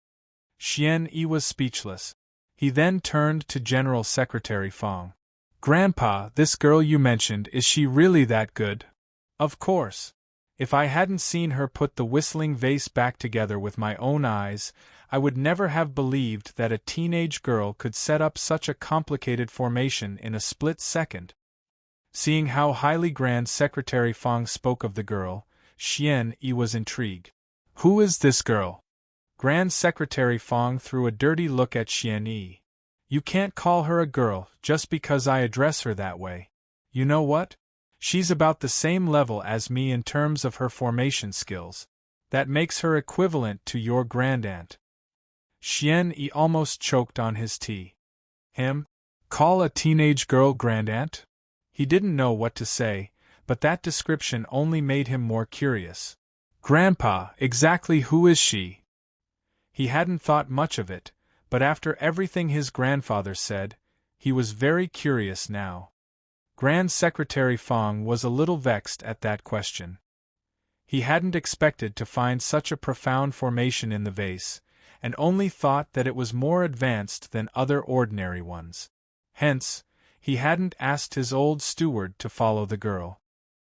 S1: Xian Yi was speechless. He then turned to General Secretary Fang. Grandpa, this girl you mentioned, is she really that good? Of course. If I hadn't seen her put the whistling vase back together with my own eyes, I would never have believed that a teenage girl could set up such a complicated formation in a split second. Seeing how highly Grand Secretary Fang spoke of the girl, Xian Yi was intrigued. Who is this girl? Grand Secretary Fang threw a dirty look at Xian Yi. You can't call her a girl just because I address her that way. You know what? She's about the same level as me in terms of her formation skills. That makes her equivalent to your grandaunt. Xian Yi almost choked on his tea. Him? Call a teenage girl grandaunt? He didn't know what to say, but that description only made him more curious. Grandpa, exactly who is she? He hadn't thought much of it, but after everything his grandfather said, he was very curious now. Grand Secretary Fang was a little vexed at that question. He hadn't expected to find such a profound formation in the vase, and only thought that it was more advanced than other ordinary ones. Hence, he hadn't asked his old steward to follow the girl.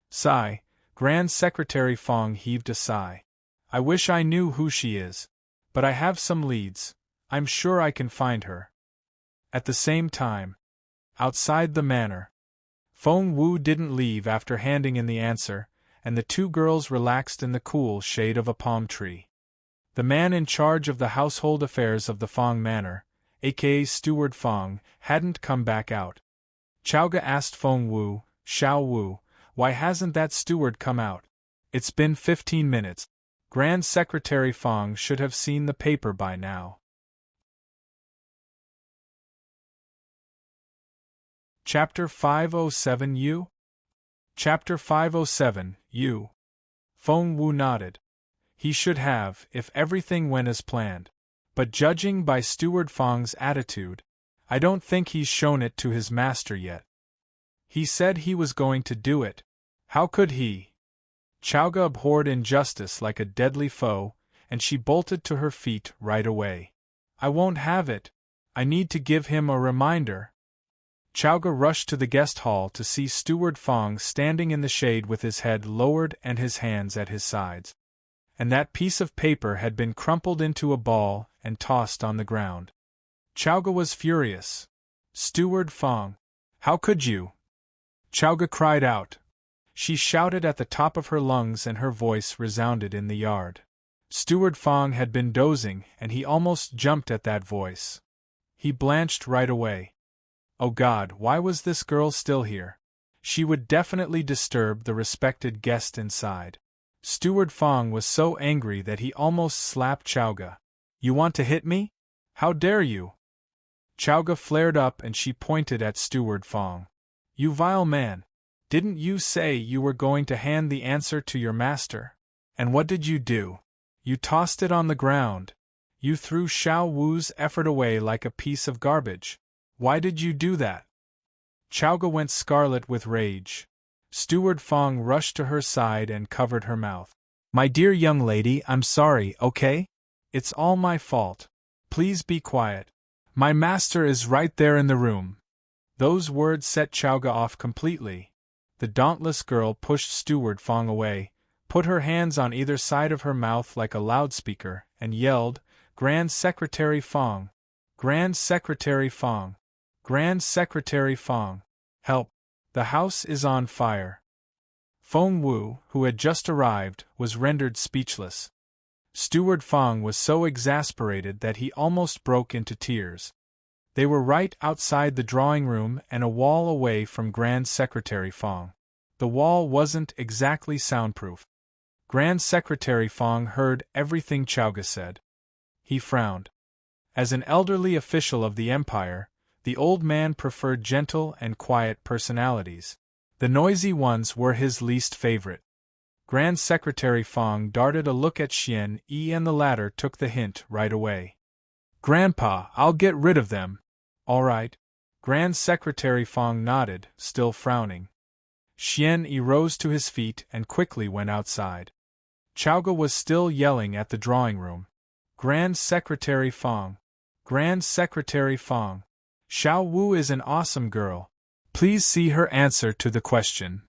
S1: Sigh, Grand Secretary Fang heaved a sigh. I wish I knew who she is. But I have some leads. I'm sure I can find her. At the same time, outside the manor, Feng Wu didn't leave after handing in the answer, and the two girls relaxed in the cool shade of a palm tree. The man in charge of the household affairs of the Fang Manor, aka Steward Fang, hadn't come back out. Chaoga asked Feng Wu, Xiao Wu, why hasn't that steward come out? It's been 15 minutes. Grand Secretary Fang should have seen the paper by now. Chapter 507 U? Chapter 507 U. Feng Wu nodded. He should have, if everything went as planned. But judging by Steward Fang's attitude, I don't think he's shown it to his master yet. He said he was going to do it. How could he? Chaoga abhorred injustice like a deadly foe, and she bolted to her feet right away. I won't have it. I need to give him a reminder. Chaoga rushed to the guest hall to see Steward Fang standing in the shade with his head lowered and his hands at his sides. And that piece of paper had been crumpled into a ball and tossed on the ground. Chaoga was furious. Steward Fang, how could you? Chaoga cried out. She shouted at the top of her lungs and her voice resounded in the yard. Steward Fang had been dozing and he almost jumped at that voice. He blanched right away. Oh God, why was this girl still here? She would definitely disturb the respected guest inside. Steward Fang was so angry that he almost slapped Chaoga. You want to hit me? How dare you? Chaoga flared up and she pointed at Steward Fang. You vile man! Didn't you say you were going to hand the answer to your master? And what did you do? You tossed it on the ground. You threw Xiao Wu's effort away like a piece of garbage. Why did you do that? Chaoga went scarlet with rage. Steward Fang rushed to her side and covered her mouth. My dear young lady, I'm sorry, okay? It's all my fault. Please be quiet. My master is right there in the room. Those words set Chaoga off completely. The dauntless girl pushed Steward Fang away, put her hands on either side of her mouth like a loudspeaker, and yelled, Grand Secretary Fang! Grand Secretary Fang! Grand Secretary Fang! Help! The house is on fire. Feng Wu, who had just arrived, was rendered speechless. Steward Fang was so exasperated that he almost broke into tears. They were right outside the drawing room and a wall away from Grand Secretary Fang. The wall wasn't exactly soundproof. Grand Secretary Fong heard everything Chowga said. He frowned. As an elderly official of the empire, the old man preferred gentle and quiet personalities. The noisy ones were his least favorite. Grand Secretary Fong darted a look at Xian Yi and the latter took the hint right away. "Grandpa, I'll get rid of them." "All right." Grand Secretary Fong nodded, still frowning. Xian Yi rose to his feet and quickly went outside. Chowga was still yelling at the drawing room. "Grand Secretary Fong! Grand Secretary Fong! Xiao Wu is an awesome girl. Please see her answer to the question."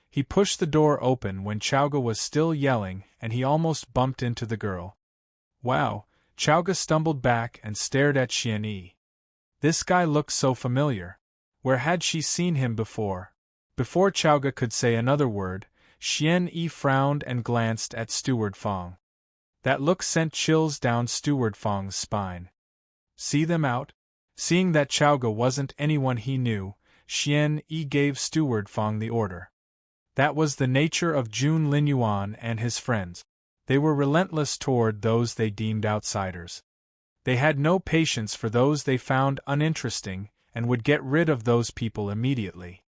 S1: He pushed the door open when Chowga was still yelling and he almost bumped into the girl. "Wow," Chowga stumbled back and stared at Xian Yi. This guy looked so familiar. Where had she seen him before? Before Chowga could say another word, Xian Yi frowned and glanced at Steward Fong. That look sent chills down Steward Fong's spine. "See them out?" Seeing that Chowga wasn't anyone he knew, Xian Yi gave Steward Fong the order. That was the nature of Jun Linyuan and his friends. They were relentless toward those they deemed outsiders. They had no patience for those they found uninteresting and would get rid of those people immediately.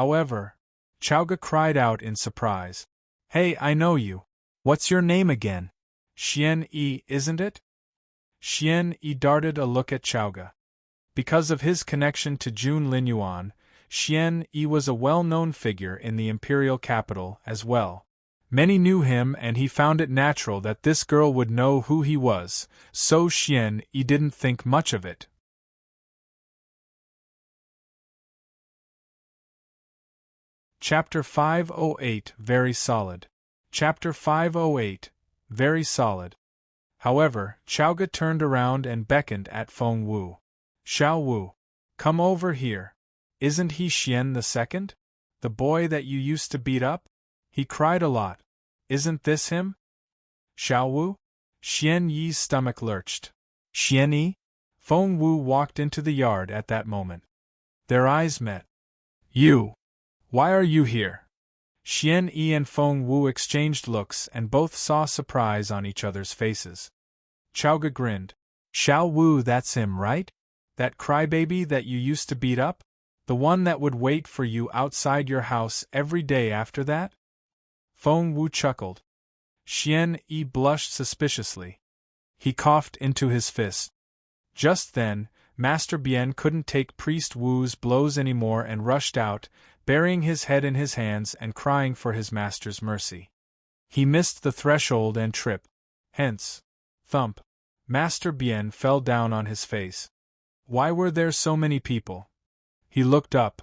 S1: However, Chowga cried out in surprise. "Hey, I know you. What's your name again?" "Xian Yi, isn't it?" Xian Yi darted a look at Chowga. Because of his connection to Jun Linyuan, Xian Yi was a well-known figure in the imperial capital as well. Many knew him and he found it natural that this girl would know who he was, so Xian Yi didn't think much of it. Chapter 508 Very Solid. Chapter 508 Very Solid. However, Chowga turned around and beckoned at Feng Wu. "Xiao Wu, come over here. Isn't he Xian II? The boy that you used to beat up? He cried a lot. Isn't this him?" "Xiao Wu?" Xian Yi's stomach lurched. "Xian Yi?" Feng Wu walked into the yard at that moment. Their eyes met. "You! Why are you here?" Xian Yi and Feng Wu exchanged looks and both saw surprise on each other's faces. Chowga grinned. "Xiao Wu, that's him, right? That crybaby that you used to beat up? The one that would wait for you outside your house every day after that?" Feng Wu chuckled. Xian Yi blushed suspiciously. He coughed into his fist. Just then, Master Bien couldn't take Priest Wu's blows anymore and rushed out, burying his head in his hands and crying for his master's mercy. He missed the threshold and tripped. Hence, thump. Master Bien fell down on his face. Why were there so many people? He looked up,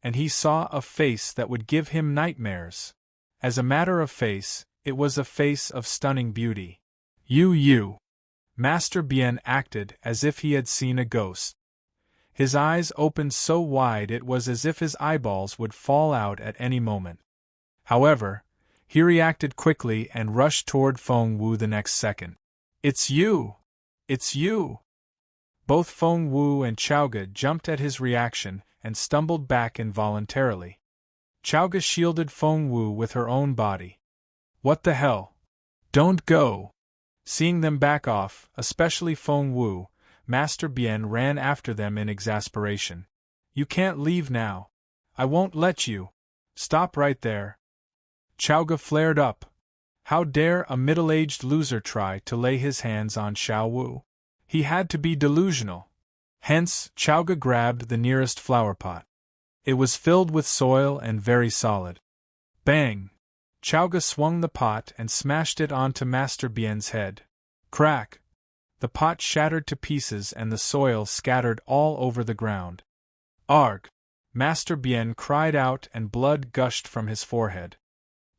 S1: and he saw a face that would give him nightmares. As a matter of face, it was a face of stunning beauty. You. Master Bien acted as if he had seen a ghost. His eyes opened so wide it was as if his eyeballs would fall out at any moment. However, he reacted quickly and rushed toward Feng Wu the next second. "It's you! It's you!" Both Feng Wu and Chowga jumped at his reaction and stumbled back involuntarily. Chowga shielded Feng Wu with her own body. "What the hell? Don't go!" Seeing them back off, especially Feng Wu, Master Bien ran after them in exasperation. "You can't leave now. I won't let you. Stop right there." Chowga flared up. How dare a middle-aged loser try to lay his hands on Xiao Wu? He had to be delusional. Hence, Chowga grabbed the nearest flower pot. It was filled with soil and very solid. Bang! Chowga swung the pot and smashed it onto Master Bien's head. Crack! The pot shattered to pieces and the soil scattered all over the ground. Arg! Master Bien cried out and blood gushed from his forehead.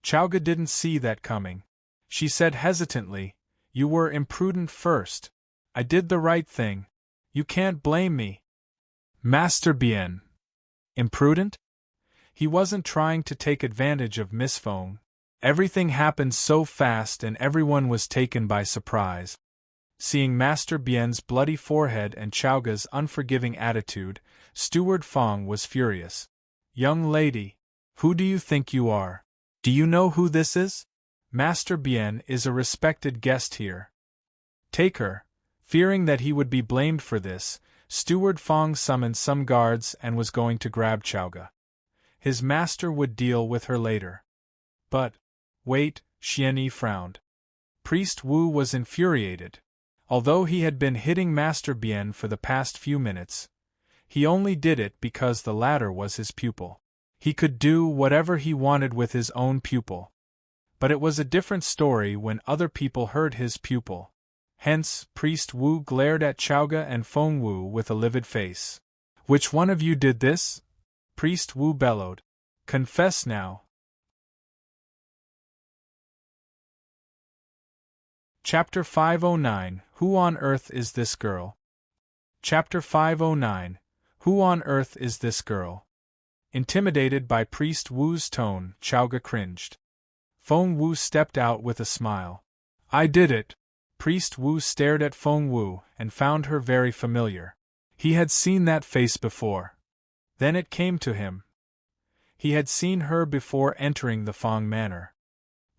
S1: Chowga didn't see that coming. She said hesitantly, "You were imprudent first. I did the right thing. You can't blame me." Master Bien. Imprudent? He wasn't trying to take advantage of Miss Feng. Everything happened so fast and everyone was taken by surprise. Seeing Master Bien's bloody forehead and Chowga's unforgiving attitude, Steward Fong was furious. "Young lady, Who do you think you are? Do you know who this is? Master Bien is a respected guest here. Take her. Fearing that he would be blamed for this, Steward Fong summoned some guards and was going to grab Chowga. His master would deal with her later. But, wait, Xian Yi frowned. Priest Wu was infuriated. Although he had been hitting Master Bien for the past few minutes, he only did it because the latter was his pupil. He could do whatever he wanted with his own pupil. But it was a different story when other people heard his pupil. Hence, Priest Wu glared at Chowga and Feng Wu with a livid face. Which one of you did this? Priest Wu bellowed. Confess now. Chapter 509 Who on Earth is this girl? Chapter 509 Who on earth is this girl? Intimidated by Priest Wu's tone, Chowga cringed. Feng Wu stepped out with a smile. I did it. Priest Wu stared at Feng Wu and found her very familiar. He had seen that face before. Then it came to him. He had seen her before entering the Fong Manor.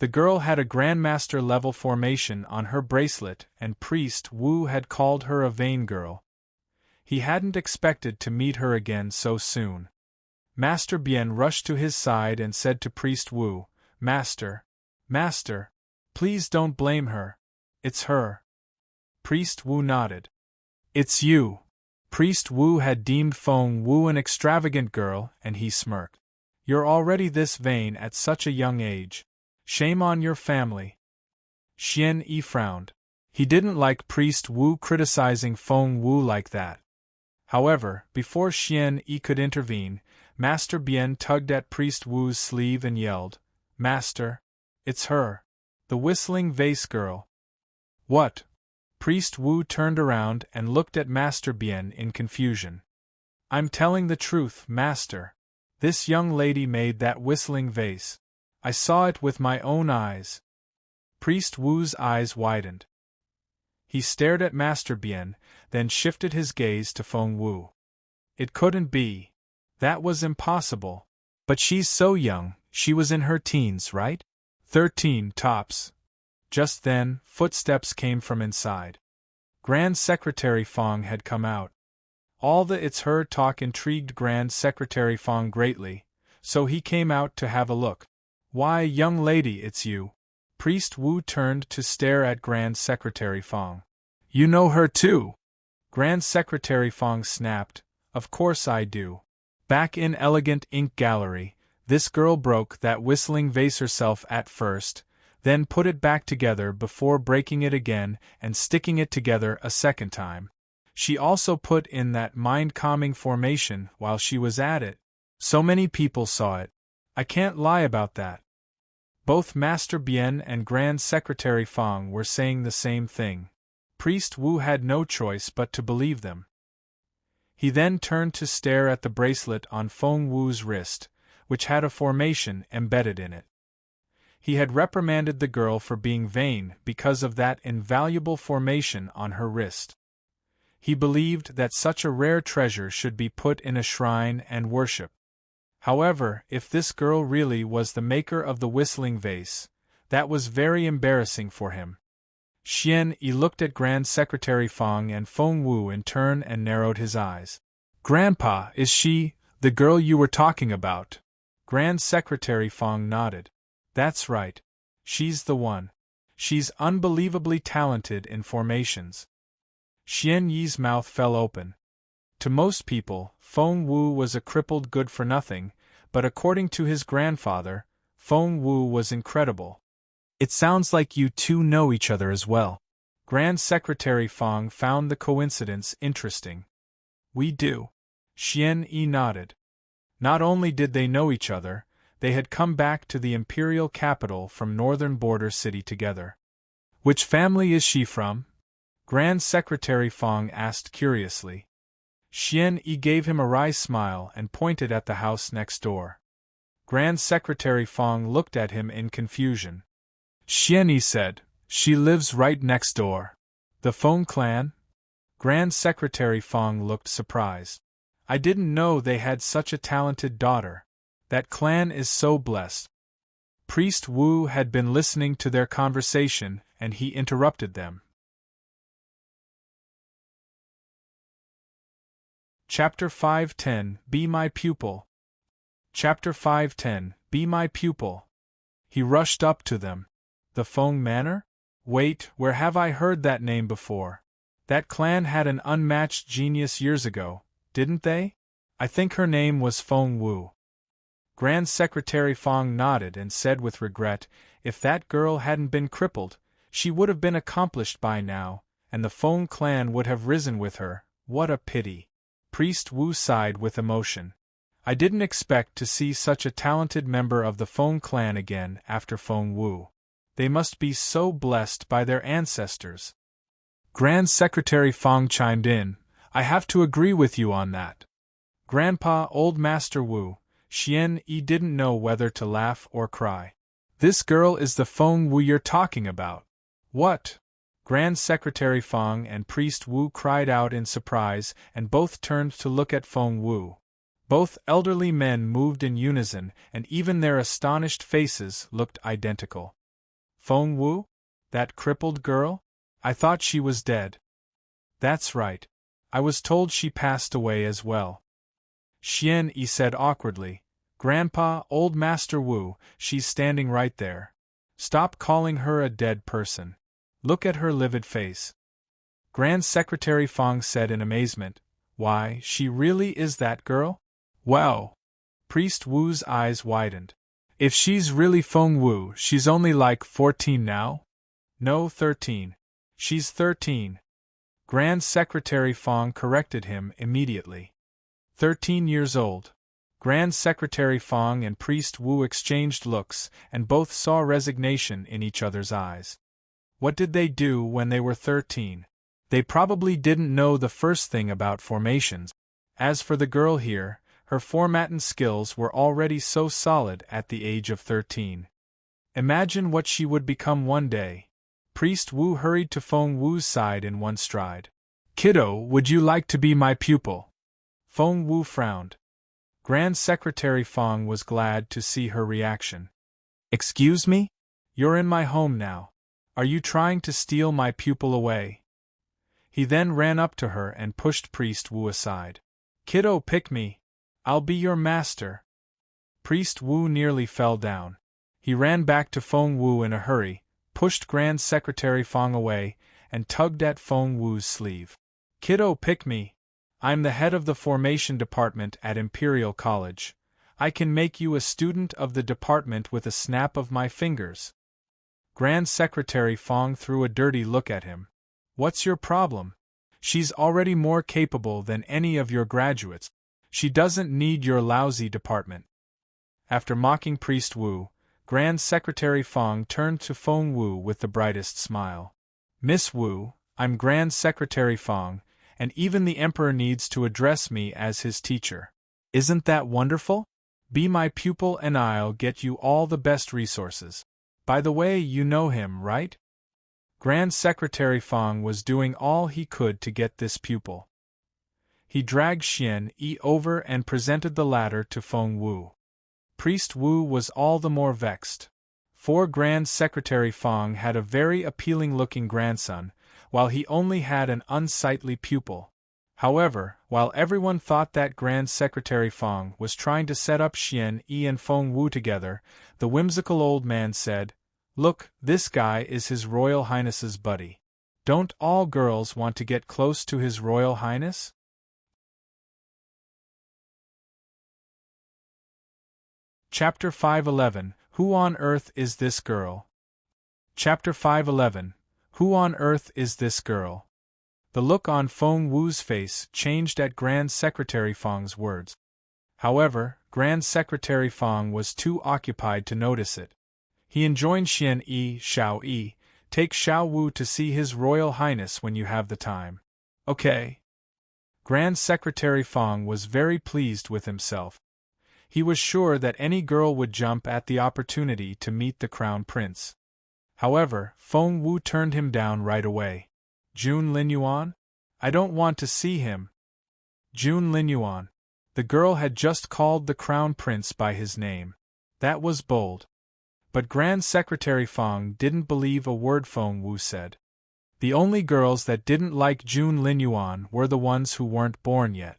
S1: The girl had a Grandmaster level formation on her bracelet, and Priest Wu had called her a vain girl. He hadn't expected to meet her again so soon. Master Bien rushed to his side and said to Priest Wu, Master, please don't blame her. It's her. Priest Wu nodded. It's you. Priest Wu had deemed Feng Wu an extravagant girl, and he smirked. You're already this vain at such a young age. Shame on your family. Xian Yi frowned. He didn't like Priest Wu criticizing Feng Wu like that. However, before Xian Yi could intervene, Master Bien tugged at Priest Wu's sleeve and yelled, Master, it's her. The whistling vase girl. What? Priest Wu turned around and looked at Master Bien in confusion. I'm telling the truth, Master. This young lady made that whistling vase. I saw it with my own eyes. Priest Wu's eyes widened. He stared at Master Bien, then shifted his gaze to Feng Wu. It couldn't be. That was impossible. But she's so young, she was in her teens, right? 13 tops. Just then, footsteps came from inside. Grand Secretary Fong had come out. All the "it's her" talk intrigued Grand Secretary Fong greatly, so he came out to have a look. Why, young lady, it's you. Priest Wu turned to stare at Grand Secretary Fong. You know her too? Grand Secretary Fong snapped. Of course I do. Back in Elegant Ink Gallery, this girl broke that whistling vase herself at first, then put it back together before breaking it again and sticking it together a second time. She also put in that mind-calming formation while she was at it. So many people saw it. I can't lie about that. Both Master Bien and Grand Secretary Fong were saying the same thing. Priest Wu had no choice but to believe them. He then turned to stare at the bracelet on Feng Wu's wrist, which had a formation embedded in it. He had reprimanded the girl for being vain because of that invaluable formation on her wrist. He believed that such a rare treasure should be put in a shrine and worshipped. However, if this girl really was the maker of the whistling vase, that was very embarrassing for him. Xian Yi looked at Grand Secretary Fong and Feng Wu in turn and narrowed his eyes. Grandpa, is she the girl you were talking about? Grand Secretary Fong nodded. That's right. She's the one. She's unbelievably talented in formations. Xian Yi's mouth fell open. To most people, Feng Wu was a crippled good-for-nothing, but according to his grandfather, Feng Wu was incredible. It sounds like you two know each other as well. Grand Secretary Fong found the coincidence interesting. We do. Xian Yi nodded. Not only did they know each other, they had come back to the imperial capital from northern border city together. Which family is she from? Grand Secretary Fong asked curiously. Xian Yi gave him a wry smile and pointed at the house next door. Grand Secretary Fong looked at him in confusion. Xian Yi said, she lives right next door. The Fong clan? Grand Secretary Fong looked surprised. I didn't know they had such a talented daughter. That clan is so blessed. Priest Wu had been listening to their conversation, and he interrupted them. Chapter 510 Be My Pupil. Chapter 510 Be My Pupil. He rushed up to them. The Feng Manor? Wait, where have I heard that name before? That clan had an unmatched genius years ago, didn't they? I think her name was Feng Wu. Grand Secretary Feng nodded and said with regret, if that girl hadn't been crippled, she would have been accomplished by now, and the Feng clan would have risen with her. What a pity. Priest Wu sighed with emotion. I didn't expect to see such a talented member of the Feng clan again after Feng Wu. They must be so blessed by their ancestors. Grand Secretary Feng chimed in, I have to agree with you on that. Grandpa, Old Master Wu, Xian Yi didn't know whether to laugh or cry. This girl is the Feng Wu you're talking about. What? Grand Secretary Feng and Priest Wu cried out in surprise, and both turned to look at Feng Wu. Both elderly men moved in unison, and even their astonished faces looked identical. Feng Wu? That crippled girl? I thought she was dead. That's right. I was told she passed away as well. Xian Yi said awkwardly, Grandpa, Old Master Wu, she's standing right there. Stop calling her a dead person. Look at her livid face. Grand Secretary Feng said in amazement, Why, she really is that girl? Well. Priest Wu's eyes widened. If she's really Feng Wu, she's only like 14 now? No, 13. She's 13. Grand Secretary Feng corrected him immediately. 13 years old. Grand Secretary Feng and Priest Wu exchanged looks, and both saw resignation in each other's eyes. What did they do when they were 13? They probably didn't know the first thing about formations. As for the girl here, her formatin skills were already so solid at the age of 13. Imagine what she would become one day. Priest Wu hurried to Feng Wu's side in one stride. Kiddo, would you like to be my pupil? Feng Wu frowned. Grand Secretary Feng was glad to see her reaction. Excuse me? You're in my home now. Are you trying to steal my pupil away? He then ran up to her and pushed Priest Wu aside. Kiddo, pick me. I'll be your master. Priest Wu nearly fell down. He ran back to Feng Wu in a hurry, pushed Grand Secretary Feng away, and tugged at Feng Wu's sleeve. Kiddo, pick me. I'm the head of the formation department at Imperial College. I can make you a student of the department with a snap of my fingers. Grand Secretary Feng threw a dirty look at him. What's your problem? She's already more capable than any of your graduates. She doesn't need your lousy department. After mocking Priest Wu, Grand Secretary Feng turned to Feng Wu with the brightest smile. Miss Wu, I'm Grand Secretary Feng, and even the Emperor needs to address me as his teacher. Isn't that wonderful? Be my pupil and I'll get you all the best resources. By the way, you know him, right? Grand Secretary Feng was doing all he could to get this pupil. He dragged Xian Yi over and presented the latter to Feng Wu. Priest Wu was all the more vexed. For Grand Secretary Feng had a very appealing-looking grandson, while he only had an unsightly pupil. However, while everyone thought that Grand Secretary Feng was trying to set up Xian Yi and Feng Wu together, the whimsical old man said, Look, this guy is His Royal Highness's buddy. Don't all girls want to get close to His Royal Highness? Chapter 511 Who on Earth is This Girl? Chapter 511 Who on Earth is This Girl? The look on Feng Wu's face changed at Grand Secretary Feng's words. However, Grand Secretary Feng was too occupied to notice it. He enjoined Xian Yi, Xiao Yi, take Xiao Wu to see His Royal Highness when you have the time. Okay. Grand Secretary Feng was very pleased with himself. He was sure that any girl would jump at the opportunity to meet the Crown Prince. However, Feng Wu turned him down right away. Jun Linyuan? I don't want to see him. Jun Linyuan. The girl had just called the Crown Prince by his name. That was bold. But Grand Secretary Feng didn't believe a word Feng Wu said. The only girls that didn't like June Linyuan were the ones who weren't born yet.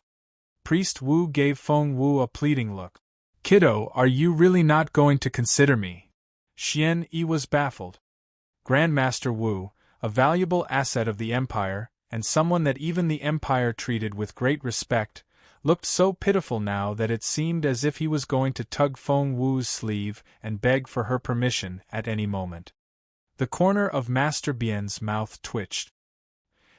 S1: Priest Wu gave Feng Wu a pleading look. Kiddo, are you really not going to consider me? Xian Yi was baffled. Grandmaster Wu, a valuable asset of the Empire, and someone that even the Empire treated with great respect, looked so pitiful now that it seemed as if he was going to tug Feng Wu's sleeve and beg for her permission at any moment. The corner of Master Bian's mouth twitched.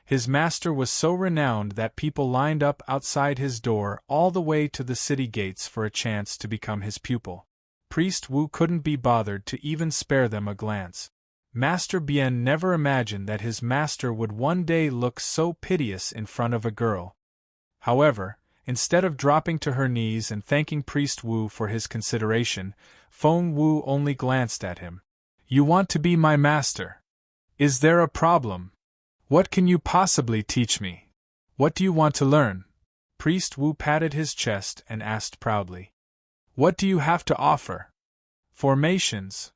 S1: His master was so renowned that people lined up outside his door all the way to the city gates for a chance to become his pupil. Priest Wu couldn't be bothered to even spare them a glance. Master Bian never imagined that his master would one day look so piteous in front of a girl. However, instead of dropping to her knees and thanking Priest Wu for his consideration, Feng Wu only glanced at him. You want to be my master? Is there a problem? What can you possibly teach me? What do you want to learn? Priest Wu patted his chest and asked proudly. What do you have to offer? Formations.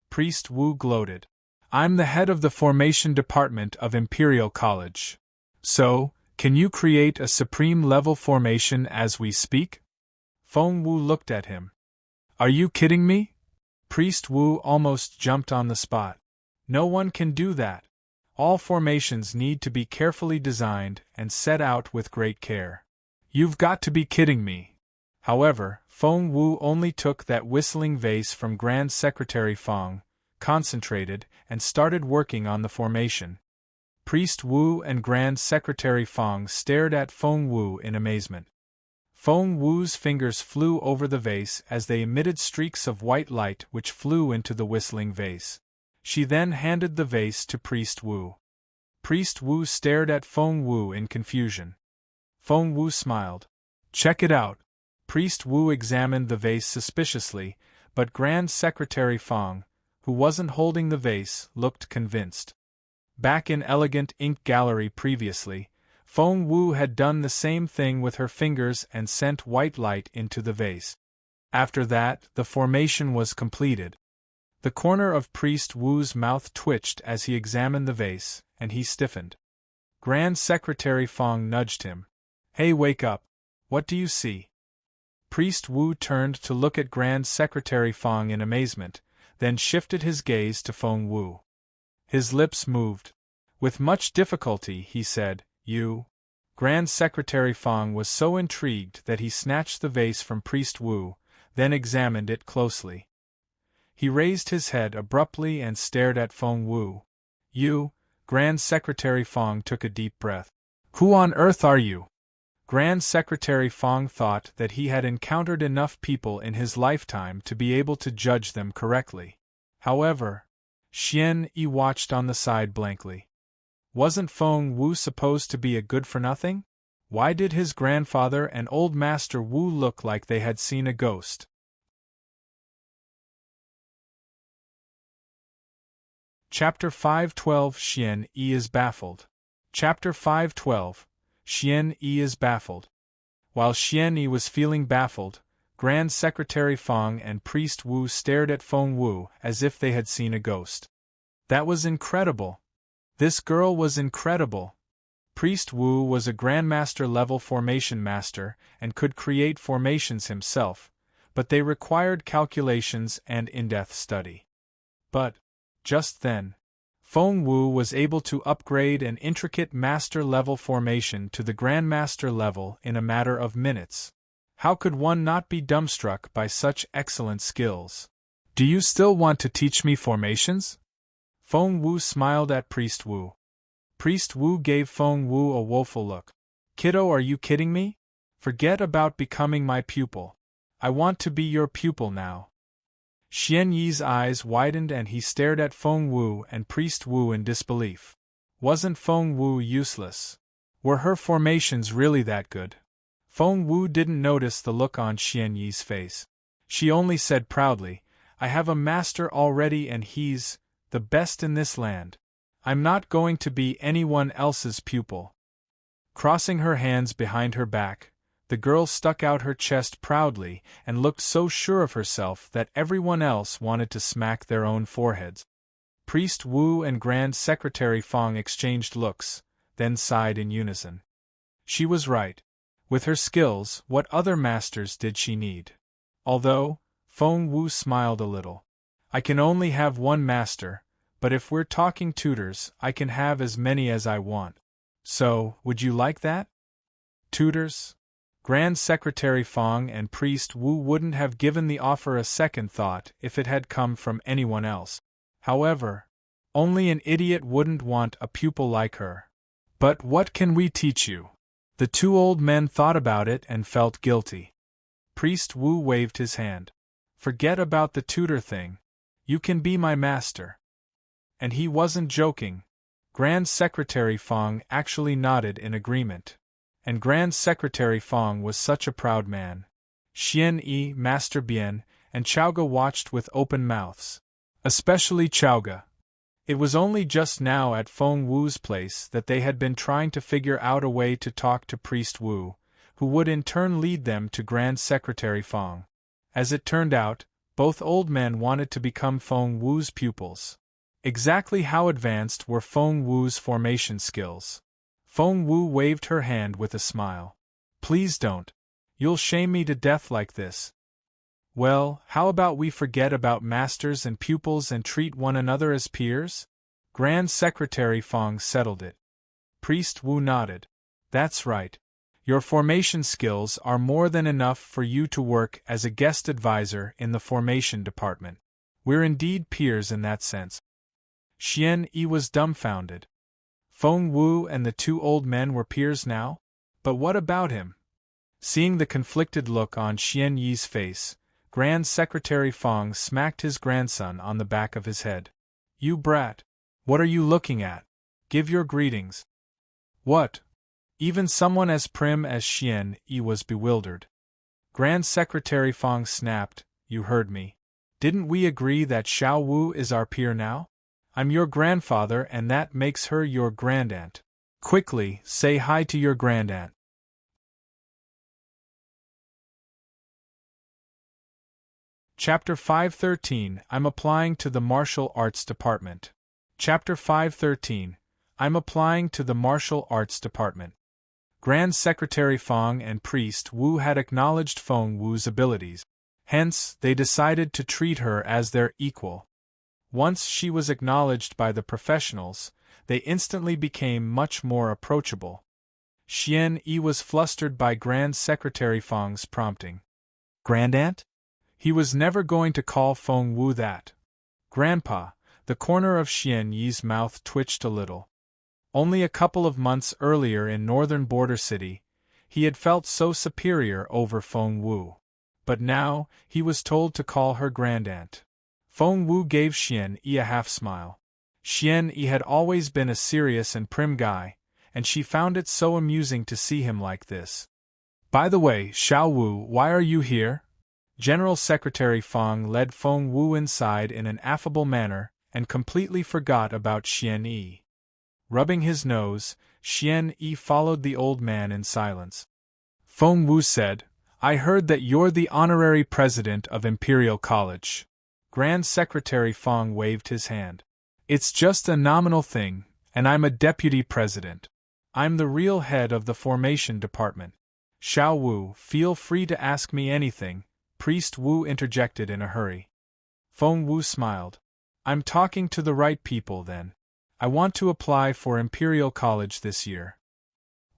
S1: Priest Wu gloated. I'm the head of the formation department of Imperial College. So, can you create a supreme-level formation as we speak? Feng Wu looked at him. Are you kidding me? Priest Wu almost jumped on the spot. No one can do that. All formations need to be carefully designed and set out with great care. You've got to be kidding me. However, Feng Wu only took that whistling vase from Grand Secretary Feng, concentrated, and started working on the formation. Priest Wu and Grand Secretary Feng stared at Feng Wu in amazement. Feng Wu's fingers flew over the vase as they emitted streaks of white light which flew into the whistling vase. She then handed the vase to Priest Wu. Priest Wu stared at Feng Wu in confusion. Feng Wu smiled. Check it out. Priest Wu examined the vase suspiciously, but Grand Secretary Feng, who wasn't holding the vase, looked convinced. Back in Elegant Ink Gallery previously, Feng Wu had done the same thing with her fingers and sent white light into the vase. After that, the formation was completed. The corner of Priest Wu's mouth twitched as he examined the vase, and he stiffened. Grand Secretary Feng nudged him. Hey, wake up. What do you see? Priest Wu turned to look at Grand Secretary Feng in amazement, then shifted his gaze to Feng Wu. His lips moved. With much difficulty, he said, You. Grand Secretary Feng was so intrigued that he snatched the vase from Priest Wu, then examined it closely. He raised his head abruptly and stared at Feng Wu. You. Grand Secretary Feng took a deep breath. Who on earth are you? Grand Secretary Feng thought that he had encountered enough people in his lifetime to be able to judge them correctly. However, Xian Yi watched on the side blankly. Wasn't Feng Wu supposed to be a good-for-nothing? Why did his grandfather and old Master Wu look like they had seen a ghost? Chapter 512 Xian Yi is baffled. Chapter 512 Xian Yi is baffled. While Xian Yi was feeling baffled, Grand Secretary Feng and Priest Wu stared at Feng Wu as if they had seen a ghost. That was incredible. This girl was incredible. Priest Wu was a Grandmaster-level formation master and could create formations himself, but they required calculations and in-depth study. But, just then, Feng Wu was able to upgrade an intricate master-level formation to the Grandmaster level in a matter of minutes. How could one not be dumbstruck by such excellent skills? Do you still want to teach me formations? Feng Wu smiled at Priest Wu. Priest Wu gave Feng Wu a woeful look. Kiddo, are you kidding me? Forget about becoming my pupil. I want to be your pupil now. Xian Yi's eyes widened and he stared at Feng Wu and Priest Wu in disbelief. Wasn't Feng Wu useless? Were her formations really that good? Feng Wu didn't notice the look on Xian Yi's face. She only said proudly, I have a master already and he's the best in this land. I'm not going to be anyone else's pupil. Crossing her hands behind her back, The girl stuck out her chest proudly and looked so sure of herself that everyone else wanted to smack their own foreheads. Priest Wu and Grand Secretary Fong exchanged looks, then sighed in unison. She was right. With her skills, what other masters did she need? Although, Feng Wu smiled a little. I can only have one master, but if we're talking tutors, I can have as many as I want. So, would you like that? Tutors? Grand Secretary Fong and Priest Wu wouldn't have given the offer a second thought if it had come from anyone else. However, only an idiot wouldn't want a pupil like her. But what can we teach you? The two old men thought about it and felt guilty. Priest Wu waved his hand. Forget about the tutor thing. You can be my master. And he wasn't joking. Grand Secretary Fong actually nodded in agreement. And Grand Secretary Fong was such a proud man. Xian Yi, Master Bian, and Chaoga watched with open mouths. Especially Chaoga. It was only just now at Feng Wu's place that they had been trying to figure out a way to talk to Priest Wu, who would in turn lead them to Grand Secretary Fong. As it turned out, both old men wanted to become Feng Wu's pupils. Exactly how advanced were Feng Wu's formation skills? Feng Wu waved her hand with a smile. Please don't. You'll shame me to death like this. Well, how about we forget about masters and pupils and treat one another as peers? Grand Secretary Fong settled it. Priest Wu nodded. That's right. Your formation skills are more than enough for you to work as a guest advisor in the formation department. We're indeed peers in that sense. Xian Yi was dumbfounded. Feng Wu and the two old men were peers now? But what about him? Seeing the conflicted look on Xian Yi's face, Grand Secretary Fong smacked his grandson on the back of his head. You brat! What are you looking at? Give your greetings. What? Even someone as prim as Xian Yi was bewildered. Grand Secretary Fong snapped, You heard me. Didn't we agree that Xiao Wu is our peer now? I'm your grandfather and that makes her your grandaunt. Quickly, say hi to your grandaunt. Chapter 513 I'm applying to the Martial Arts Department. Chapter 513 I'm applying to the Martial Arts Department. Grand Secretary Fong and Priest Wu had acknowledged Feng Wu's abilities. Hence, they decided to treat her as their equal. Once she was acknowledged by the professionals, they instantly became much more approachable. Xian Yi was flustered by Grand Secretary Fong's prompting. Grandaunt? He was never going to call Feng Wu that. Grandpa, the corner of Xian Yi's mouth twitched a little. Only a couple of months earlier in northern border city, he had felt so superior over Feng Wu. But now, he was told to call her grandaunt. Feng Wu gave Xian Yi a half-smile. Xian Yi had always been a serious and prim guy, and she found it so amusing to see him like this. By the way, Xiao Wu, why are you here? General Secretary Fong led Feng Wu inside in an affable manner and completely forgot about Xian Yi. Rubbing his nose, Xian Yi followed the old man in silence. Feng Wu said, I heard that you're the honorary president of Imperial College. Grand Secretary Fong waved his hand. It's just a nominal thing, and I'm a deputy president. I'm the real head of the formation department. Xiao Wu, feel free to ask me anything, Priest Wu interjected in a hurry. Feng Wu smiled. I'm talking to the right people then. I want to apply for Imperial College this year.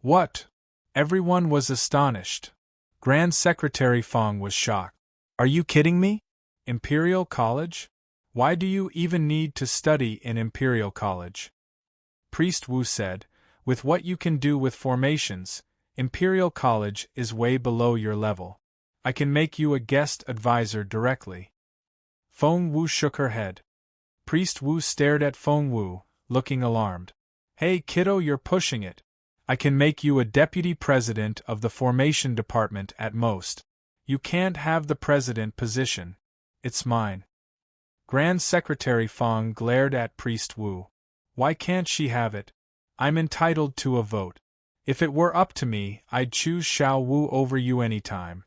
S1: What? Everyone was astonished. Grand Secretary Fong was shocked. Are you kidding me? Imperial College? Why do you even need to study in Imperial College? Priest Wu said, with what you can do with formations, Imperial College is way below your level. I can make you a guest advisor directly. Feng Wu shook her head. Priest Wu stared at Feng Wu, looking alarmed. Hey kiddo, you're pushing it. I can make you a deputy president of the formation department at most. You can't have the president position. It's mine. Grand Secretary Fong glared at Priest Wu. Why can't she have it? I'm entitled to a vote. If it were up to me, I'd choose Xiao Wu over you any time.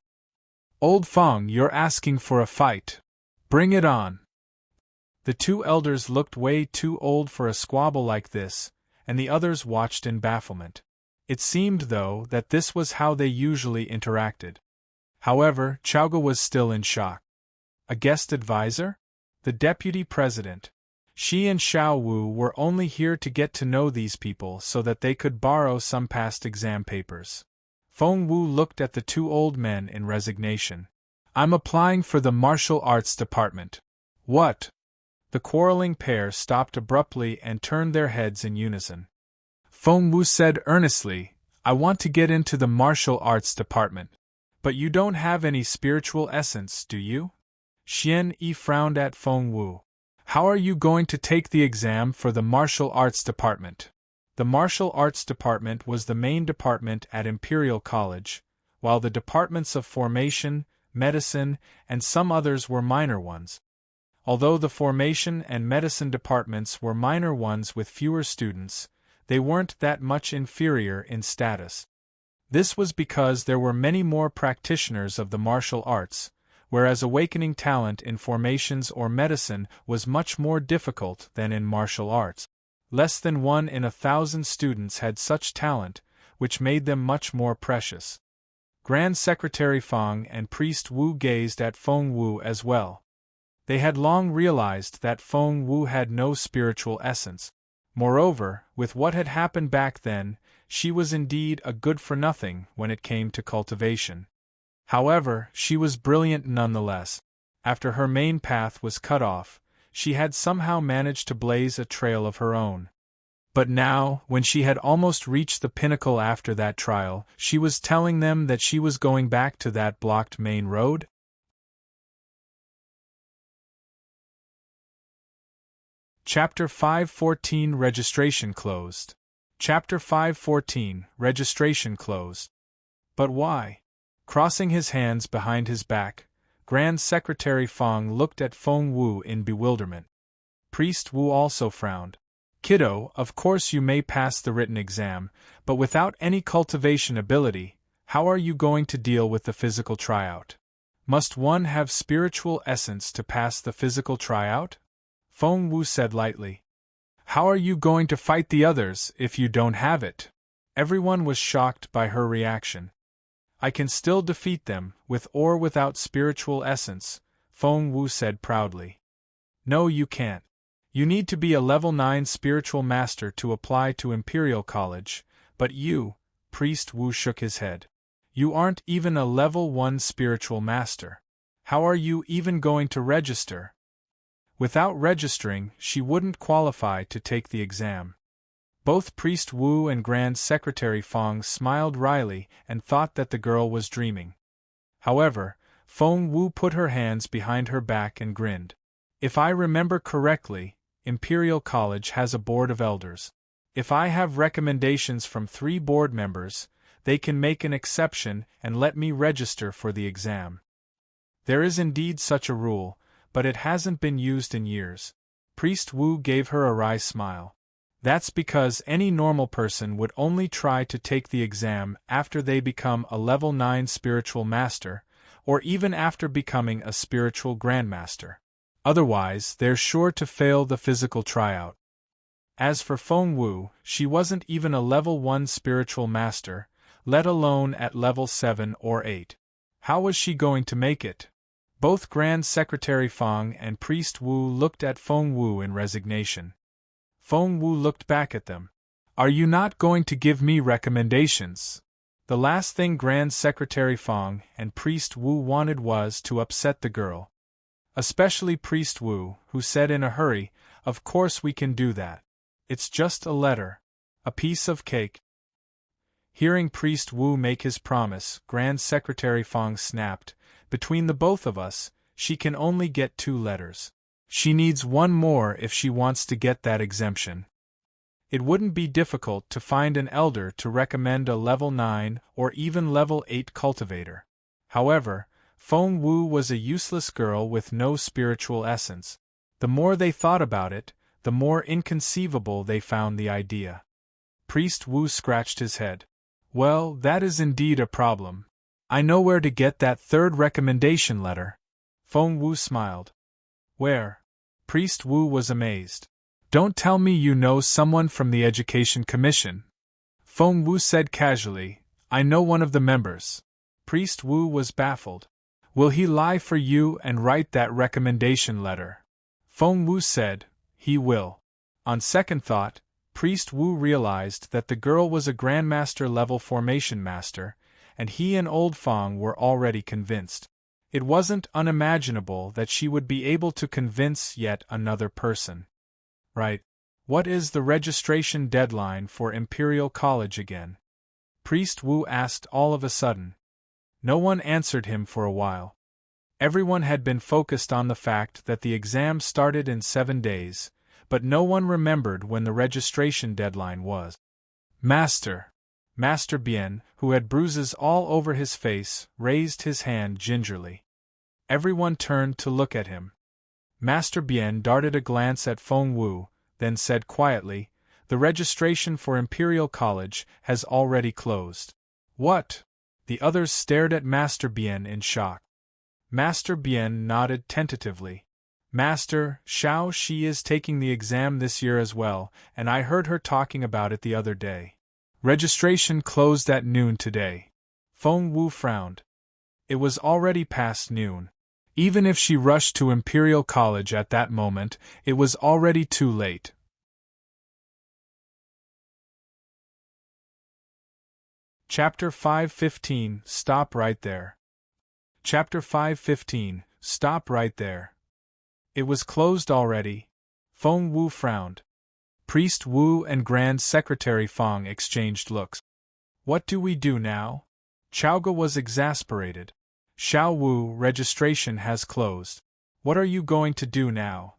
S1: Old Feng, you're asking for a fight. Bring it on. The two elders looked way too old for a squabble like this, and the others watched in bafflement. It seemed, though, that this was how they usually interacted. However, Chowga was still in shock. A guest advisor? The deputy president. She and Xiao Wu were only here to get to know these people so that they could borrow some past exam papers. Feng Wu looked at the two old men in resignation. I'm applying for the martial arts department. What? The quarreling pair stopped abruptly and turned their heads in unison. Feng Wu said earnestly, I want to get into the martial arts department. But you don't have any spiritual essence, do you? Xian Yi frowned at Feng Wu. How are you going to take the exam for the martial arts department? The martial arts department was the main department at Imperial College, while the departments of formation, medicine, and some others were minor ones. Although the formation and medicine departments were minor ones with fewer students, they weren't that much inferior in status. This was because there were many more practitioners of the martial arts, whereas awakening talent in formations or medicine was much more difficult than in martial arts. Less than 1 in 1,000 students had such talent, which made them much more precious. Grand Secretary Feng and Priest Wu gazed at Feng Wu as well. They had long realized that Feng Wu had no spiritual essence. Moreover, with what had happened back then, she was indeed a good-for-nothing when it came to cultivation. However, she was brilliant nonetheless. After her main path was cut off, she had somehow managed to blaze a trail of her own. But now, when she had almost reached the pinnacle after that trial, she was telling them that she was going back to that blocked main road? Chapter 514 Registration Closed. Chapter 514 Registration Closed. But why? Crossing his hands behind his back, Grand Secretary Feng looked at Feng Wu in bewilderment. Priest Wu also frowned. Kiddo, of course you may pass the written exam, but without any cultivation ability, how are you going to deal with the physical tryout? Must one have spiritual essence to pass the physical tryout? Feng Wu said lightly. How are you going to fight the others if you don't have it? Everyone was shocked by her reaction. I can still defeat them, with or without spiritual essence, Feng Wu said proudly. No, you can't. You need to be a level 9 spiritual master to apply to Imperial College, but you, Priest Wu shook his head. You aren't even a level 1 spiritual master. How are you even going to register? Without registering, she wouldn't qualify to take the exam. Both Priest Wu and Grand Secretary Feng smiled wryly and thought that the girl was dreaming. However, Feng Wu put her hands behind her back and grinned. If I remember correctly, Imperial College has a board of elders. If I have recommendations from 3 board members, they can make an exception and let me register for the exam. There is indeed such a rule, but it hasn't been used in years. Priest Wu gave her a wry smile. That's because any normal person would only try to take the exam after they become a level 9 spiritual master, or even after becoming a spiritual grandmaster. Otherwise, they're sure to fail the physical tryout. As for Feng Wu, she wasn't even a level 1 spiritual master, let alone at level 7 or 8. How was she going to make it? Both Grand Secretary Feng and Priest Wu looked at Feng Wu in resignation. Feng Wu looked back at them. Are you not going to give me recommendations? The last thing Grand Secretary Feng and Priest Wu wanted was to upset the girl. Especially Priest Wu, who said in a hurry, Of course we can do that. It's just a letter. A piece of cake. Hearing Priest Wu make his promise, Grand Secretary Feng snapped, Between the both of us, she can only get 2 letters. She needs 1 more if she wants to get that exemption. It wouldn't be difficult to find an elder to recommend a level 9 or even level 8 cultivator. However, Feng Wu was a useless girl with no spiritual essence. The more they thought about it, the more inconceivable they found the idea. Priest Wu scratched his head. Well, that is indeed a problem. I know where to get that third recommendation letter. Feng Wu smiled. Where? Priest Wu was amazed. Don't tell me you know someone from the Education Commission. Feng Wu said casually, I know one of the members. Priest Wu was baffled. Will he lie for you and write that recommendation letter? Feng Wu said, he will. On second thought, Priest Wu realized that the girl was a Grandmaster-level formation master, and he and Old Fong were already convinced. It wasn't unimaginable that she would be able to convince yet another person. Right. What is the registration deadline for Imperial College again? Priest Wu asked all of a sudden. No one answered him for a while. Everyone had been focused on the fact that the exam started in 7 days, but no one remembered when the registration deadline was. Master Bien, who had bruises all over his face, raised his hand gingerly. Everyone turned to look at him. Master Bien darted a glance at Feng Wu, then said quietly, the registration for Imperial College has already closed. What? The others stared at Master Bien in shock. Master Bien nodded tentatively. Master, Xiao Shi is taking the exam this year as well, and I heard her talking about it the other day. Registration closed at noon today. Feng Wu frowned. It was already past noon. Even if she rushed to Imperial College at that moment, it was already too late. Chapter 5:15 Stop right there. Chapter 5:15 Stop right there. It was closed already. Feng Wu frowned. Priest Wu and Grand Secretary Fong exchanged looks. What do we do now? Chaoga was exasperated. Xiao Wu, registration has closed. What are you going to do now?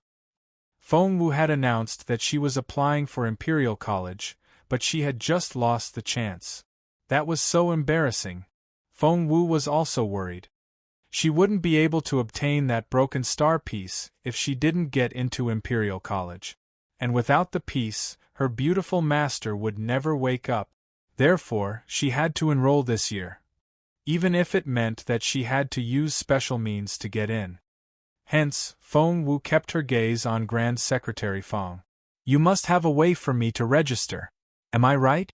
S1: Feng Wu had announced that she was applying for Imperial College, but she had just lost the chance. That was so embarrassing. Feng Wu was also worried. She wouldn't be able to obtain that broken star piece if she didn't get into Imperial College. And without the piece, her beautiful master would never wake up. Therefore, she had to enroll this year. Even if it meant that she had to use special means to get in. Hence, Feng Wu kept her gaze on Grand Secretary Fong. You must have a way for me to register. Am I right?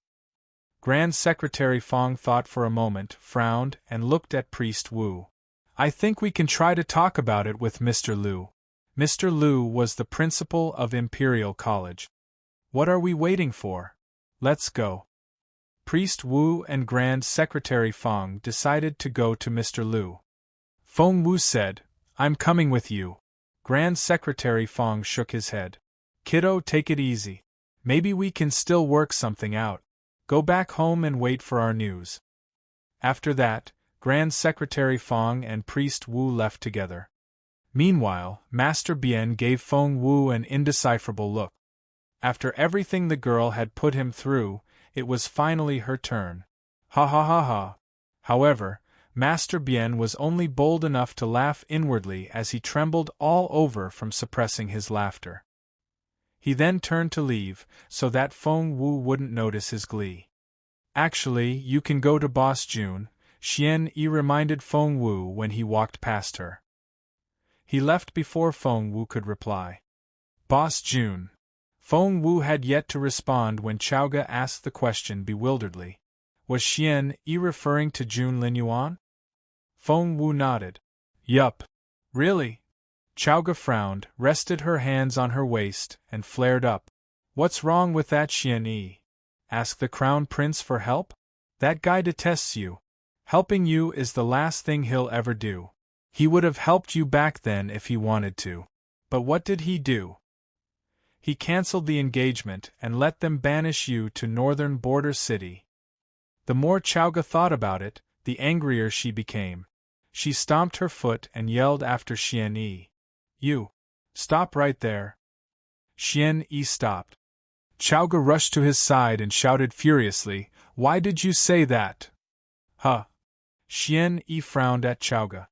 S1: Grand Secretary Fong thought for a moment, frowned, and looked at Priest Wu. I think we can try to talk about it with Mr. Liu. Mr. Liu was the principal of Imperial College. What are we waiting for? Let's go. Priest Wu and Grand Secretary Fong decided to go to Mr. Liu. Feng Wu said, I'm coming with you. Grand Secretary Fong shook his head. Kiddo, take it easy. Maybe we can still work something out. Go back home and wait for our news. After that, Grand Secretary Fong and Priest Wu left together. Meanwhile, Master Bien gave Feng Wu an indecipherable look. After everything the girl had put him through, it was finally her turn. Ha ha ha ha. However, Master Bien was only bold enough to laugh inwardly as he trembled all over from suppressing his laughter. He then turned to leave, so that Feng Wu wouldn't notice his glee. Actually, you can go to Boss June, Xian Yi reminded Feng Wu when he walked past her. He left before Feng Wu could reply. Boss June. Feng Wu had yet to respond when Chaoga asked the question bewilderedly. Was Xian Yi referring to June Linyuan? Feng Wu nodded. Yup. Really? Chaoga frowned, rested her hands on her waist, and flared up. What's wrong with that Xian Yi? Ask the Crown Prince for help? That guy detests you. Helping you is the last thing he'll ever do. He would have helped you back then if he wanted to. But what did he do? He cancelled the engagement and let them banish you to northern border city. The more Chaoga thought about it, the angrier she became. She stomped her foot and yelled after Xian Yi. You! Stop right there! Xian Yi stopped. Chaoga rushed to his side and shouted furiously, Why did you say that? Huh! Xian Yi frowned at Chaoga.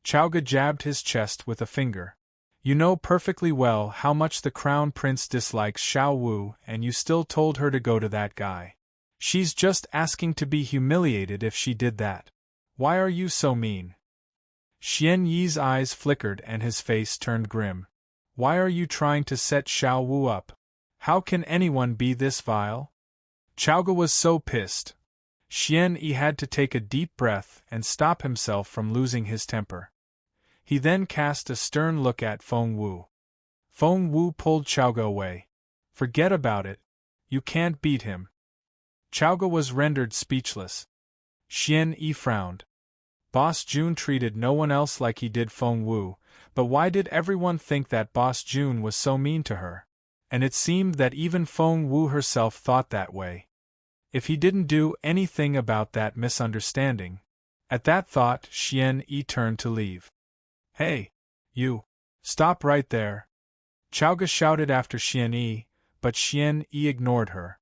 S1: Chaoga jabbed his chest with a finger. You know perfectly well how much the Crown Prince dislikes Xiao Wu, and you still told her to go to that guy. She's just asking to be humiliated if she did that. Why are you so mean? Xian Yi's eyes flickered and his face turned grim. Why are you trying to set Xiao Wu up? How can anyone be this vile? Chaoga was so pissed. Xian Yi had to take a deep breath and stop himself from losing his temper. He then cast a stern look at Feng Wu. Feng Wu pulled Chaoga away. Forget about it. You can't beat him. Chaoga was rendered speechless. Xian Yi frowned. Boss Jun treated no one else like he did Feng Wu, but why did everyone think that Boss Jun was so mean to her? And it seemed that even Feng Wu herself thought that way. If he didn't do anything about that misunderstanding. At that thought, Xian Yi turned to leave. Hey! You! Stop right there! Chaoga shouted after Xian Yi, but Xian Yi ignored her.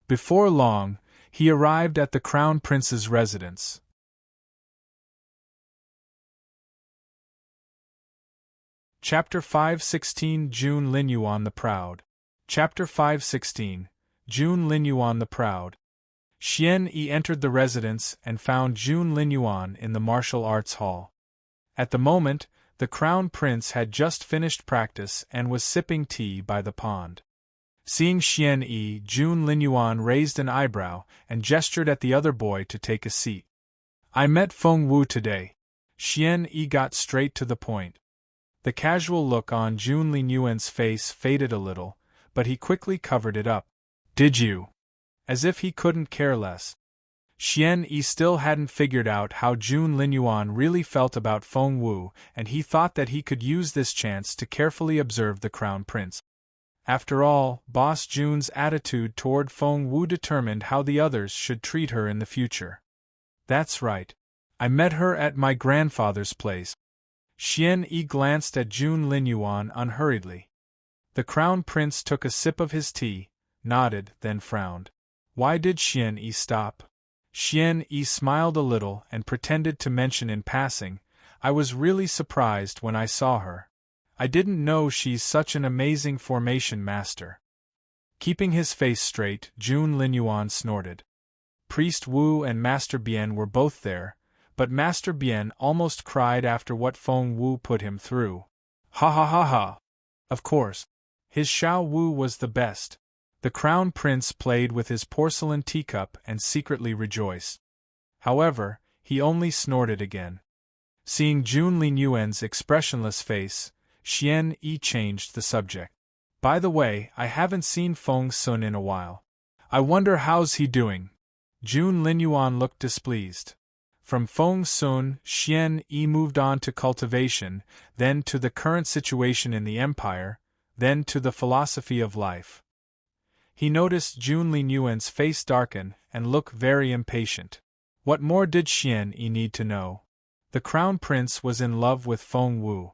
S1: Before long, he arrived at the Crown Prince's residence. Chapter 516 Jun Linyuan the Proud. Chapter 516 Jun Linyuan the Proud. Xian Yi entered the residence and found Jun Linyuan in the martial arts hall. At the moment, the Crown Prince had just finished practice and was sipping tea by the pond. Seeing Xian Yi, Jun Linyuan raised an eyebrow and gestured at the other boy to take a seat. I met Feng Wu today. Xian Yi got straight to the point. The casual look on Jun Linyuan's face faded a little, but he quickly covered it up. Did you? As if he couldn't care less. Xian Yi still hadn't figured out how Jun Linyuan really felt about Feng Wu, and he thought that he could use this chance to carefully observe the Crown Prince. After all, Boss Jun's attitude toward Feng Wu determined how the others should treat her in the future. That's right. I met her at my grandfather's place. Xian Yi glanced at Jun Linyuan unhurriedly. The Crown Prince took a sip of his tea, nodded, then frowned. Why did Xian Yi stop? Xian Yi smiled a little and pretended to mention in passing, I was really surprised when I saw her. I didn't know she's such an amazing formation master. Keeping his face straight, Jun Linyuan snorted. Priest Wu and Master Bian were both there, but Master Bian almost cried after what Feng Wu put him through. Ha ha ha ha! Of course. His Xiao Wu was the best. The Crown Prince played with his porcelain teacup and secretly rejoiced. However, he only snorted again. Seeing Jun Linyuan's expressionless face, Xian Yi changed the subject. By the way, I haven't seen Feng Sun in a while. I wonder how's he doing? Jun Linyuan looked displeased. From Feng Sun, Xian Yi moved on to cultivation, then to the current situation in the empire, then to the philosophy of life. He noticed Jun Linyuan's face darken and look very impatient. What more did Xian Yi need to know? The Crown Prince was in love with Feng Wu.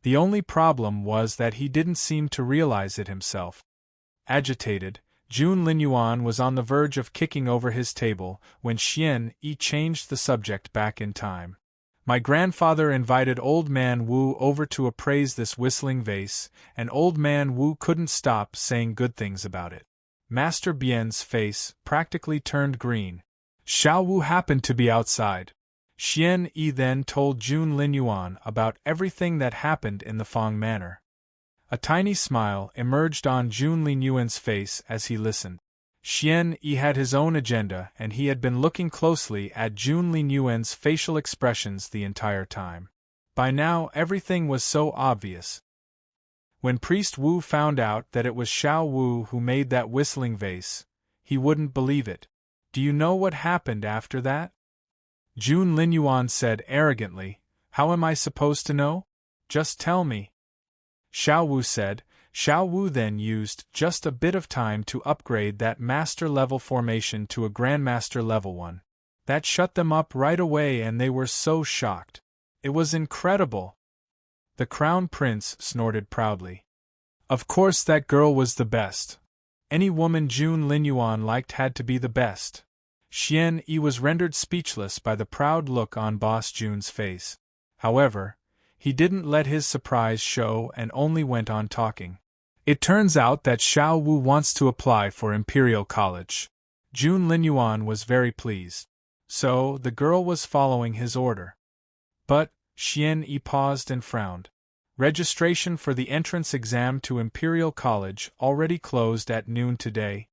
S1: The only problem was that he didn't seem to realize it himself. Agitated, Jun Linyuan was on the verge of kicking over his table when Xian Yi changed the subject back in time. My grandfather invited Old Man Wu over to appraise this whistling vase, and Old Man Wu couldn't stop saying good things about it. Master Bian's face practically turned green. Xiao Wu happened to be outside. Xian Yi then told Jun Linyuan about everything that happened in the Fang Manor. A tiny smile emerged on Jun Linyuan's face as he listened. Xian Yi had his own agenda and he had been looking closely at Jun Linyuan's facial expressions the entire time. By now everything was so obvious. When Priest Wu found out that it was Xiao Wu who made that whistling vase, he wouldn't believe it. Do you know what happened after that? Jun Linyuan said arrogantly, How am I supposed to know? Just tell me. Xiao Wu said. Xiao Wu then used just a bit of time to upgrade that master-level formation to a grandmaster level one. That shut them up right away and they were so shocked. It was incredible. The Crown Prince snorted proudly. Of course that girl was the best. Any woman Jun Linyuan liked had to be the best. Xian Yi was rendered speechless by the proud look on Boss Jun's face. However, he didn't let his surprise show and only went on talking. It turns out that Xiao Wu wants to apply for Imperial College. June Linyuan was very pleased. So, the girl was following his order. But, Xian Yi paused and frowned. Registration for the entrance exam to Imperial College already closed at noon today.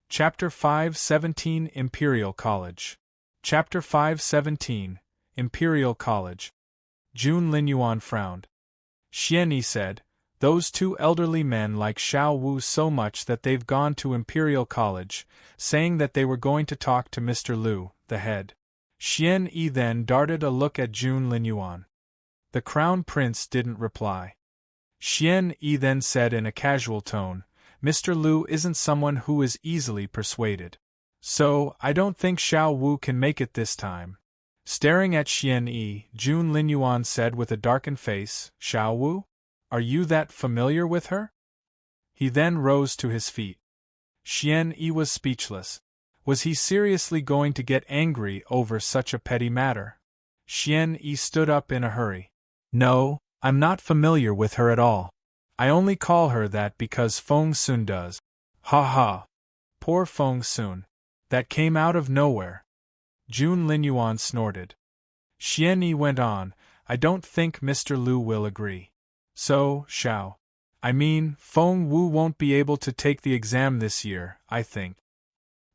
S1: Chapter 517 Imperial College. Chapter 517 Imperial College. June Linyuan frowned. Xian Yi said, "Those two elderly men like Xiao Wu so much that they've gone to Imperial College, saying that they were going to talk to Mr. Liu, the head." Xian Yi then darted a look at June Linyuan. The Crown Prince didn't reply. Xian Yi then said in a casual tone, "Mr. Liu isn't someone who is easily persuaded. So, I don't think Xiao Wu can make it this time." Staring at Xian Yi, June Linyuan said with a darkened face, "Xiao Wu? Are you that familiar with her?" He then rose to his feet. Xian Yi was speechless. Was he seriously going to get angry over such a petty matter? Xian Yi stood up in a hurry. "No, I'm not familiar with her at all. I only call her that because Feng Sun does." "Ha ha! Poor Feng Sun. That came out of nowhere." June Linyuan snorted. Xian Yi went on, "I don't think Mr. Liu will agree. So, Feng Wu won't be able to take the exam this year, I think."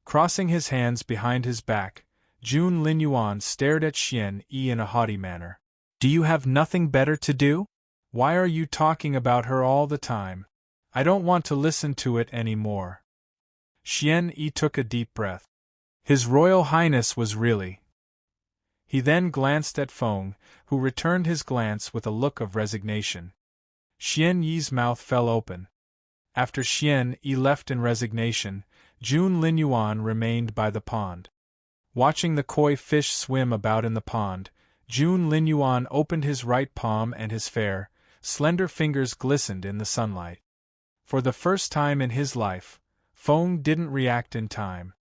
S1: Crossing his hands behind his back, June Linyuan stared at Xian Yi in a haughty manner. "Do you have nothing better to do? Why are you talking about her all the time? I don't want to listen to it any more." Xian Yi took a deep breath. His Royal Highness was really. He then glanced at Feng, who returned his glance with a look of resignation. Xian Yi's mouth fell open. After Xian Yi left in resignation, June Linyuan remained by the pond. Watching the koi fish swim about in the pond, June Linyuan opened his right palm and his fair, slender fingers glistened in the sunlight. For the first time in his life, Feng didn't react in time.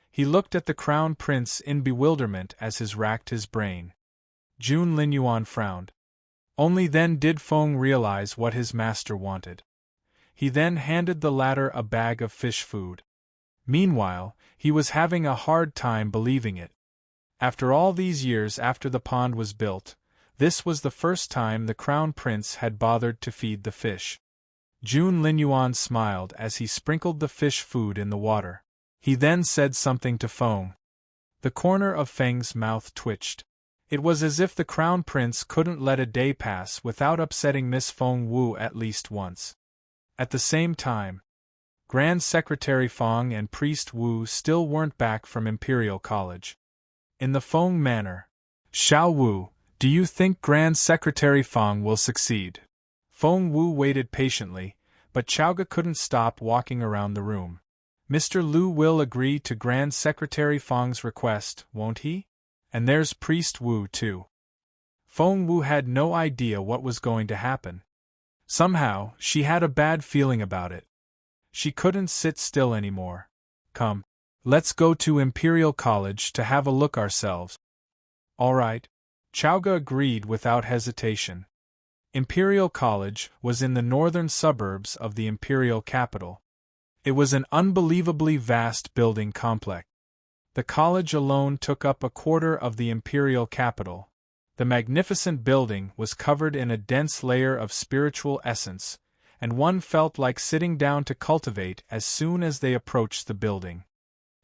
S1: He looked at the Crown Prince in bewilderment as his racked his brain. June Linyuan frowned. Only then did Feng realize what his master wanted. He then handed the latter a bag of fish food. Meanwhile, he was having a hard time believing it. After all these years after the pond was built, this was the first time the Crown Prince had bothered to feed the fish. June Linyuan smiled as he sprinkled the fish food in the water. He then said something to Feng. The corner of Feng's mouth twitched. It was as if the Crown Prince couldn't let a day pass without upsetting Miss Feng Wu at least once. At the same time, Grand Secretary Feng and Priest Wu still weren't back from Imperial College. In the Feng manner, "Xiao Wu, do you think Grand Secretary Feng will succeed?" Feng Wu waited patiently, but Chaoga couldn't stop walking around the room. "Mr. Liu will agree to Grand Secretary Feng's request, won't he? And there's Priest Wu too." Feng Wu had no idea what was going to happen. Somehow, she had a bad feeling about it. She couldn't sit still anymore. "Come. Let's go to Imperial College to have a look ourselves." "All right." Chaoga agreed without hesitation. Imperial College was in the northern suburbs of the imperial capital. It was an unbelievably vast building complex. The college alone took up a quarter of the imperial capital. The magnificent building was covered in a dense layer of spiritual essence, and one felt like sitting down to cultivate as soon as they approached the building.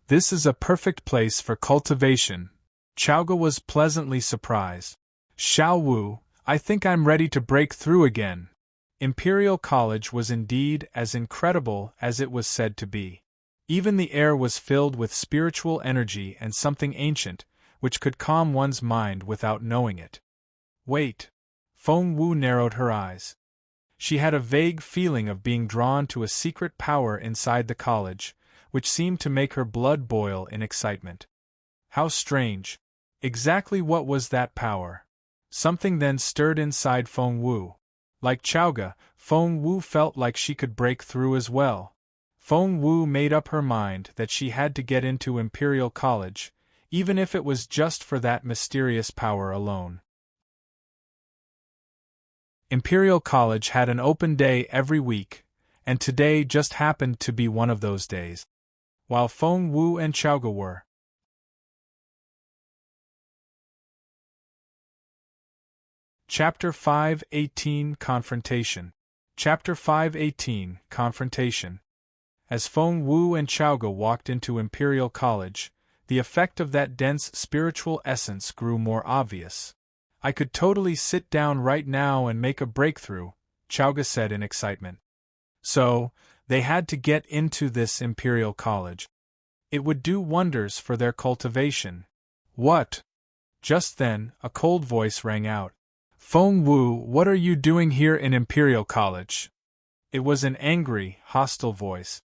S1: "This is a perfect place for cultivation." Chaoga was pleasantly surprised. "Xiao Wu, I think I'm ready to break through again." Imperial College was indeed as incredible as it was said to be. Even the air was filled with spiritual energy and something ancient, which could calm one's mind without knowing it. Wait. Feng Wu narrowed her eyes. She had a vague feeling of being drawn to a secret power inside the college, which seemed to make her blood boil in excitement. How strange. Exactly what was that power? Something then stirred inside Feng Wu. Like Chaoga, Feng Wu felt like she could break through as well. Feng Wu made up her mind that she had to get into Imperial College, even if it was just for that mysterious power alone. Imperial College had an open day every week, and today just happened to be one of those days. While Feng Wu and Chowga were. Chapter 518 Confrontation. Chapter 518 Confrontation. As Feng Wu and Chowga walked into Imperial College, the effect of that dense spiritual essence grew more obvious. I could totally sit down right now and make a breakthrough, Chowga said in excitement. So, they had to get into this Imperial College. It would do wonders for their cultivation. What? Just then, a cold voice rang out. Feng Wu, what are you doing here in Imperial College? It was an angry, hostile voice.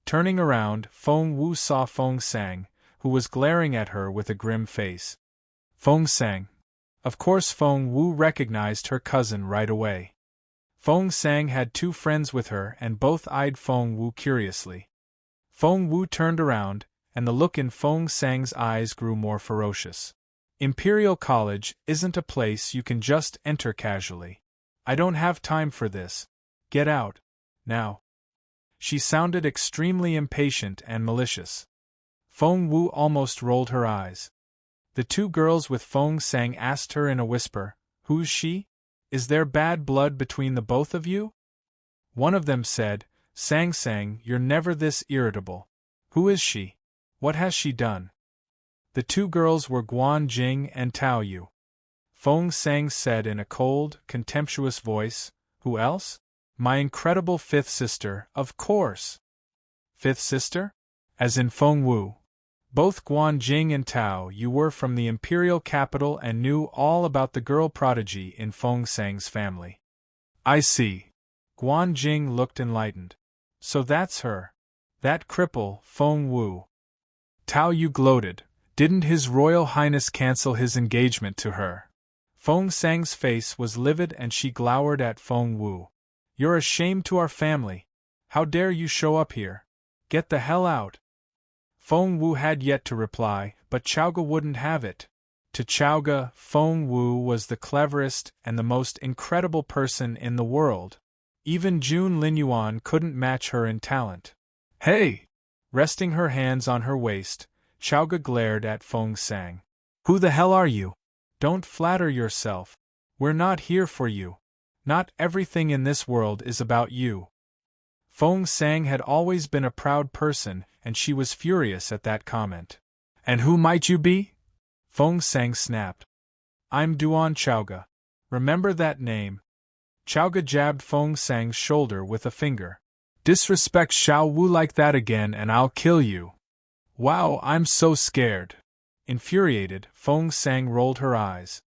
S1: Turning around, Feng Wu saw Feng Sang, who was glaring at her with a grim face. Feng Sang. Of course Feng Wu recognized her cousin right away. Feng Sang had two friends with her and both eyed Feng Wu curiously. Feng Wu turned around, and the look in Feng Sang's eyes grew more ferocious. Imperial College isn't a place you can just enter casually. I don't have time for this. Get out. Now. She sounded extremely impatient and malicious. Feng Wu almost rolled her eyes. The two girls with Feng Sang asked her in a whisper, "Who's she? Is there bad blood between the both of you?" One of them said, "Sang Sang, you're never this irritable. Who is she? What has she done?" The two girls were Guan Jing and Tao Yu. Feng Sang said in a cold, contemptuous voice, "Who else? My incredible fifth sister, of course." Fifth sister? As in Feng Wu. Both Guan Jing and Tao Yu were from the imperial capital and knew all about the girl prodigy in Feng Sang's family. I see. Guan Jing looked enlightened. So that's her. That cripple, Feng Wu. Tao Yu gloated. Didn't His Royal Highness cancel his engagement to her? Feng Sang's face was livid and she glowered at Feng Wu. You're a shame to our family. How dare you show up here? Get the hell out. Feng Wu had yet to reply, but Chowga wouldn't have it. To Chowga, Feng Wu was the cleverest and the most incredible person in the world. Even June Linyuan couldn't match her in talent. Hey! Resting her hands on her waist, Chowga glared at Feng Sang. Who the hell are you? Don't flatter yourself. We're not here for you. Not everything in this world is about you. Feng Sang had always been a proud person, and she was furious at that comment. And who might you be? Feng Sang snapped. I'm Duan Chowga. Remember that name? Chowga jabbed Feng Sang's shoulder with a finger. Disrespect Xiao Wu like that again and I'll kill you. Wow, I'm so scared. Infuriated, Feng Sang rolled her eyes.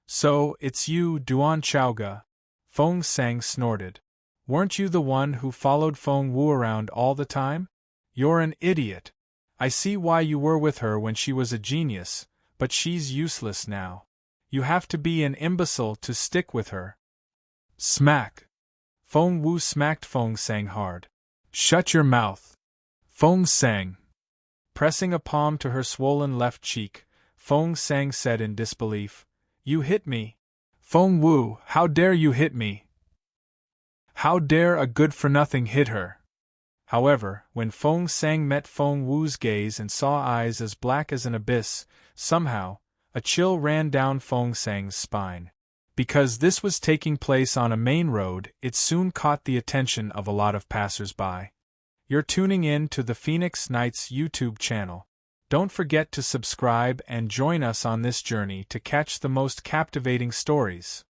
S1: So, it's you, Duan Chowga? Feng Sang snorted. Weren't you the one who followed Feng Wu around all the time? You're an idiot. I see why you were with her when she was a genius, but she's useless now. You have to be an imbecile to stick with her. Smack. Feng Wu smacked Feng Sang hard. Shut your mouth. Feng Sang. Pressing a palm to her swollen left cheek, Feng Sang said in disbelief, You hit me. Feng Wu, how dare you hit me? How dare a good-for-nothing hit her? However, when Feng Sang met Feng Wu's gaze and saw eyes as black as an abyss, somehow, a chill ran down Feng Sang's spine. Because this was taking place on a main road, it soon caught the attention of a lot of passers-by. You're tuning in to the Phoenix Knights YouTube channel. Don't forget to subscribe and join us on this journey to catch the most captivating stories.